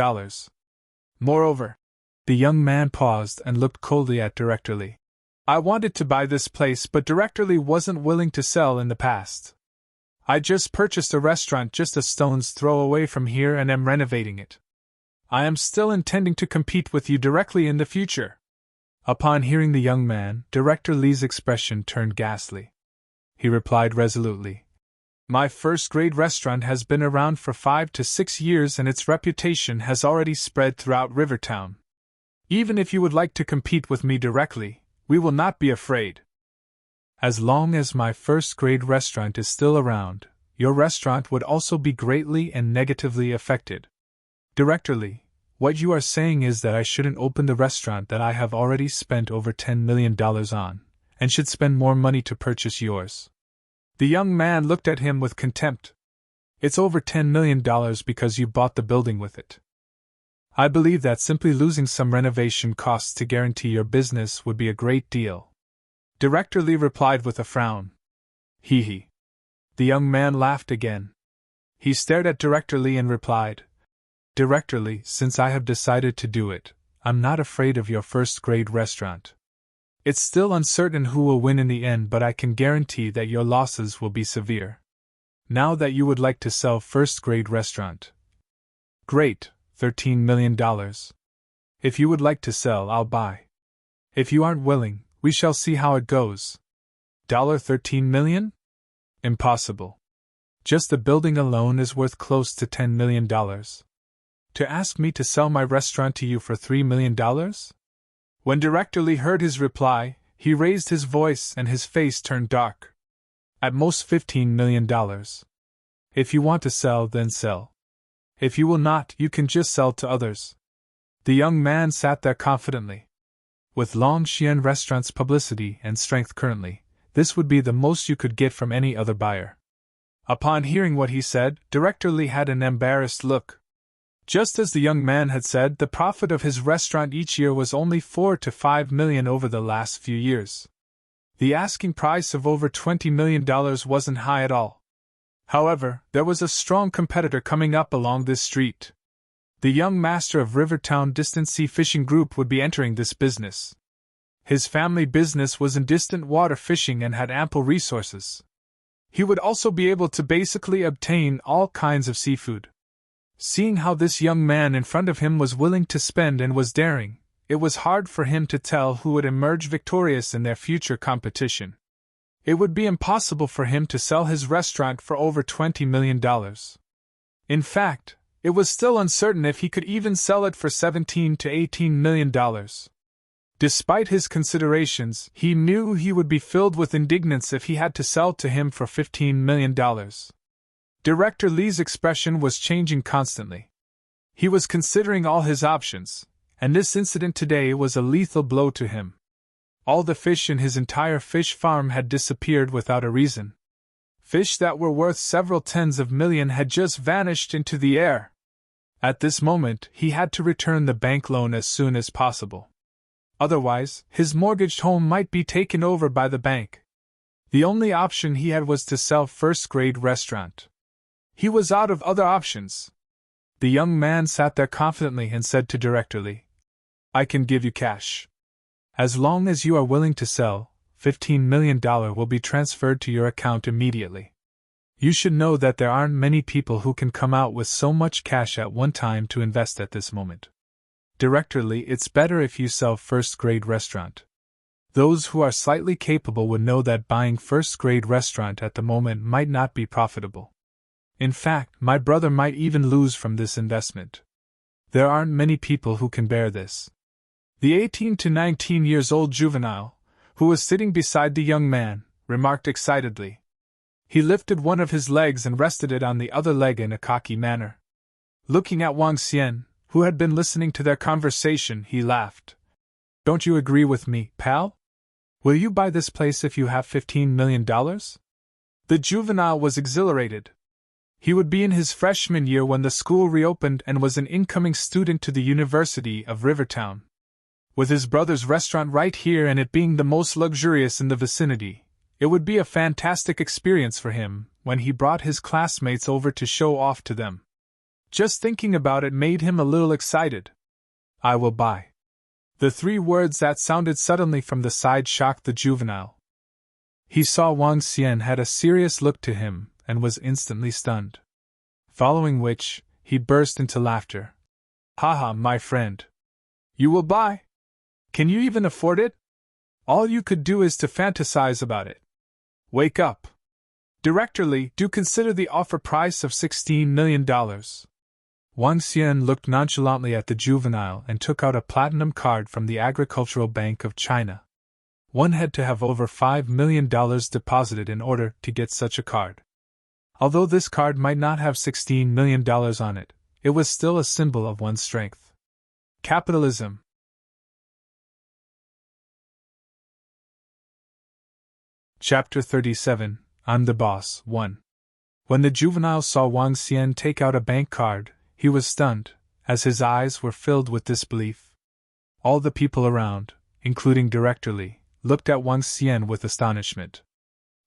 [SPEAKER 1] Moreover, the young man paused and looked coldly at Director Li. I wanted to buy this place, but Director Li wasn't willing to sell in the past. I just purchased a restaurant just a stone's throw away from here and am renovating it. I am still intending to compete with you directly in the future. Upon hearing the young man, Director Li's expression turned ghastly. He replied resolutely. My first-grade restaurant has been around for 5 to 6 years and its reputation has already spread throughout Rivertown. Even if you would like to compete with me directly, we will not be afraid. As long as my first-grade restaurant is still around, your restaurant would also be greatly and negatively affected. Director Li, what you are saying is that I shouldn't open the restaurant that I have already spent over $10 million on, and should spend more money to purchase yours. The young man looked at him with contempt. It's over $10 million because you bought the building with it. I believe that simply losing some renovation costs to guarantee your business would be a great deal. Director Li replied with a frown. Hee hee. The young man laughed again. He stared at Director Li and replied, Director Li, since I have decided to do it, I'm not afraid of your first-grade restaurant. It's still uncertain who will win in the end, but I can guarantee that your losses will be severe. Now that you would like to sell first-grade restaurant. Great, $13 million. If you would like to sell, I'll buy. If you aren't willing, we shall see how it goes. $13 million? Impossible. Just the building alone is worth close to $10 million. To ask me to sell my restaurant to you for $3 million? When Director Lee heard his reply, he raised his voice and his face turned dark. At most $15 million. If you want to sell, then sell. If you will not, you can just sell to others. The young man sat there confidently. With Longxian Restaurant's publicity and strength currently, this would be the most you could get from any other buyer. Upon hearing what he said, Director Lee had an embarrassed look. Just as the young man had said, the profit of his restaurant each year was only $4 to $5 million over the last few years. The asking price of over $20 million wasn't high at all. However, there was a strong competitor coming up along this street. The young master of Rivertown Distant Sea Fishing Group would be entering this business. His family business was in distant water fishing and had ample resources. He would also be able to basically obtain all kinds of seafood. Seeing how this young man in front of him was willing to spend and was daring, it was hard for him to tell who would emerge victorious in their future competition. It would be impossible for him to sell his restaurant for over $20 million. In fact, it was still uncertain if he could even sell it for $17 to $18 million. Despite his considerations, he knew he would be filled with indignance if he had to sell to him for $15 million. Director Lee's expression was changing constantly. He was considering all his options, and this incident today was a lethal blow to him. All the fish in his entire fish farm had disappeared without a reason. Fish that were worth several tens of millions had just vanished into the air. At this moment, he had to return the bank loan as soon as possible. Otherwise, his mortgaged home might be taken over by the bank. The only option he had was to sell first-grade restaurant. He was out of other options. The young man sat there confidently and said to Director Lee, "I can give you cash. As long as you are willing to sell, $15 million will be transferred to your account immediately. You should know that there aren't many people who can come out with so much cash at one time to invest at this moment. Director Lee, it's better if you sell first-grade restaurant. Those who are slightly capable would know that buying first-grade restaurant at the moment might not be profitable. In fact, my brother might even lose from this investment. There aren't many people who can bear this." The 18 to 19 years old juvenile, who was sitting beside the young man, remarked excitedly. He lifted one of his legs and rested it on the other leg in a cocky manner. Looking at Wang Xian, who had been listening to their conversation, he laughed. "Don't you agree with me, pal? Will you buy this place if you have $15 million? The juvenile was exhilarated. He would be in his freshman year when the school reopened and was an incoming student to the University of Rivertown. With his brother's restaurant right here and it being the most luxurious in the vicinity, it would be a fantastic experience for him when he brought his classmates over to show off to them. Just thinking about it made him a little excited. "I will buy." The three words that sounded suddenly from the side shocked the juvenile. He saw Wang Xian had a serious look to him and was instantly stunned. Following which, he burst into laughter. "Haha, my friend. You will buy? Can you even afford it? All you could do is to fantasize about it. Wake up. Director Lee, do consider the offer price of $16 million. Wang Xian looked nonchalantly at the juvenile and took out a platinum card from the Agricultural Bank of China. One had to have over $5 million deposited in order to get such a card. Although this card might not have $16 million on it, it was still a symbol of one's strength. Capitalism. Chapter 37, I'm the Boss, 1. When the juvenile saw Wang Xian take out a bank card, he was stunned, as his eyes were filled with disbelief. All the people around, including Director Lee, looked at Wang Xian with astonishment.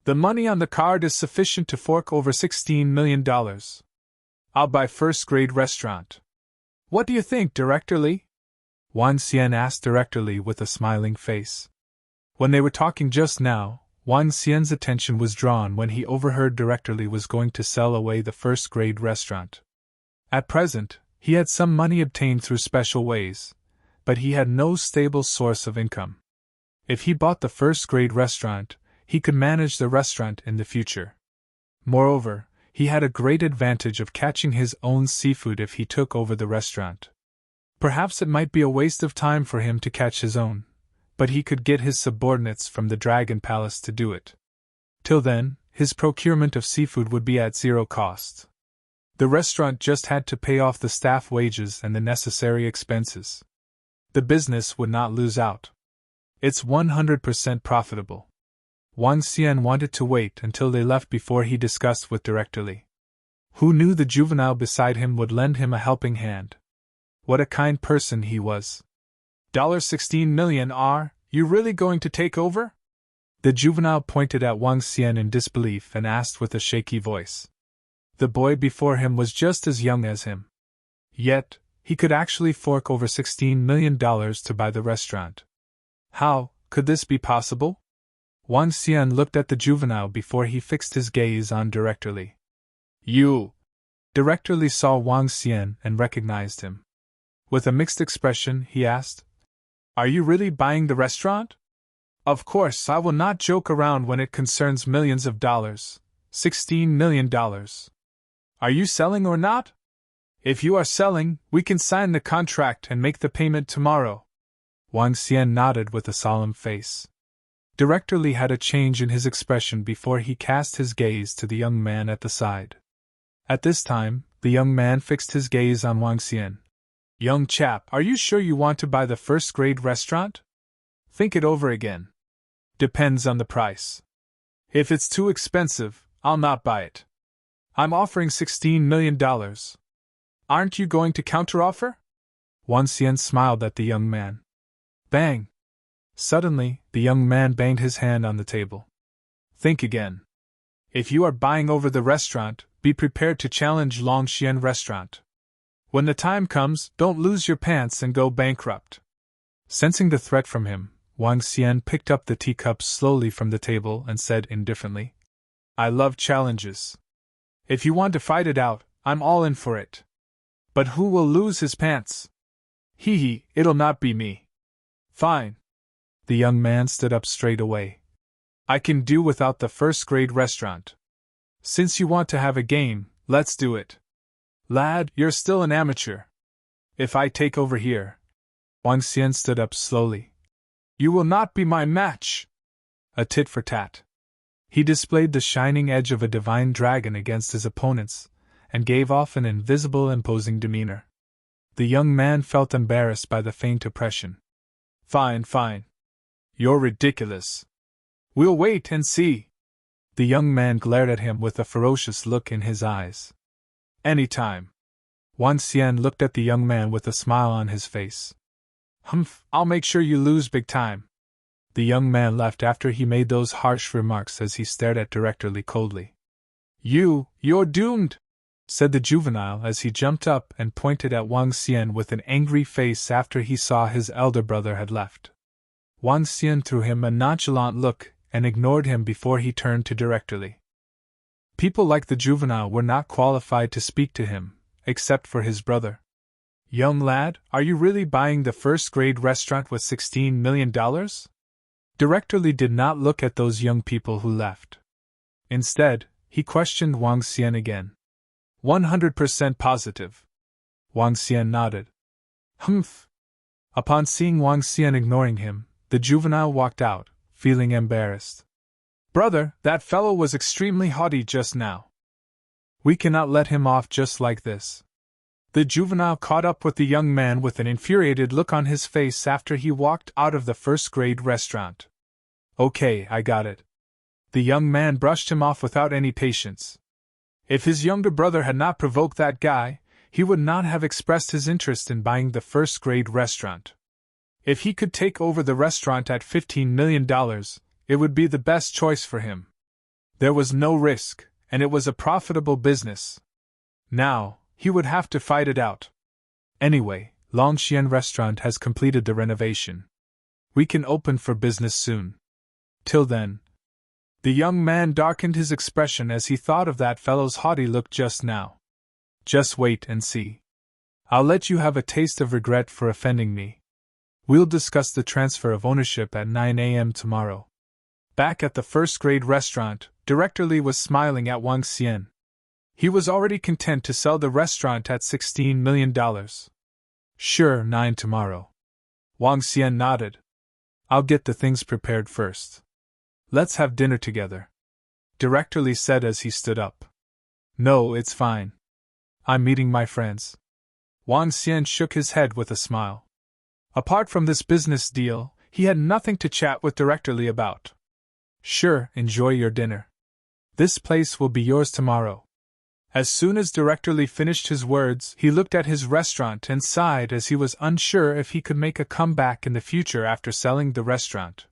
[SPEAKER 1] "The money on the card is sufficient to fork over $16 million. I'll buy first-grade restaurant. What do you think, Director Lee?" Wang Xian asked Director Lee with a smiling face. When they were talking just now, Wang Xian's attention was drawn when he overheard Director Li was going to sell away the first-grade restaurant. At present, he had some money obtained through special ways, but he had no stable source of income. If he bought the first-grade restaurant, he could manage the restaurant in the future. Moreover, he had a great advantage of catching his own seafood if he took over the restaurant. Perhaps it might be a waste of time for him to catch his own, but he could get his subordinates from the Dragon Palace to do it. Till then, his procurement of seafood would be at zero cost. The restaurant just had to pay off the staff wages and the necessary expenses. The business would not lose out. It's 100% profitable. Wang Xian wanted to wait until they left before he discussed with Director Li. Who knew the juvenile beside him would lend him a helping hand? What a kind person he was. $16 million, are you really going to take over? The juvenile pointed at Wang Xian in disbelief and asked with a shaky voice. The boy before him was just as young as him. Yet, he could actually fork over $16 million to buy the restaurant. How could this be possible? Wang Xian looked at the juvenile before he fixed his gaze on Director Li. You! Director Li saw Wang Xian and recognized him. With a mixed expression, he asked, Are you really buying the restaurant? Of course, I will not joke around when it concerns millions of dollars. $16 million. Are you selling or not? If you are selling, we can sign the contract and make the payment tomorrow. Wang Xian nodded with a solemn face. Director Li had a change in his expression before he cast his gaze to the young man at the side. At this time, the young man fixed his gaze on Wang Xian. Young chap, are you sure you want to buy the first-grade restaurant? Think it over again. Depends on the price. If it's too expensive, I'll not buy it. I'm offering $16 million. Aren't you going to counteroffer? Wang Xian smiled at the young man. Bang! Suddenly, the young man banged his hand on the table. Think again. If you are buying over the restaurant, be prepared to challenge Longxian Restaurant. When the time comes, don't lose your pants and go bankrupt. Sensing the threat from him, Wang Xian picked up the teacup slowly from the table and said indifferently, I love challenges. If you want to fight it out, I'm all in for it. But who will lose his pants? Hee, it'll not be me. Fine. The young man stood up straight away. I can do without the first-grade restaurant. Since you want to have a game, let's do it. Lad, you're still an amateur. If I take over here. Wang Xian stood up slowly. You will not be my match. A tit for tat. He displayed the shining edge of a divine dragon against his opponents, and gave off an invisible, imposing demeanor. The young man felt embarrassed by the faint oppression. Fine. You're ridiculous. We'll wait and see. The young man glared at him with a ferocious look in his eyes. Any time. Wang Xian looked at the young man with a smile on his face. Humph, I'll make sure you lose big time. The young man left after he made those harsh remarks as he stared at Director Li coldly. You're doomed, said the juvenile as he jumped up and pointed at Wang Xian with an angry face after he saw his elder brother had left. Wang Xian threw him a nonchalant look and ignored him before he turned to Director Li. People like the juvenile were not qualified to speak to him, except for his brother. Young lad, are you really buying the first-grade restaurant with $16 million? Director Li did not look at those young people who left. Instead, he questioned Wang Xian again. 100% positive. Wang Xian nodded. Humph. Upon seeing Wang Xian ignoring him, the juvenile walked out, feeling embarrassed. Brother, that fellow was extremely haughty just now. We cannot let him off just like this. The juvenile caught up with the young man with an infuriated look on his face after he walked out of the first-grade restaurant. Okay, I got it. The young man brushed him off without any patience. If his younger brother had not provoked that guy, he would not have expressed his interest in buying the first-grade restaurant. If he could take over the restaurant at $15 million, it would be the best choice for him. There was no risk, and it was a profitable business. Now, he would have to fight it out. Anyway, Longxian Restaurant has completed the renovation. We can open for business soon. Till then, The young man darkened his expression as he thought of that fellow's haughty look just now. Just wait and see. I'll let you have a taste of regret for offending me. We'll discuss the transfer of ownership at 9 a.m. tomorrow. Back at the first-grade restaurant, Director Lee was smiling at Wang Xian. He was already content to sell the restaurant at $16 million. Sure, 9 tomorrow. Wang Xian nodded. I'll get the things prepared first. Let's have dinner together. Director Lee said as he stood up. No, it's fine. I'm meeting my friends. Wang Xian shook his head with a smile. Apart from this business deal, he had nothing to chat with Director Lee about. Sure, enjoy your dinner. This place will be yours tomorrow. As soon as Director Lee finished his words, he looked at his restaurant and sighed as he was unsure if he could make a comeback in the future after selling the restaurant.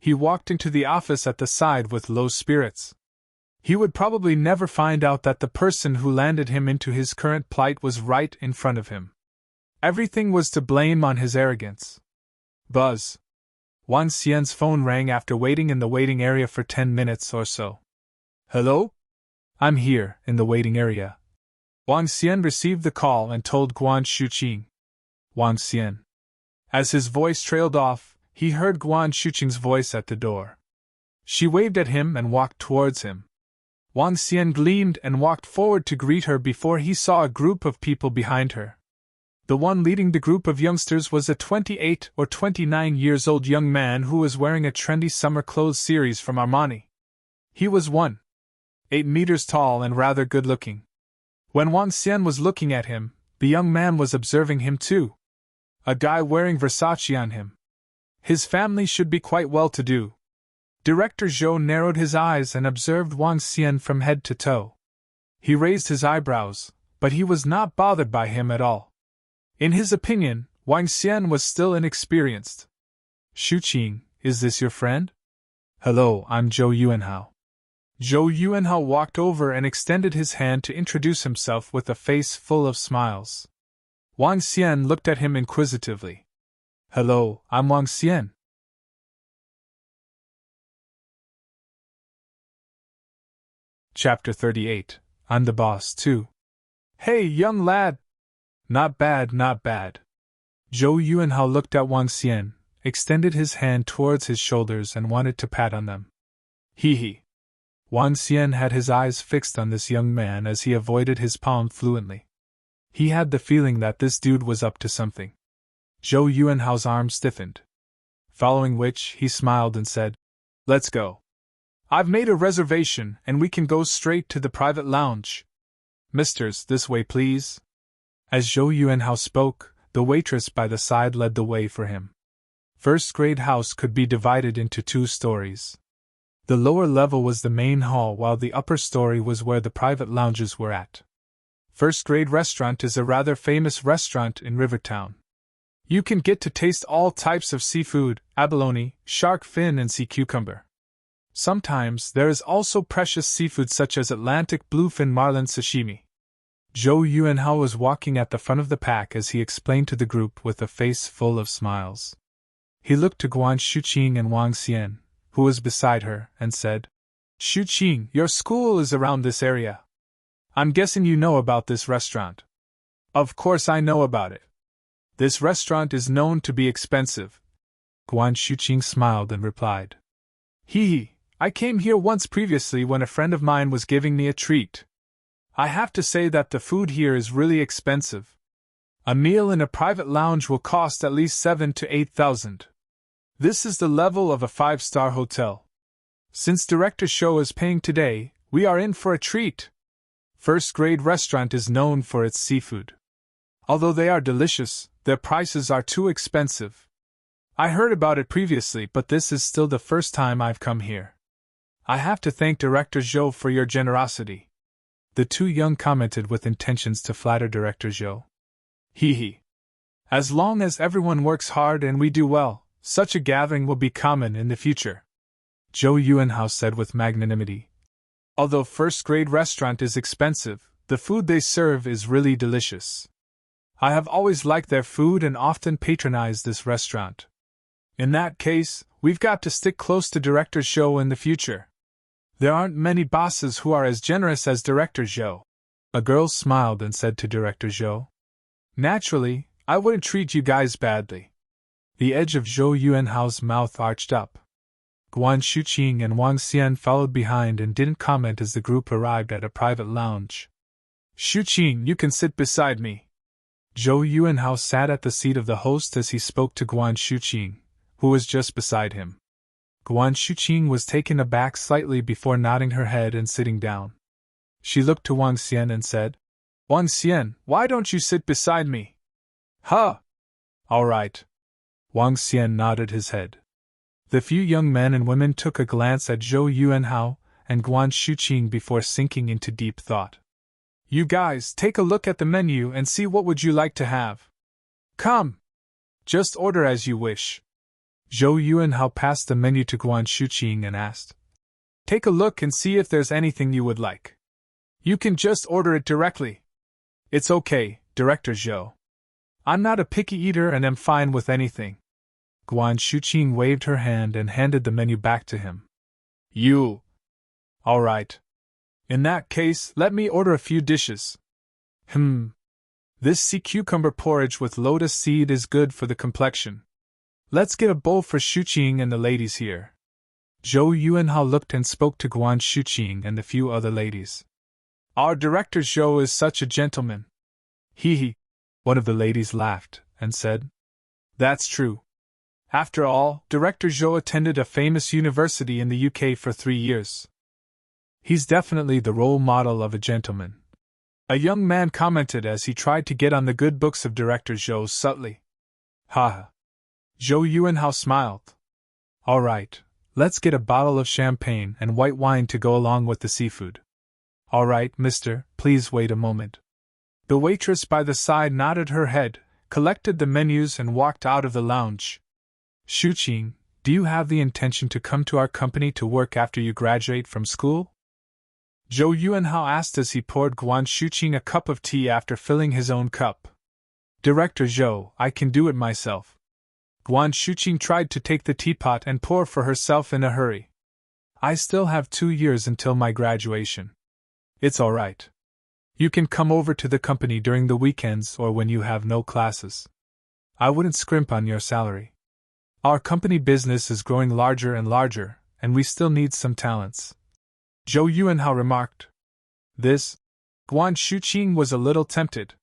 [SPEAKER 1] He walked into the office at the side with low spirits. He would probably never find out that the person who landed him into his current plight was right in front of him. Everything was to blame on his arrogance. Buzz. Wang Xian's phone rang after waiting in the waiting area for 10 minutes or so. Hello? I'm here, in the waiting area. Wang Xian received the call and told Guan Shuqing. Wang Xian. As his voice trailed off, he heard Guan Shuqing's voice at the door. She waved at him and walked towards him. Wang Xian gleamed and walked forward to greet her before he saw a group of people behind her. The one leading the group of youngsters was a 28 or 29 years old young man who was wearing a trendy summer clothes series from Armani. He was 1.8 meters tall and rather good-looking. When Wang Xian was looking at him, the young man was observing him too. A guy wearing Versace on him. His family should be quite well-to-do. Director Zhou narrowed his eyes and observed Wang Xian from head to toe. He raised his eyebrows, but he was not bothered by him at all. In his opinion, Wang Xian was still inexperienced. Shuqing, is this your friend? Hello, I'm Zhou Yuanhao. Zhou Yuanhao walked over and extended his hand to introduce himself with a face full of smiles. Wang Xian looked at him inquisitively. Hello, I'm Wang Xian. Chapter 38. I'm the boss, too. Hey, young lad! Not bad, not bad. Zhou Yuanhao looked at Wang Xian, extended his hand towards his shoulders and wanted to pat on them. Hee. Wang Xian had his eyes fixed on this young man as he avoided his palm fluently. He had the feeling that this dude was up to something. Zhou Yuanhao's arm stiffened. Following which, he smiled and said, Let's go. I've made a reservation and we can go straight to the private lounge. Misters, this way please. As Zhou Yuanhao spoke, the waitress by the side led the way for him. First-grade house could be divided into 2 stories. The lower level was the main hall while the upper story was where the private lounges were at. First-grade restaurant is a rather famous restaurant in Rivertown. You can get to taste all types of seafood, abalone, shark fin and sea cucumber. Sometimes there is also precious seafood such as Atlantic bluefin marlin sashimi. Zhou Yuanhao was walking at the front of the pack as he explained to the group with a face full of smiles. He looked to Guan Shuqing and Wang Xian, who was beside her, and said, Shuqing, your school is around this area. I'm guessing you know about this restaurant. Of course I know about it. This restaurant is known to be expensive. Guan Shuqing smiled and replied. I came here once previously when a friend of mine was giving me a treat. I have to say that the food here is really expensive. A meal in a private lounge will cost at least 7,000 to 8,000. This is the level of a 5-star hotel. Since Director Zhou is paying today, we are in for a treat. First-grade restaurant is known for its seafood. Although they are delicious, their prices are too expensive. I heard about it previously, but this is still the first time I've come here. I have to thank Director Zhou for your generosity. The 2 young commented with intentions to flatter Director Zhou. As long as everyone works hard and we do well, such a gathering will be common in the future. Zhou Yuanhao said with magnanimity. Although first-grade restaurant is expensive, the food they serve is really delicious. I have always liked their food and often patronized this restaurant. In that case, we've got to stick close to Director Zhou in the future. There aren't many bosses who are as generous as Director Zhou. A girl smiled and said to Director Zhou, Naturally, I wouldn't treat you guys badly. The edge of Zhou Yuanhao's mouth arched up. Guan Shuqing and Wang Xian followed behind and didn't comment as the group arrived at a private lounge. Shuqing, you can sit beside me. Zhou Yuanhao sat at the seat of the host as he spoke to Guan Shuqing, who was just beside him. Guan Shuqing was taken aback slightly before nodding her head and sitting down. She looked to Wang Xian and said, Wang Xian, why don't you sit beside me? Huh! All right. Wang Xian nodded his head. The few young men and women took a glance at Zhou Yuanhao and Guan Shuqing before sinking into deep thought. You guys, take a look at the menu and see what would you like to have. Come! Just order as you wish. Zhou Yuanhao passed the menu to Guan Shuqing and asked, Take a look and see if there's anything you would like. You can just order it directly. It's okay, Director Zhou. I'm not a picky eater and am fine with anything. Guan Shuqing waved her hand and handed the menu back to him. You. All right. In that case, let me order a few dishes. This sea cucumber porridge with lotus seed is good for the complexion. Let's get a bowl for Shuqing and the ladies here. Zhou Yuanhao looked and spoke to Guan Shuqing and the few other ladies. Our Director Zhou is such a gentleman. Hee. One of the ladies laughed and said, That's true. After all, Director Zhou attended a famous university in the UK for 3 years. He's definitely the role model of a gentleman. A young man commented as he tried to get on the good books of Director Zhou subtly. Ha! Zhou Yuanhao smiled. All right, let's get a bottle of champagne and white wine to go along with the seafood. All right, mister, please wait a moment. The waitress by the side nodded her head, collected the menus and walked out of the lounge. Shuqing, do you have the intention to come to our company to work after you graduate from school? Zhou Yuanhao asked as he poured Guan Shuqing a cup of tea after filling his own cup. Director Zhou, I can do it myself. Guan Shuqing tried to take the teapot and pour for herself in a hurry. I still have 2 years until my graduation. It's all right. You can come over to the company during the weekends or when you have no classes. I wouldn't scrimp on your salary. Our company business is growing larger and larger, and we still need some talents. Zhou Yuanhao remarked. Guan Shuqing was a little tempted.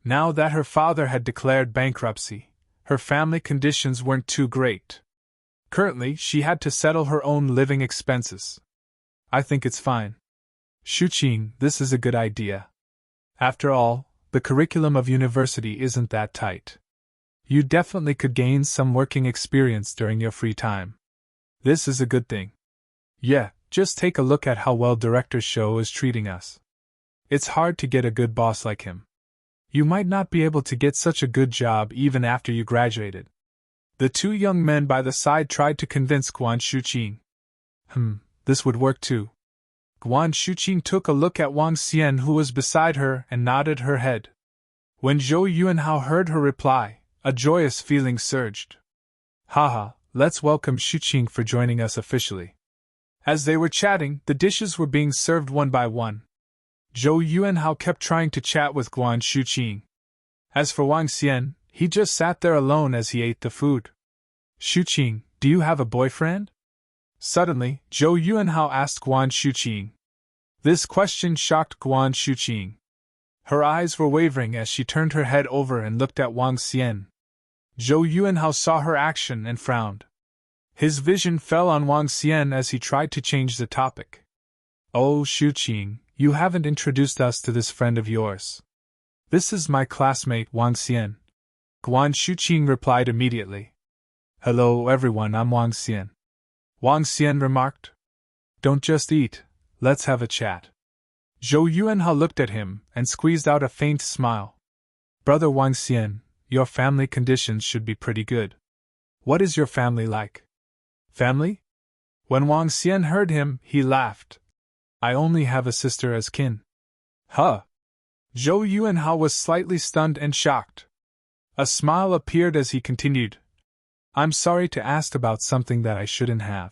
[SPEAKER 1] Now that her father had declared bankruptcy, her family conditions weren't too great. Currently, she had to settle her own living expenses. I think it's fine. Shuqing, this is a good idea. After all, the curriculum of university isn't that tight. You definitely could gain some working experience during your free time. This is a good thing. Yeah, just take a look at how well Director Zhou is treating us. It's hard to get a good boss like him. You might not be able to get such a good job even after you graduated. The 2 young men by the side tried to convince Guan Shuqing. This would work too. Guan Shuqing took a look at Wang Xian who was beside her and nodded her head. When Zhou Yuanhao heard her reply, a joyous feeling surged. Haha, let's welcome Shuqing for joining us officially. As they were chatting, the dishes were being served one by one. Zhou Yuanhao kept trying to chat with Guan Shuqing. As for Wang Xian, he just sat there alone as he ate the food. Shuqing, do you have a boyfriend? Suddenly, Zhou Yuanhao asked Guan Shuqing. This question shocked Guan Shuqing. Her eyes were wavering as she turned her head over and looked at Wang Xian. Zhou Yuanhao saw her action and frowned. His vision fell on Wang Xian as he tried to change the topic. Oh, Shuqing, you haven't introduced us to this friend of yours. This is my classmate Wang Xian. Guan Shuqing replied immediately. Hello everyone, I'm Wang Xian. Wang Xian remarked. Don't just eat, let's have a chat. Zhou Yuanhao looked at him and squeezed out a faint smile. Brother Wang Xian, your family conditions should be pretty good. What is your family like? Family? When Wang Xian heard him, he laughed. I only have a sister as kin. Huh? Zhou Yuanhao was slightly stunned and shocked. A smile appeared as he continued. I'm sorry to ask about something that I shouldn't have.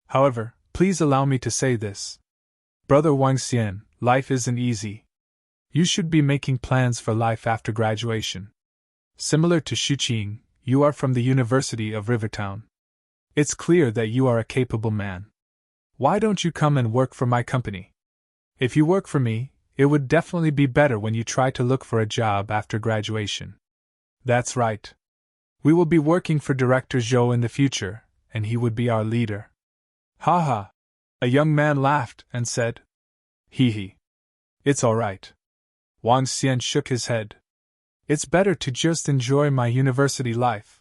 [SPEAKER 1] However, please allow me to say this. Brother Wang Xian, life isn't easy. You should be making plans for life after graduation. Similar to Xuqing, you are from the University of Rivertown. It's clear that you are a capable man. Why don't you come and work for my company? If you work for me, it would definitely be better when you try to look for a job after graduation. That's right. We will be working for Director Zhou in the future, and he would be our leader. Ha ha! A young man laughed and said, Hee hee. It's all right. Wang Xian shook his head. It's better to just enjoy my university life.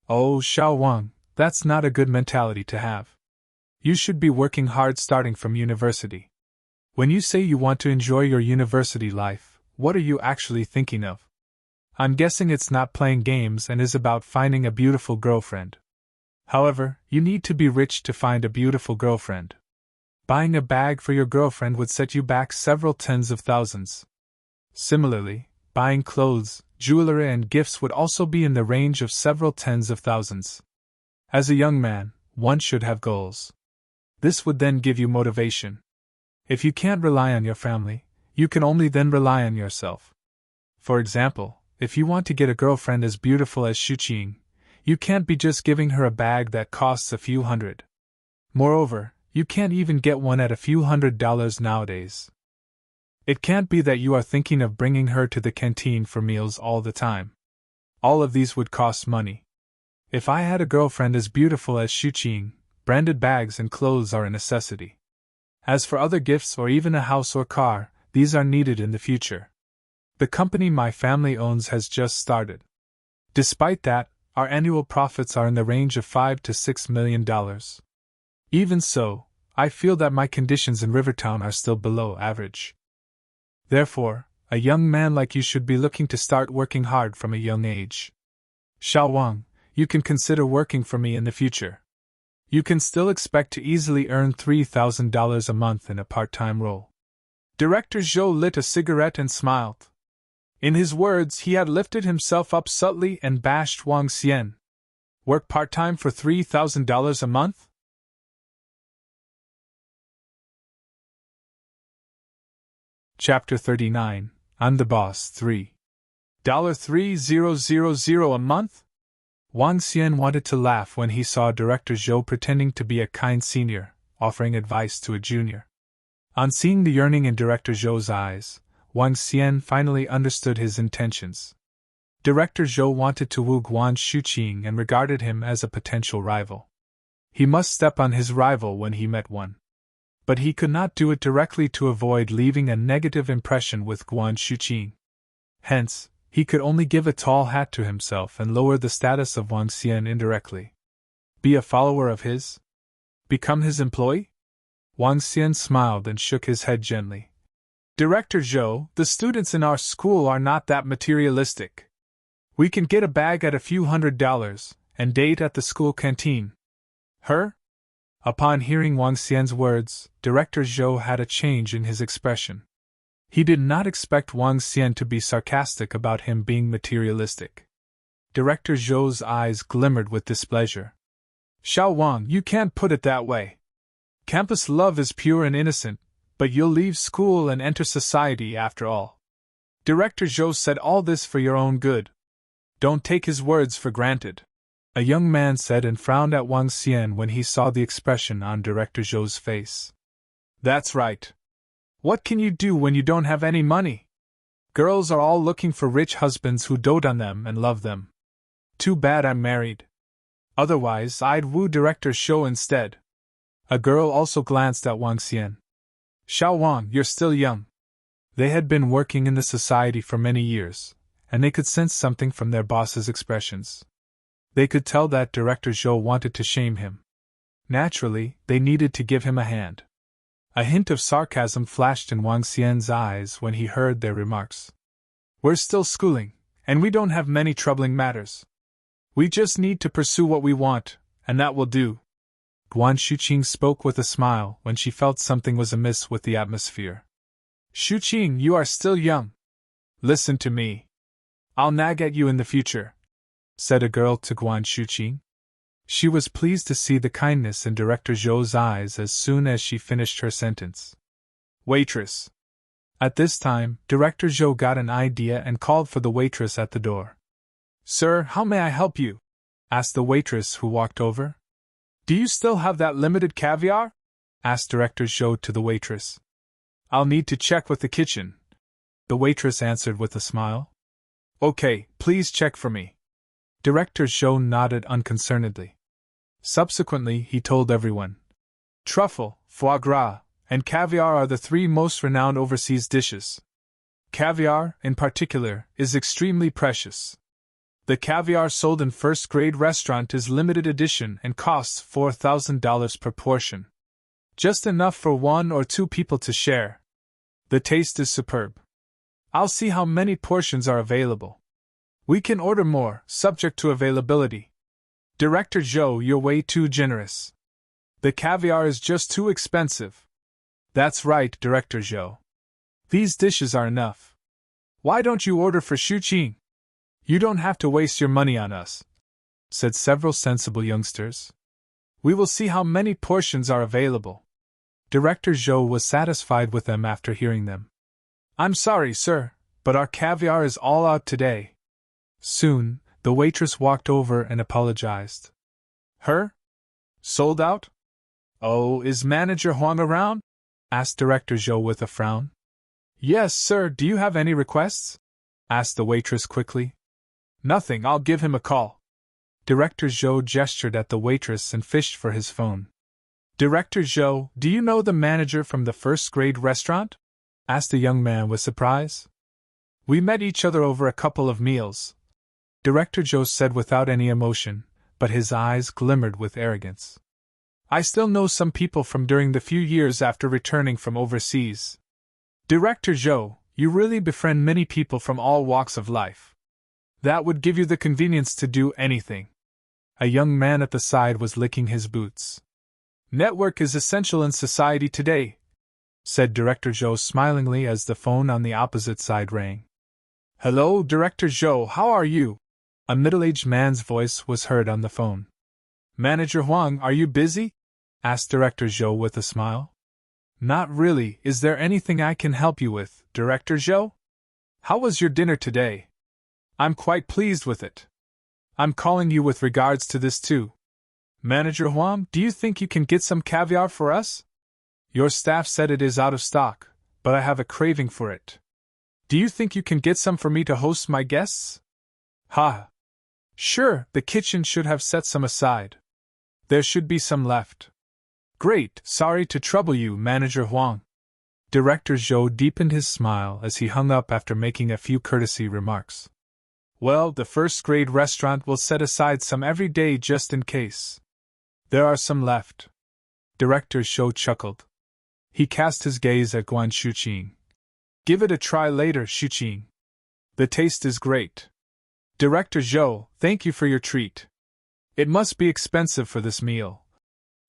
[SPEAKER 1] Oh, Xiao Wang, that's not a good mentality to have. You should be working hard starting from university. When you say you want to enjoy your university life, what are you actually thinking of? I'm guessing it's not playing games and is about finding a beautiful girlfriend. However, you need to be rich to find a beautiful girlfriend. Buying a bag for your girlfriend would set you back several tens of thousands. Similarly, buying clothes, jewelry, and gifts would also be in the range of several tens of thousands. As a young man, one should have goals. This would then give you motivation. If you can't rely on your family, you can only then rely on yourself. For example, if you want to get a girlfriend as beautiful as Xuqing, you can't be just giving her a bag that costs a few hundred. Moreover, you can't even get one at a few $100s nowadays. It can't be that you are thinking of bringing her to the canteen for meals all the time. All of these would cost money. If I had a girlfriend as beautiful as Xuqing, branded bags and clothes are a necessity. As for other gifts or even a house or car, these are needed in the future. The company my family owns has just started. Despite that, our annual profits are in the range of $5 to $6 million. Even so, I feel that my conditions in Rivertown are still below average. Therefore, a young man like you should be looking to start working hard from a young age. Xiao Wang, you can consider working for me in the future. You can still expect to easily earn $3,000 a month in a part-time role. Director Zhou lit a cigarette and smiled. In his words, he had lifted himself up subtly and bashed Wang Xian. Work part-time for $3,000 a month? Chapter 39, I'm the Boss 3. $3,000 a month? Wang Xian wanted to laugh when he saw Director Zhou pretending to be a kind senior, offering advice to a junior. On seeing the yearning in Director Zhou's eyes, Wang Xian finally understood his intentions. Director Zhou wanted to woo Guan Xuqing and regarded him as a potential rival. He must step on his rival when he met one. But he could not do it directly to avoid leaving a negative impression with Guan Xuqing. Hence, he could only give a tall hat to himself and lower the status of Wang Xian indirectly. Be a follower of his? Become his employee? Wang Xian smiled and shook his head gently. Director Zhou, the students in our school are not that materialistic. We can get a bag at a few $100s, and date at the school canteen. Her? Upon hearing Wang Xian's words, Director Zhou had a change in his expression. He did not expect Wang Xian to be sarcastic about him being materialistic. Director Zhou's eyes glimmered with displeasure. Xiao Wang, you can't put it that way. Campus love is pure and innocent, but you'll leave school and enter society after all. Director Zhou said all this for your own good. Don't take his words for granted. A young man said and frowned at Wang Xian when he saw the expression on Director Zhou's face. That's right. What can you do when you don't have any money? Girls are all looking for rich husbands who dote on them and love them. Too bad I'm married. Otherwise, I'd woo Director Zhou instead. A girl also glanced at Wang Xian. Xiao Wang, you're still young. They had been working in the society for many years, and they could sense something from their boss's expressions. They could tell that Director Zhou wanted to shame him. Naturally, they needed to give him a hand. A hint of sarcasm flashed in Wang Xian's eyes when he heard their remarks. We're still schooling, and we don't have many troubling matters. We just need to pursue what we want, and that will do. Guan Xuqing spoke with a smile when she felt something was amiss with the atmosphere. Xuqing, you are still young. Listen to me. I'll nag at you in the future, said a girl to Guan Xuqing. She was pleased to see the kindness in Director Zhou's eyes as soon as she finished her sentence. Waitress. At this time, Director Zhou got an idea and called for the waitress at the door. Sir, how may I help you? Asked the waitress who walked over. Do you still have that limited caviar? Asked Director Zhou to the waitress. I'll need to check with the kitchen, the waitress answered with a smile. Okay, please check for me. Director Zhou nodded unconcernedly. Subsequently, he told everyone. Truffle, foie gras, and caviar are the three most renowned overseas dishes. Caviar, in particular, is extremely precious. The caviar sold in first-grade restaurant is limited edition and costs $4,000 per portion. Just enough for 1 or 2 people to share. The taste is superb. I'll see how many portions are available. We can order more, subject to availability. Director Zhou, you're way too generous. The caviar is just too expensive. That's right, Director Zhou. These dishes are enough. Why don't you order for Xuqing? You don't have to waste your money on us, said several sensible youngsters. We will see how many portions are available. Director Zhou was satisfied with them after hearing them. I'm sorry, sir, but our caviar is all out today. Soon, the waitress walked over and apologized. Her? Sold out? Oh, is Manager Huang around? Asked Director Zhou with a frown. Yes, sir, do you have any requests? Asked the waitress quickly. Nothing, I'll give him a call. Director Zhou gestured at the waitress and fished for his phone. Director Zhou, do you know the manager from the first-grade restaurant? Asked the young man with surprise. We met each other over a couple of meals, Director Zhou said without any emotion, but his eyes glimmered with arrogance. I still know some people from during the few years after returning from overseas. Director Zhou, you really befriend many people from all walks of life. That would give you the convenience to do anything. A young man at the side was licking his boots. Network is essential in society today, said Director Zhou smilingly as the phone on the opposite side rang. Hello, Director Zhou, how are you? A middle-aged man's voice was heard on the phone. Manager Huang, are you busy? Asked Director Zhou with a smile. Not really. Is there anything I can help you with, Director Zhou? How was your dinner today? I'm quite pleased with it. I'm calling you with regards to this too. Manager Huang, do you think you can get some caviar for us? Your staff said it is out of stock, but I have a craving for it. Do you think you can get some for me to host my guests? Ha! Sure, the kitchen should have set some aside. There should be some left. Great, sorry to trouble you, Manager Huang. Director Zhou deepened his smile as he hung up after making a few courtesy remarks. Well, the first-grade restaurant will set aside some every day just in case. There are some left. Director Zhou chuckled. He cast his gaze at Guan Xuqing. Give it a try later, Xuqing. The taste is great. Director Zhou, thank you for your treat. It must be expensive for this meal,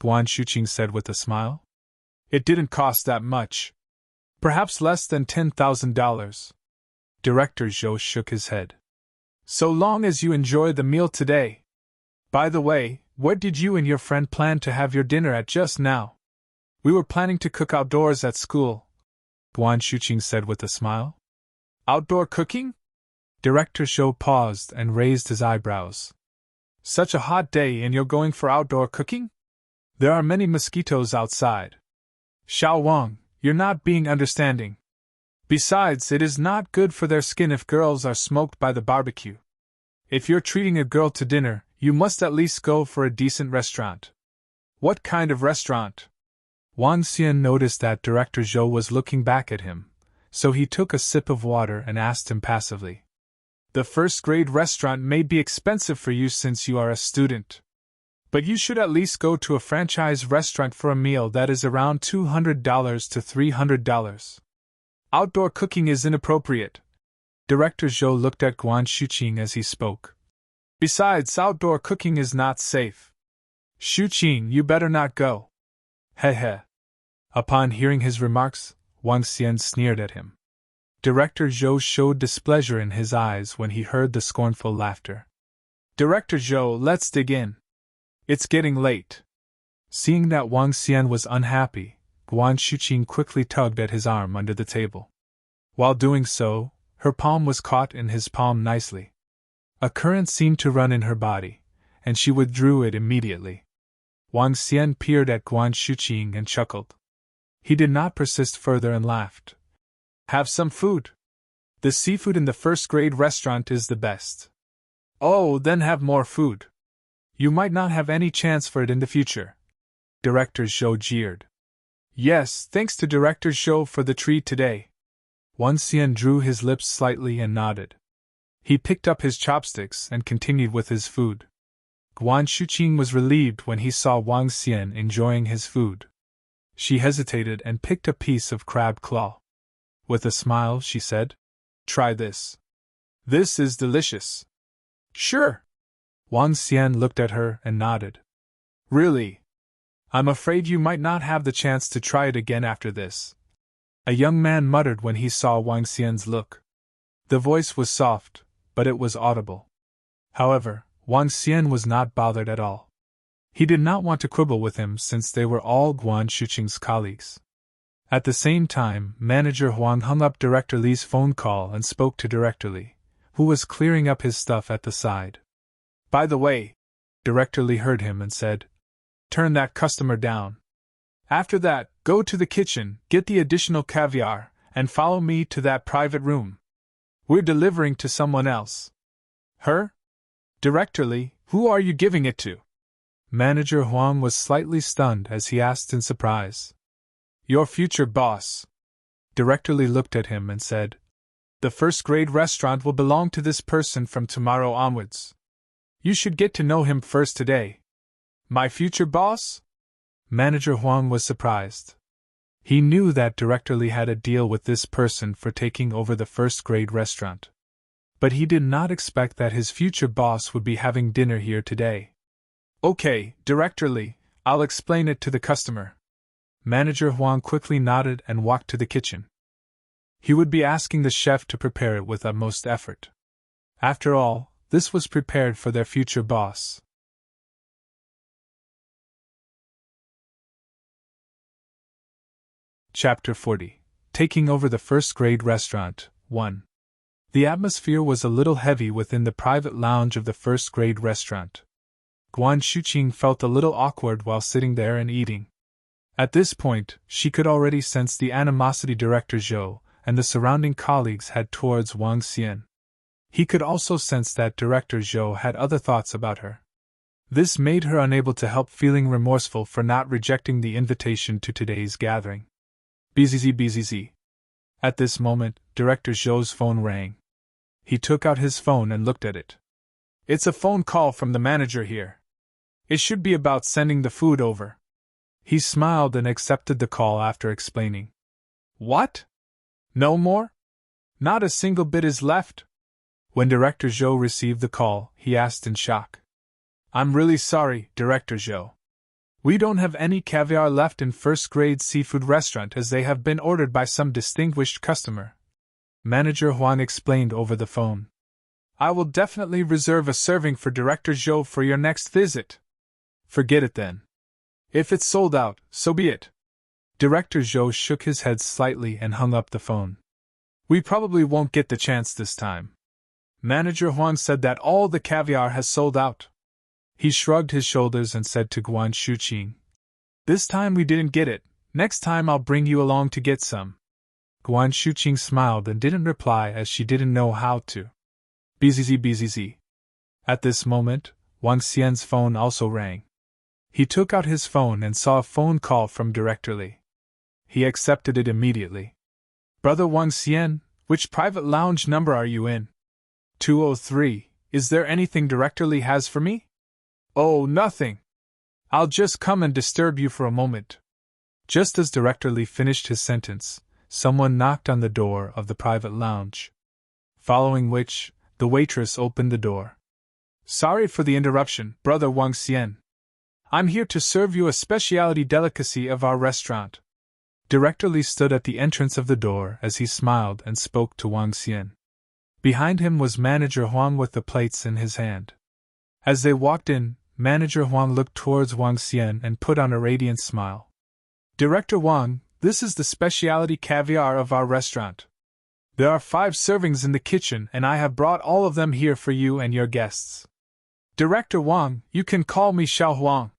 [SPEAKER 1] Guan Xuqing said with a smile. It didn't cost that much. Perhaps less than $10,000. Director Zhou shook his head. So long as you enjoy the meal today. By the way, where did you and your friend plan to have your dinner at just now? We were planning to cook outdoors at school, Guan Xuqing said with a smile. Outdoor cooking? Director Zhou paused and raised his eyebrows. Such a hot day and you're going for outdoor cooking? There are many mosquitoes outside. Xiao Wang, you're not being understanding. Besides, it is not good for their skin if girls are smoked by the barbecue. If you're treating a girl to dinner, you must at least go for a decent restaurant. What kind of restaurant? Wang Xian noticed that Director Zhou was looking back at him, so he took a sip of water and asked him passively. The first-grade restaurant may be expensive for you since you are a student. But you should at least go to a franchise restaurant for a meal that is around $200 to $300. Outdoor cooking is inappropriate. Director Zhou looked at Guan Xuqing as he spoke. Besides, outdoor cooking is not safe. Xuqing, you better not go. Heh. Upon hearing his remarks, Wang Xian sneered at him. Director Zhou showed displeasure in his eyes when he heard the scornful laughter. Director Zhou, let's dig in. It's getting late. Seeing that Wang Xian was unhappy, Guan Shuqing quickly tugged at his arm under the table. While doing so, her palm was caught in his palm nicely. A current seemed to run in her body, and she withdrew it immediately. Wang Xian peered at Guan Shuqing and chuckled. He did not persist further and laughed. Have some food. The seafood in the first-grade restaurant is the best. Oh, then have more food. You might not have any chance for it in the future. Director Zhou jeered. Yes, thanks to Director Zhou for the treat today. Wang Xian drew his lips slightly and nodded. He picked up his chopsticks and continued with his food. Guan Shuqing was relieved when he saw Wang Xian enjoying his food. She hesitated and picked a piece of crab claw. With a smile, she said, "Try this. This is delicious." "Sure." Wang Xian looked at her and nodded. "Really? I'm afraid you might not have the chance to try it again after this," a young man muttered when he saw Wang Xian's look. The voice was soft, but it was audible. However, Wang Xian was not bothered at all. He did not want to quibble with him since they were all Guan Shuqing's colleagues. At the same time, Manager Huang hung up Director Li's phone call and spoke to Director Li, who was clearing up his stuff at the side. "By the way," Director Li heard him and said, "turn that customer down. After that, go to the kitchen, get the additional caviar, and follow me to that private room. We're delivering to someone else." "Her? Director Li, who are you giving it to?" Manager Huang was slightly stunned as he asked in surprise. "Your future boss." Director Li looked at him and said, "The first-grade restaurant will belong to this person from tomorrow onwards. You should get to know him first today." "My future boss?" Manager Huang was surprised. He knew that Director Li had a deal with this person for taking over the first-grade restaurant. But he did not expect that his future boss would be having dinner here today. "Okay, Director Li, I'll explain it to the customer." Manager Huang quickly nodded and walked to the kitchen. He would be asking the chef to prepare it with utmost effort. After all, this was prepared for their future boss. Chapter 40. Taking over the first-grade restaurant, 1. The atmosphere was a little heavy within the private lounge of the first-grade restaurant. Guan Shuqing felt a little awkward while sitting there and eating. At this point, she could already sense the animosity Director Zhou and the surrounding colleagues had towards Wang Xian. He could also sense that Director Zhou had other thoughts about her. This made her unable to help feeling remorseful for not rejecting the invitation to today's gathering. Bzz. At this moment, Director Zhou's phone rang. He took out his phone and looked at it. "It's a phone call from the manager here. It should be about sending the food over." He smiled and accepted the call after explaining. "What? No more? Not a single bit is left?" When Director Zhou received the call, he asked in shock. "I'm really sorry, Director Zhou. We don't have any caviar left in first-grade seafood restaurant as they have been ordered by some distinguished customer." Manager Huang explained over the phone. "I will definitely reserve a serving for Director Zhou for your next visit." "Forget it then. If it's sold out, so be it." Director Zhou shook his head slightly and hung up the phone. "We probably won't get the chance this time. Manager Huang said that all the caviar has sold out." He shrugged his shoulders and said to Guan Shuqing, "This time we didn't get it, next time I'll bring you along to get some." Guan Shuqing smiled and didn't reply as she didn't know how to. Bzz. At this moment, Wang Xian's phone also rang. He took out his phone and saw a phone call from Director Li. He accepted it immediately. "Brother Wang Xian, which private lounge number are you in?" 203. "Is there anything Director Li has for me?" "Oh, nothing. I'll just come and disturb you for a moment." Just as Director Li finished his sentence, someone knocked on the door of the private lounge. Following which, the waitress opened the door. "Sorry for the interruption, Brother Wang Xian. I'm here to serve you a specialty delicacy of our restaurant." Director Li stood at the entrance of the door as he smiled and spoke to Wang Xian. Behind him was Manager Huang with the plates in his hand. As they walked in, Manager Huang looked towards Wang Xian and put on a radiant smile. Director Wang, this is the specialty caviar of our restaurant. There are 5 servings in the kitchen and I have brought all of them here for you and your guests. Director Wang, you can call me Xiao Huang.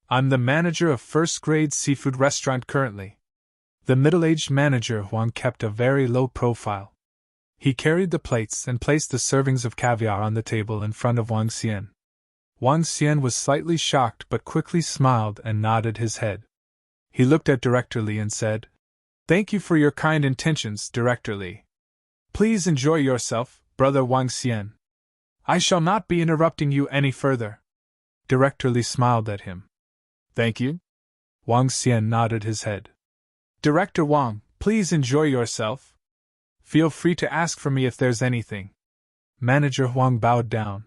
[SPEAKER 1] I'm the manager of first-grade seafood restaurant currently. The middle-aged manager Huang kept a very low profile. He carried the plates and placed the servings of caviar on the table in front of Wang Xian. Wang Xian was slightly shocked but quickly smiled and nodded his head. He looked at Director Li and said, "Thank you for your kind intentions, Director Li. Please enjoy yourself, Brother Wang Xian. I shall not be interrupting you any further." Director Li smiled at him. "Thank you?" Wang Xian nodded his head. "Director Wang, please enjoy yourself. Feel free to ask for me if there's anything." Manager Huang bowed down.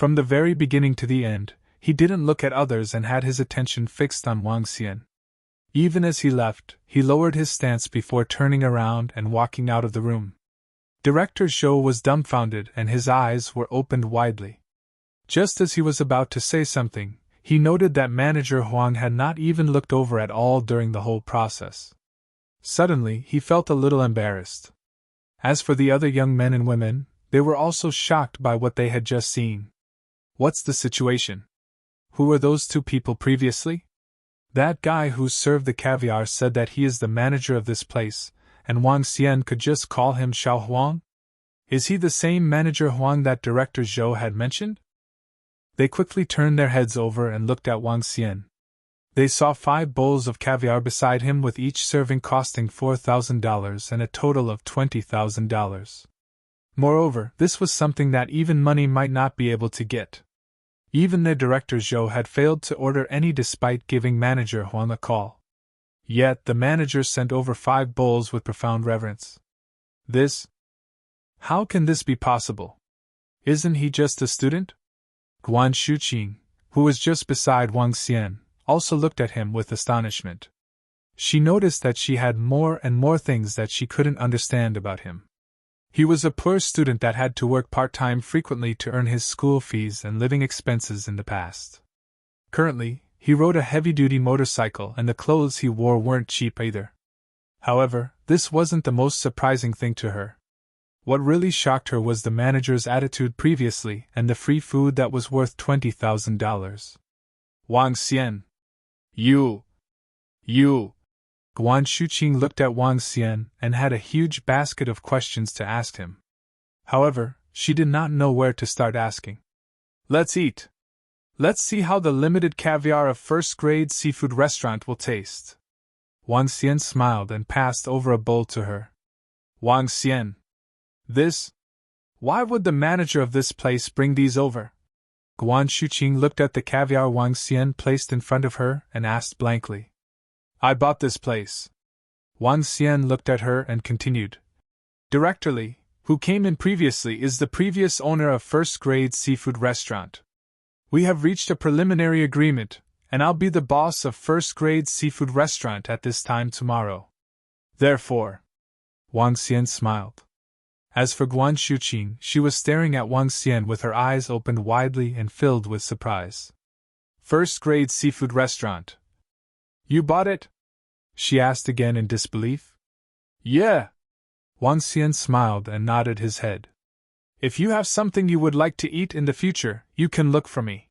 [SPEAKER 1] From the very beginning to the end, he didn't look at others and had his attention fixed on Wang Xian. Even as he left, he lowered his stance before turning around and walking out of the room. Director Zhou was dumbfounded and his eyes were opened widely. Just as he was about to say something, he noted that Manager Huang had not even looked over at all during the whole process. Suddenly, he felt a little embarrassed. As for the other young men and women, they were also shocked by what they had just seen. What's the situation? Who were those 2 people previously? That guy who served the caviar said that he is the manager of this place, and Wang Xian could just call him Xiao Huang? Is he the same Manager Huang that Director Zhou had mentioned? They quickly turned their heads over and looked at Wang Xian. They saw 5 bowls of caviar beside him with each serving costing $4,000 and a total of $20,000. Moreover, this was something that even money might not be able to get. Even their Director Zhou had failed to order any despite giving Manager Huang a call. Yet the manager sent over 5 bowls with profound reverence. This? How can this be possible? Isn't he just a student? Guan Shuqing, who was just beside Wang Xian, also looked at him with astonishment. She noticed that she had more and more things that she couldn't understand about him. He was a poor student that had to work part-time frequently to earn his school fees and living expenses in the past. Currently, he rode a heavy-duty motorcycle and the clothes he wore weren't cheap either. However, this wasn't the most surprising thing to her. What really shocked her was the manager's attitude previously and the free food that was worth $20,000. Wang Xian. You. Guan Shuqing looked at Wang Xian and had a huge basket of questions to ask him. However, she did not know where to start asking. Let's eat. Let's see how the limited caviar of first-grade seafood restaurant will taste. Wang Xian smiled and passed over a bowl to her. Wang Xian. This? Why would the manager of this place bring these over? Guan Shuqing looked at the caviar Wang Xian placed in front of her and asked blankly. I bought this place. Wang Xian looked at her and continued. Director Li, who came in previously, is the previous owner of first-grade seafood restaurant. We have reached a preliminary agreement, and I'll be the boss of first-grade seafood restaurant at this time tomorrow. Therefore, Wang Xian smiled. As for Guan Shuqing, she was staring at Wang Xian with her eyes opened widely and filled with surprise. First-grade seafood restaurant. You bought it? She asked again in disbelief. Yeah. Wang Xian smiled and nodded his head. If you have something you would like to eat in the future, you can look for me.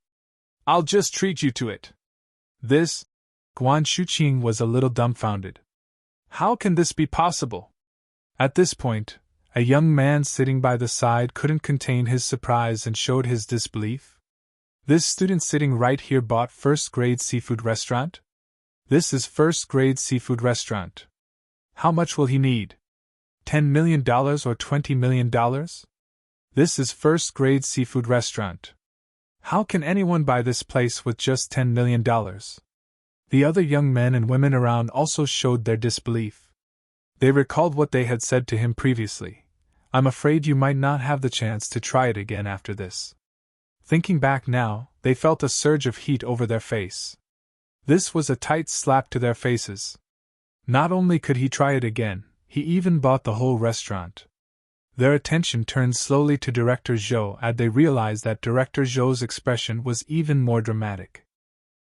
[SPEAKER 1] I'll just treat you to it. This? Guan Shuqing was a little dumbfounded. How can this be possible? At this point, a young man sitting by the side couldn't contain his surprise and showed his disbelief. This student sitting right here bought first-grade seafood restaurant? This is first-grade seafood restaurant. How much will he need? $10 million or $20 million? This is first-grade seafood restaurant. How can anyone buy this place with just $10 million? The other young men and women around also showed their disbelief. They recalled what they had said to him previously. I'm afraid you might not have the chance to try it again after this. Thinking back now, they felt a surge of heat over their face. This was a tight slap to their faces. Not only could he try it again, he even bought the whole restaurant. Their attention turned slowly to Director Zhou as they realized that Director Zhou's expression was even more dramatic.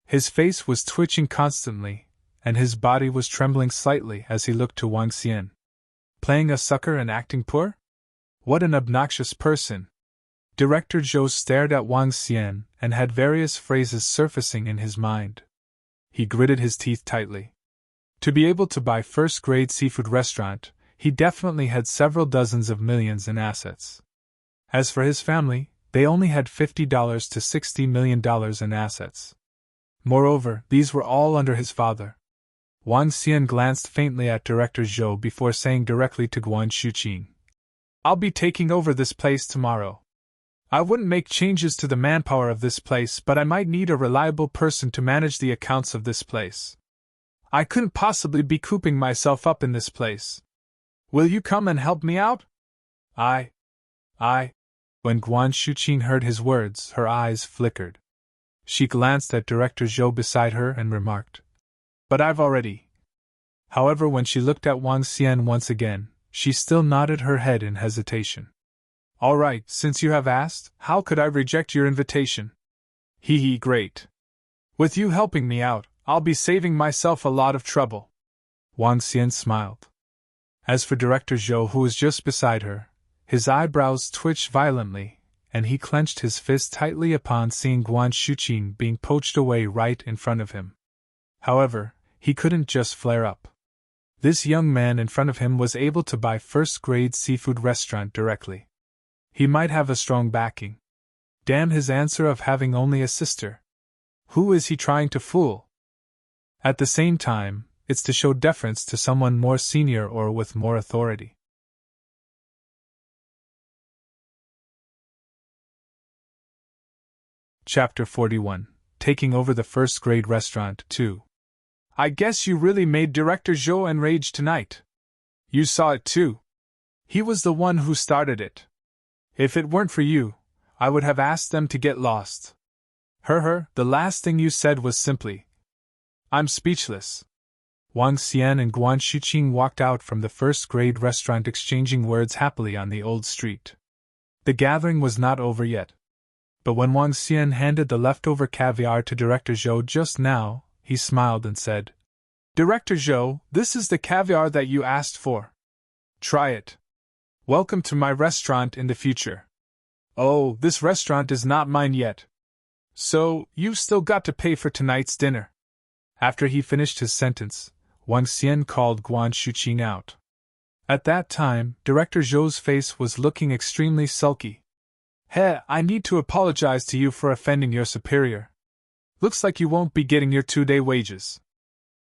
[SPEAKER 1] His face was twitching constantly, and his body was trembling slightly as he looked to Wang Xian. Playing a sucker and acting poor? What an obnoxious person! Director Zhou stared at Wang Xian and had various phrases surfacing in his mind. He gritted his teeth tightly. To be able to buy first-grade seafood restaurant, he definitely had several dozens of millions in assets. As for his family, they only had $50 to $60 million in assets. Moreover, these were all under his father. Wang Xian glanced faintly at Director Zhou before saying directly to Guan Shuqing, "I'll be taking over this place tomorrow. I wouldn't make changes to the manpower of this place, but I might need a reliable person to manage the accounts of this place. I couldn't possibly be cooping myself up in this place. Will you come and help me out?" I. When Guan Shuqing heard his words, her eyes flickered. She glanced at Director Zhou beside her and remarked, "But I've already." However, when she looked at Wang Xian once again, she still nodded her head in hesitation. "All right, since you have asked, how could I reject your invitation?" Great. With you helping me out, I'll be saving myself a lot of trouble." Wang Xian smiled. As for Director Zhou, who was just beside her, his eyebrows twitched violently, and he clenched his fist tightly upon seeing Guan Shuqing being poached away right in front of him. However, he couldn't just flare up. This young man in front of him was able to buy first-grade seafood restaurant directly. He might have a strong backing. Damn his answer of having only a sister. Who is he trying to fool? At the same time, it's to show deference to someone more senior or with more authority. Chapter 41. Taking over the first-grade restaurant, 2. "I guess you really made Director Zhou enraged tonight. You saw it too. He was the one who started it. If it weren't for you, I would have asked them to get lost. The last thing you said was simply, I'm speechless." Wang Xian and Guan Shuqing walked out from the first-grade restaurant exchanging words happily on the old street. The gathering was not over yet. But when Wang Xian handed the leftover caviar to Director Zhou just now, he smiled and said, "Director Zhou, this is the caviar that you asked for. Try it. Welcome to my restaurant in the future. Oh, this restaurant is not mine yet. So, you've still got to pay for tonight's dinner." After he finished his sentence, Wang Xian called Guan Shuqing out. At that time, Director Zhou's face was looking extremely sulky. I need to apologize to you for offending your superior. Looks like you won't be getting your 2-day wages.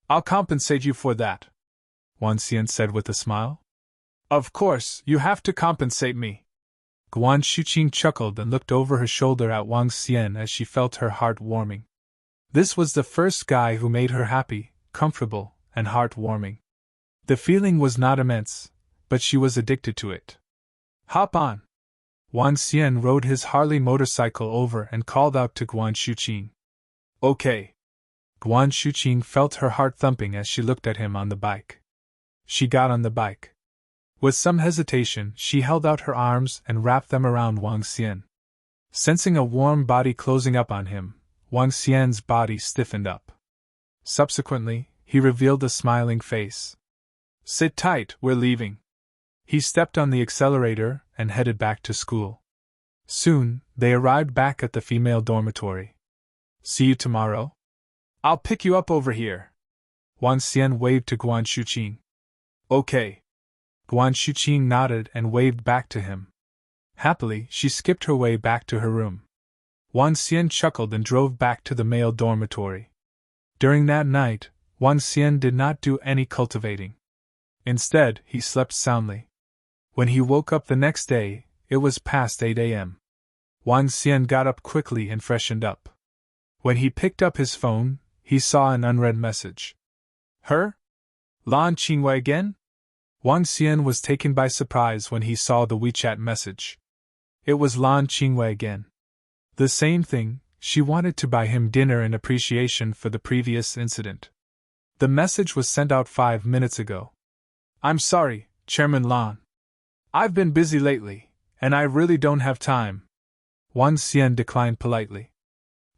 [SPEAKER 1] I'll compensate you for that," Wang Xian said with a smile. "Of course, you have to compensate me." Guan Shuqing chuckled and looked over her shoulder at Wang Xian as she felt her heart warming. This was the first guy who made her happy, comfortable, and heartwarming. The feeling was not immense, but she was addicted to it. "Hop on." Wang Xian rode his Harley motorcycle over and called out to Guan Shuqing. "Okay." Guan Shuqing felt her heart thumping as she looked at him on the bike. She got on the bike. With some hesitation, she held out her arms and wrapped them around Wang Xian. Sensing a warm body closing up on him, Wang Xian's body stiffened up. Subsequently, he revealed a smiling face. "Sit tight, we're leaving." He stepped on the accelerator and headed back to school. Soon, they arrived back at the female dormitory. "See you tomorrow? I'll pick you up over here." Wang Xian waved to Guan Shuqing. "Okay." Guan Shuqing nodded and waved back to him. Happily, she skipped her way back to her room. Wang Xian chuckled and drove back to the male dormitory. During that night, Wang Xian did not do any cultivating. Instead, he slept soundly. When he woke up the next day, it was past 8 a.m. Wang Xian got up quickly and freshened up. When he picked up his phone, he saw an unread message. Lan Qingwei again? Wang Xian was taken by surprise when he saw the WeChat message. It was Lan Qingwei again. The same thing, she wanted to buy him dinner in appreciation for the previous incident. The message was sent out 5 minutes ago. "I'm sorry, Chairman Lan. I've been busy lately, and I really don't have time. Wang Xian declined politely.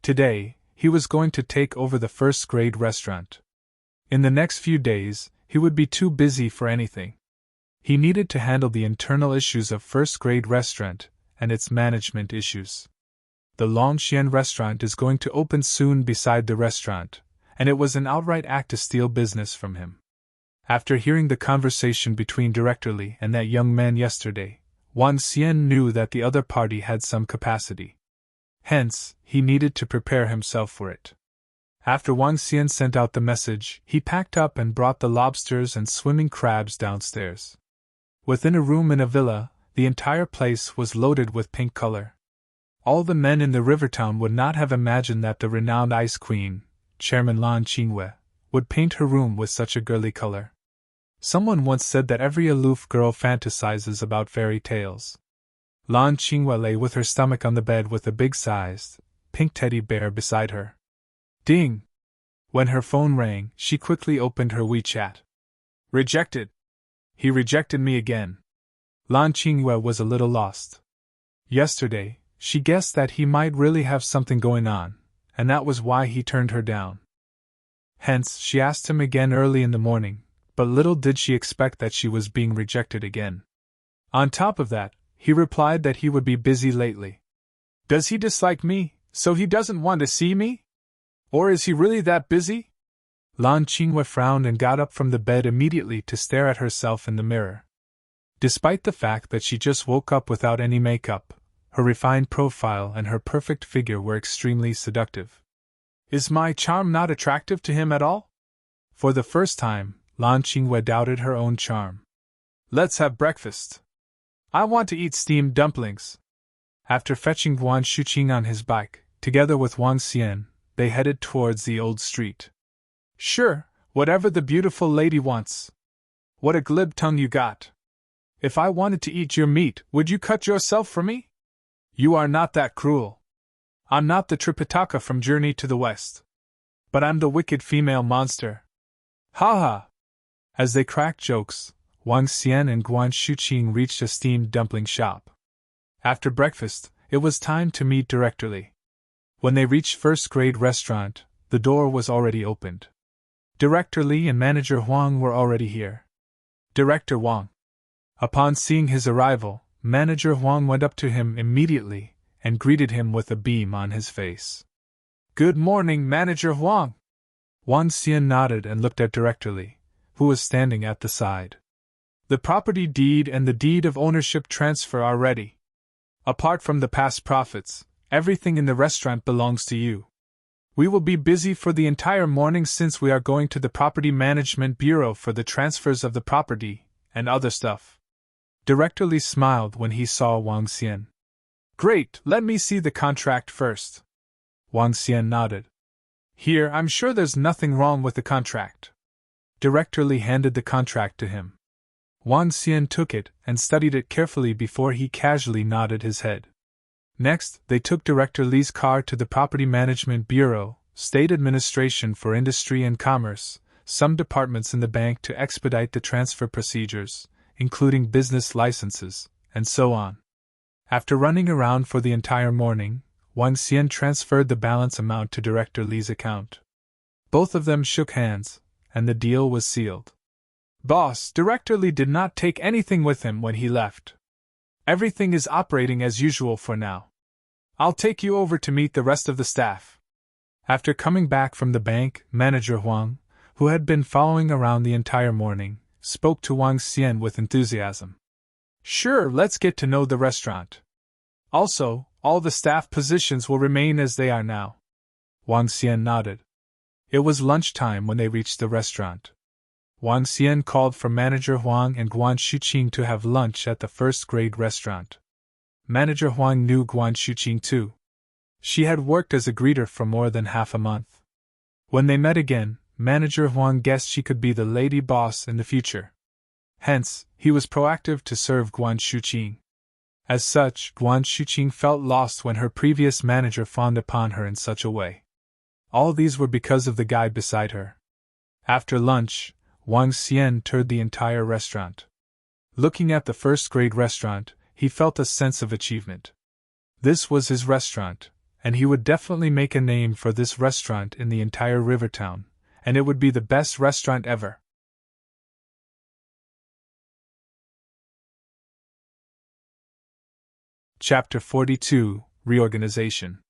[SPEAKER 1] Today, he was going to take over the first-grade restaurant. In the next few days, he would be too busy for anything. He needed to handle the internal issues of first-grade restaurant and its management issues. The Longxian restaurant is going to open soon beside the restaurant, and it was an outright act to steal business from him. After hearing the conversation between Director Li and that young man yesterday, Wang Xian knew that the other party had some capacity. Hence, he needed to prepare himself for it. After Wang Xian sent out the message, he packed up and brought the lobsters and swimming crabs downstairs. Within a room in a villa, the entire place was loaded with pink color. All the men in the river town would not have imagined that the renowned ice queen, Chairman Lan Qingwei, would paint her room with such a girly color. Someone once said that every aloof girl fantasizes about fairy tales. Lan Qingwei lay with her stomach on the bed with a big-sized, pink teddy bear beside her. Ding! When her phone rang, she quickly opened her WeChat. Rejected! He rejected me again. Lan Qingwei was a little lost. Yesterday, she guessed that he might really have something going on, and that was why he turned her down. Hence, she asked him again early in the morning, but little did she expect that she was being rejected again. On top of that, he replied that he would be busy lately. Does he dislike me, so he doesn't want to see me? Or is he really that busy? Lan Qingwei frowned and got up from the bed immediately to stare at herself in the mirror. Despite the fact that she just woke up without any makeup, her refined profile and her perfect figure were extremely seductive. Is my charm not attractive to him at all? For the first time, Lan Qingwei doubted her own charm. Let's have breakfast. I want to eat steamed dumplings. After fetching Guan Shuqing on his bike, together with Wang Xian, they headed towards the old street. Sure, whatever the beautiful lady wants. What a glib tongue you got. If I wanted to eat your meat, would you cut yourself for me? You are not that cruel. I'm not the Tripitaka from Journey to the West. But I'm the wicked female monster. Ha ha! As they cracked jokes, Wang Xian and Guan Shuqing reached a steamed dumpling shop. After breakfast, it was time to meet Director Li. When they reached first-grade restaurant, the door was already opened. Director Li and Manager Huang were already here. Director Wang. Upon seeing his arrival, Manager Huang went up to him immediately and greeted him with a beam on his face. Good morning, Manager Huang. Wang Xian nodded and looked at Director Li, who was standing at the side. The property deed and the deed of ownership transfer are ready. Apart from the past profits, everything in the restaurant belongs to you. We will be busy for the entire morning since we are going to the Property Management Bureau for the transfers of the property and other stuff. Director Li smiled when he saw Wang Xian. Great, let me see the contract first. Wang Xian nodded. Here, I'm sure there's nothing wrong with the contract. Director Li handed the contract to him. Wang Xian took it and studied it carefully before he casually nodded his head. Next, they took Director Li's car to the Property Management Bureau, State Administration for Industry and Commerce, some departments in the bank to expedite the transfer procedures, including business licenses, and so on. After running around for the entire morning, Wang Xian transferred the balance amount to Director Li's account. Both of them shook hands, and the deal was sealed. Boss, Director Li did not take anything with him when he left. Everything is operating as usual for now. I'll take you over to meet the rest of the staff. After coming back from the bank, Manager Huang, who had been following around the entire morning, spoke to Wang Xian with enthusiasm. Sure, let's get to know the restaurant. Also, all the staff positions will remain as they are now. Wang Xian nodded. It was lunchtime when they reached the restaurant. Wang Xian called for Manager Huang and Guan Shuqing to have lunch at the first-grade restaurant. Manager Huang knew Guan Shuqing too. She had worked as a greeter for more than half a month. When they met again, Manager Huang guessed she could be the lady boss in the future. Hence, he was proactive to serve Guan Shuqing. As such, Guan Shuqing felt lost when her previous manager fawned upon her in such a way. All these were because of the guy beside her. After lunch, Wang Xian toured the entire restaurant. Looking at the first-grade restaurant, he felt a sense of achievement. This was his restaurant, and he would definitely make a name for this restaurant in the entire Rivertown, and it would be the best restaurant ever. Chapter 42, Reorganization.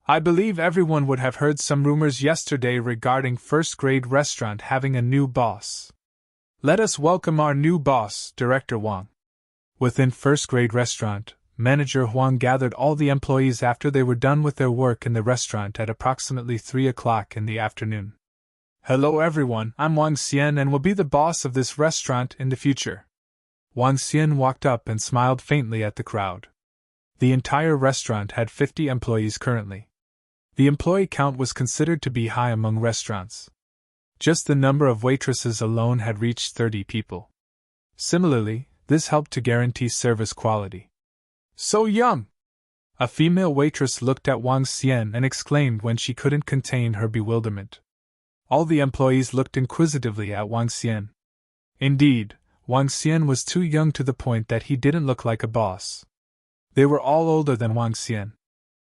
[SPEAKER 1] I believe everyone would have heard some rumors yesterday regarding first-grade restaurant having a new boss. Let us welcome our new boss, Director Wang. Within first-grade restaurant, Manager Huang gathered all the employees after they were done with their work in the restaurant at approximately 3 o'clock in the afternoon. Hello everyone, I'm Wang Xian and will be the boss of this restaurant in the future. Wang Xian walked up and smiled faintly at the crowd. The entire restaurant had 50 employees currently. The employee count was considered to be high among restaurants. Just the number of waitresses alone had reached 30 people. Similarly, this helped to guarantee service quality. So young! A female waitress looked at Wang Xian and exclaimed when she couldn't contain her bewilderment. All the employees looked inquisitively at Wang Xian. Indeed, Wang Xian was too young to the point that he didn't look like a boss. They were all older than Wang Xian.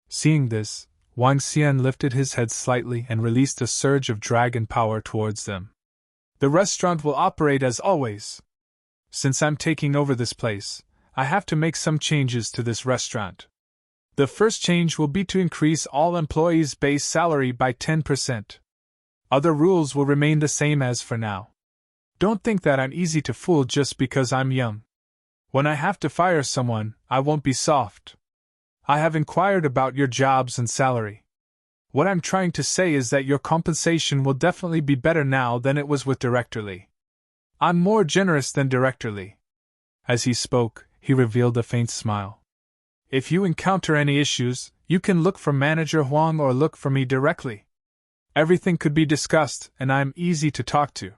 [SPEAKER 1] Seeing this, Wang Xian lifted his head slightly and released a surge of dragon power towards them. The restaurant will operate as always. Since I'm taking over this place, I have to make some changes to this restaurant. The first change will be to increase all employees' base salary by 10%. Other rules will remain the same as for now. Don't think that I'm easy to fool just because I'm young. When I have to fire someone, I won't be soft. I have inquired about your jobs and salary. What I'm trying to say is that your compensation will definitely be better now than it was with Director Li. I'm more generous than Director Li. As he spoke, he revealed a faint smile. If you encounter any issues, you can look for Manager Huang or look for me directly. Everything could be discussed, and I'm easy to talk to.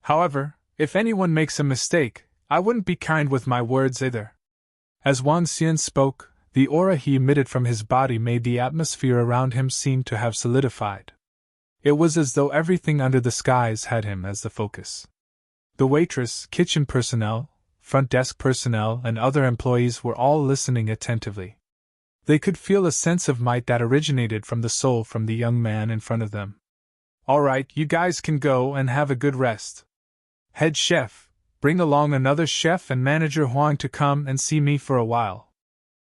[SPEAKER 1] However, if anyone makes a mistake, I wouldn't be kind with my words either. As Wang Xian spoke, the aura he emitted from his body made the atmosphere around him seem to have solidified. It was as though everything under the skies had him as the focus. The waitress, kitchen personnel, front desk personnel, and other employees were all listening attentively. They could feel a sense of might that originated from the soul from the young man in front of them. All right, you guys can go and have a good rest. Head chef, bring along another chef and Manager Huang to come and see me for a while.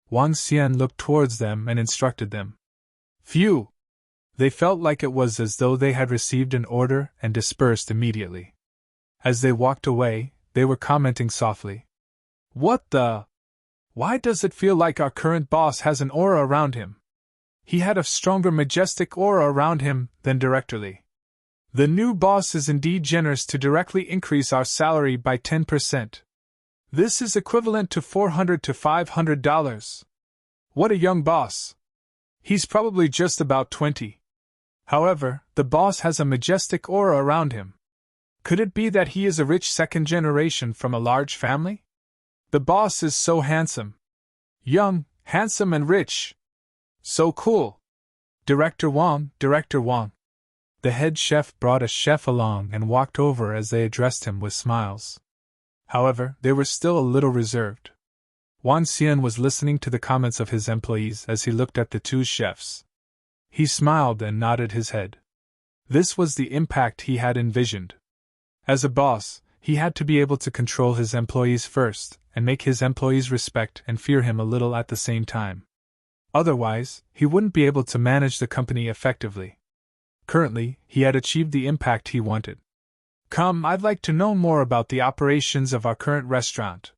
[SPEAKER 1] Wang Xian looked towards them and instructed them. Phew! They felt like it was as though they had received an order and dispersed immediately. As they walked away, they were commenting softly. What the? Why does it feel like our current boss has an aura around him? He had a stronger majestic aura around him than Director Li. The new boss is indeed generous to directly increase our salary by 10%. This is equivalent to $400 to $500. What a young boss! He's probably just about 20. However, the boss has a majestic aura around him. Could it be that he is a rich second generation from a large family? The boss is so handsome. Young, handsome and rich. So cool. Director Wang, Director Wang. The head chef brought a chef along and walked over as they addressed him with smiles. However, they were still a little reserved. Wang Xian was listening to the comments of his employees as he looked at the two chefs. He smiled and nodded his head. This was the impact he had envisioned. As a boss, he had to be able to control his employees first, and make his employees respect and fear him a little at the same time. Otherwise, he wouldn't be able to manage the company effectively. Currently, he had achieved the impact he wanted. Come, I'd like to know more about the operations of our current restaurant.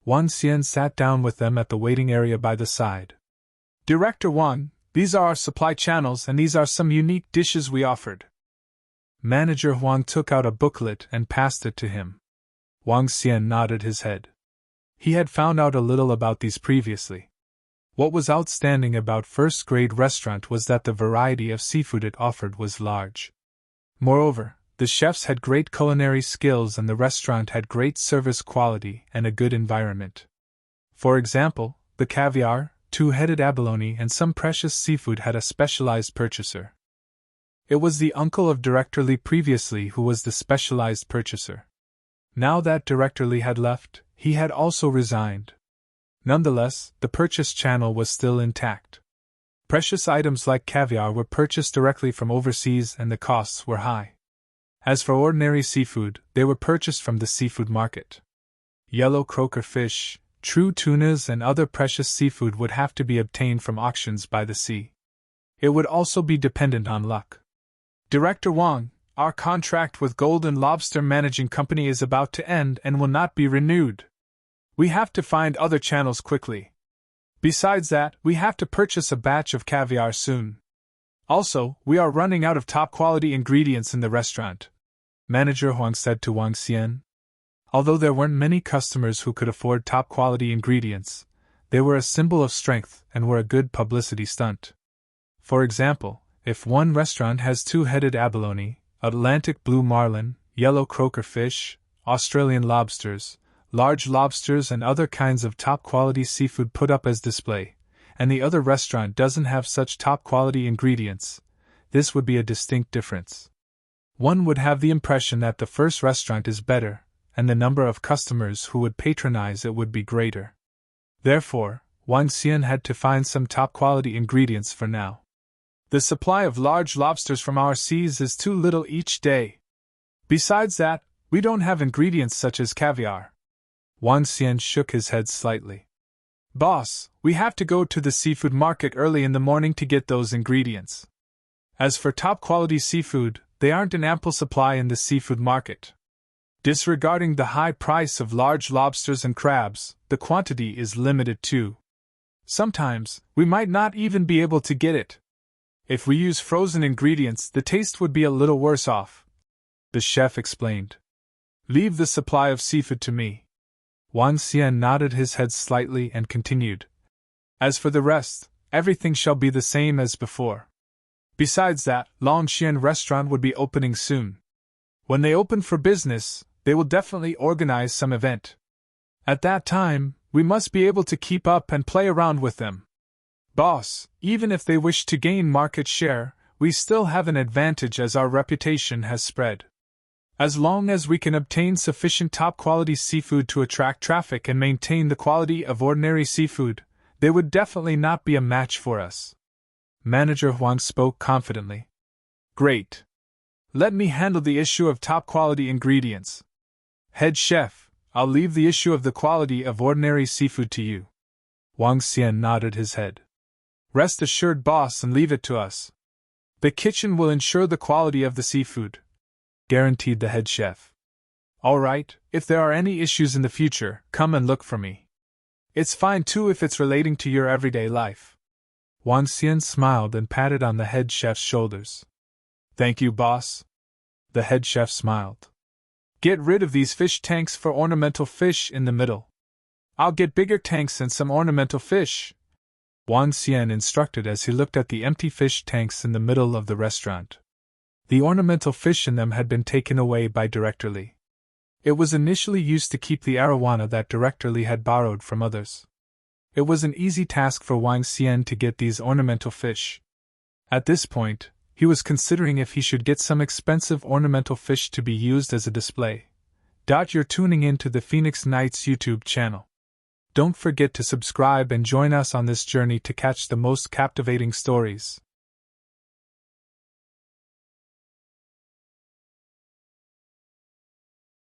[SPEAKER 1] Wang Xian sat down with them at the waiting area by the side. Director Wang, these are our supply channels and these are some unique dishes we offered. Manager Huang took out a booklet and passed it to him. Wang Xian nodded his head. He had found out a little about these previously. What was outstanding about first-grade restaurant was that the variety of seafood it offered was large. Moreover, the chefs had great culinary skills and the restaurant had great service quality and a good environment. For example, the caviar, two-headed abalone and some precious seafood had a specialized purchaser. It was the uncle of Director Li previously who was the specialized purchaser. Now that Director Li had left, he had also resigned. Nonetheless, the purchase channel was still intact. Precious items like caviar were purchased directly from overseas and the costs were high. As for ordinary seafood, they were purchased from the seafood market. Yellow croaker fish, true tunas, and other precious seafood would have to be obtained from auctions by the sea. It would also be dependent on luck. Director Wang, our contract with Golden Lobster Managing Company is about to end and will not be renewed. We have to find other channels quickly. Besides that, we have to purchase a batch of caviar soon. Also, we are running out of top-quality ingredients in the restaurant, Manager Huang said to Wang Xian. Although there weren't many customers who could afford top-quality ingredients, they were a symbol of strength and were a good publicity stunt. For example, if one restaurant has two-headed abalone, Atlantic blue marlin, yellow croaker fish, Australian lobsters, large lobsters and other kinds of top-quality seafood put up as display, and the other restaurant doesn't have such top-quality ingredients, this would be a distinct difference. One would have the impression that the first restaurant is better, and the number of customers who would patronize it would be greater. Therefore, Wang Xian had to find some top-quality ingredients for now. The supply of large lobsters from our seas is too little each day. Besides that, we don't have ingredients such as caviar. Wang Xian shook his head slightly. Boss, we have to go to the seafood market early in the morning to get those ingredients. As for top-quality seafood, they aren't in ample supply in the seafood market. Disregarding the high price of large lobsters and crabs, the quantity is limited too. Sometimes, we might not even be able to get it. If we use frozen ingredients, the taste would be a little worse off, the chef explained. Leave the supply of seafood to me. Wang Xian nodded his head slightly and continued. As for the rest, everything shall be the same as before. Besides that, Longxian restaurant would be opening soon. When they open for business, they will definitely organize some event. At that time, we must be able to keep up and play around with them. Boss, even if they wish to gain market share, we still have an advantage as our reputation has spread. As long as we can obtain sufficient top-quality seafood to attract traffic and maintain the quality of ordinary seafood, they would definitely not be a match for us. Manager Huang spoke confidently. Great. Let me handle the issue of top-quality ingredients. Head chef, I'll leave the issue of the quality of ordinary seafood to you. Wang Xian nodded his head. Rest assured, boss, and leave it to us. The kitchen will ensure the quality of the seafood, guaranteed the head chef. All right, if there are any issues in the future, come and look for me. It's fine too if it's relating to your everyday life. Wang Xian smiled and patted on the head chef's shoulders. Thank you, boss. The head chef smiled. Get rid of these fish tanks for ornamental fish in the middle. I'll get bigger tanks and some ornamental fish, Wang Xian instructed as he looked at the empty fish tanks in the middle of the restaurant. The ornamental fish in them had been taken away by Director Li. It was initially used to keep the arowana that Director Li had borrowed from others. It was an easy task for Wang Xian to get these ornamental fish. At this point, he was considering if he should get some expensive ornamental fish to be used as a display. You're tuning in to the Phoenix Nights YouTube channel. Don't forget to subscribe and join us on this journey to catch the most captivating stories.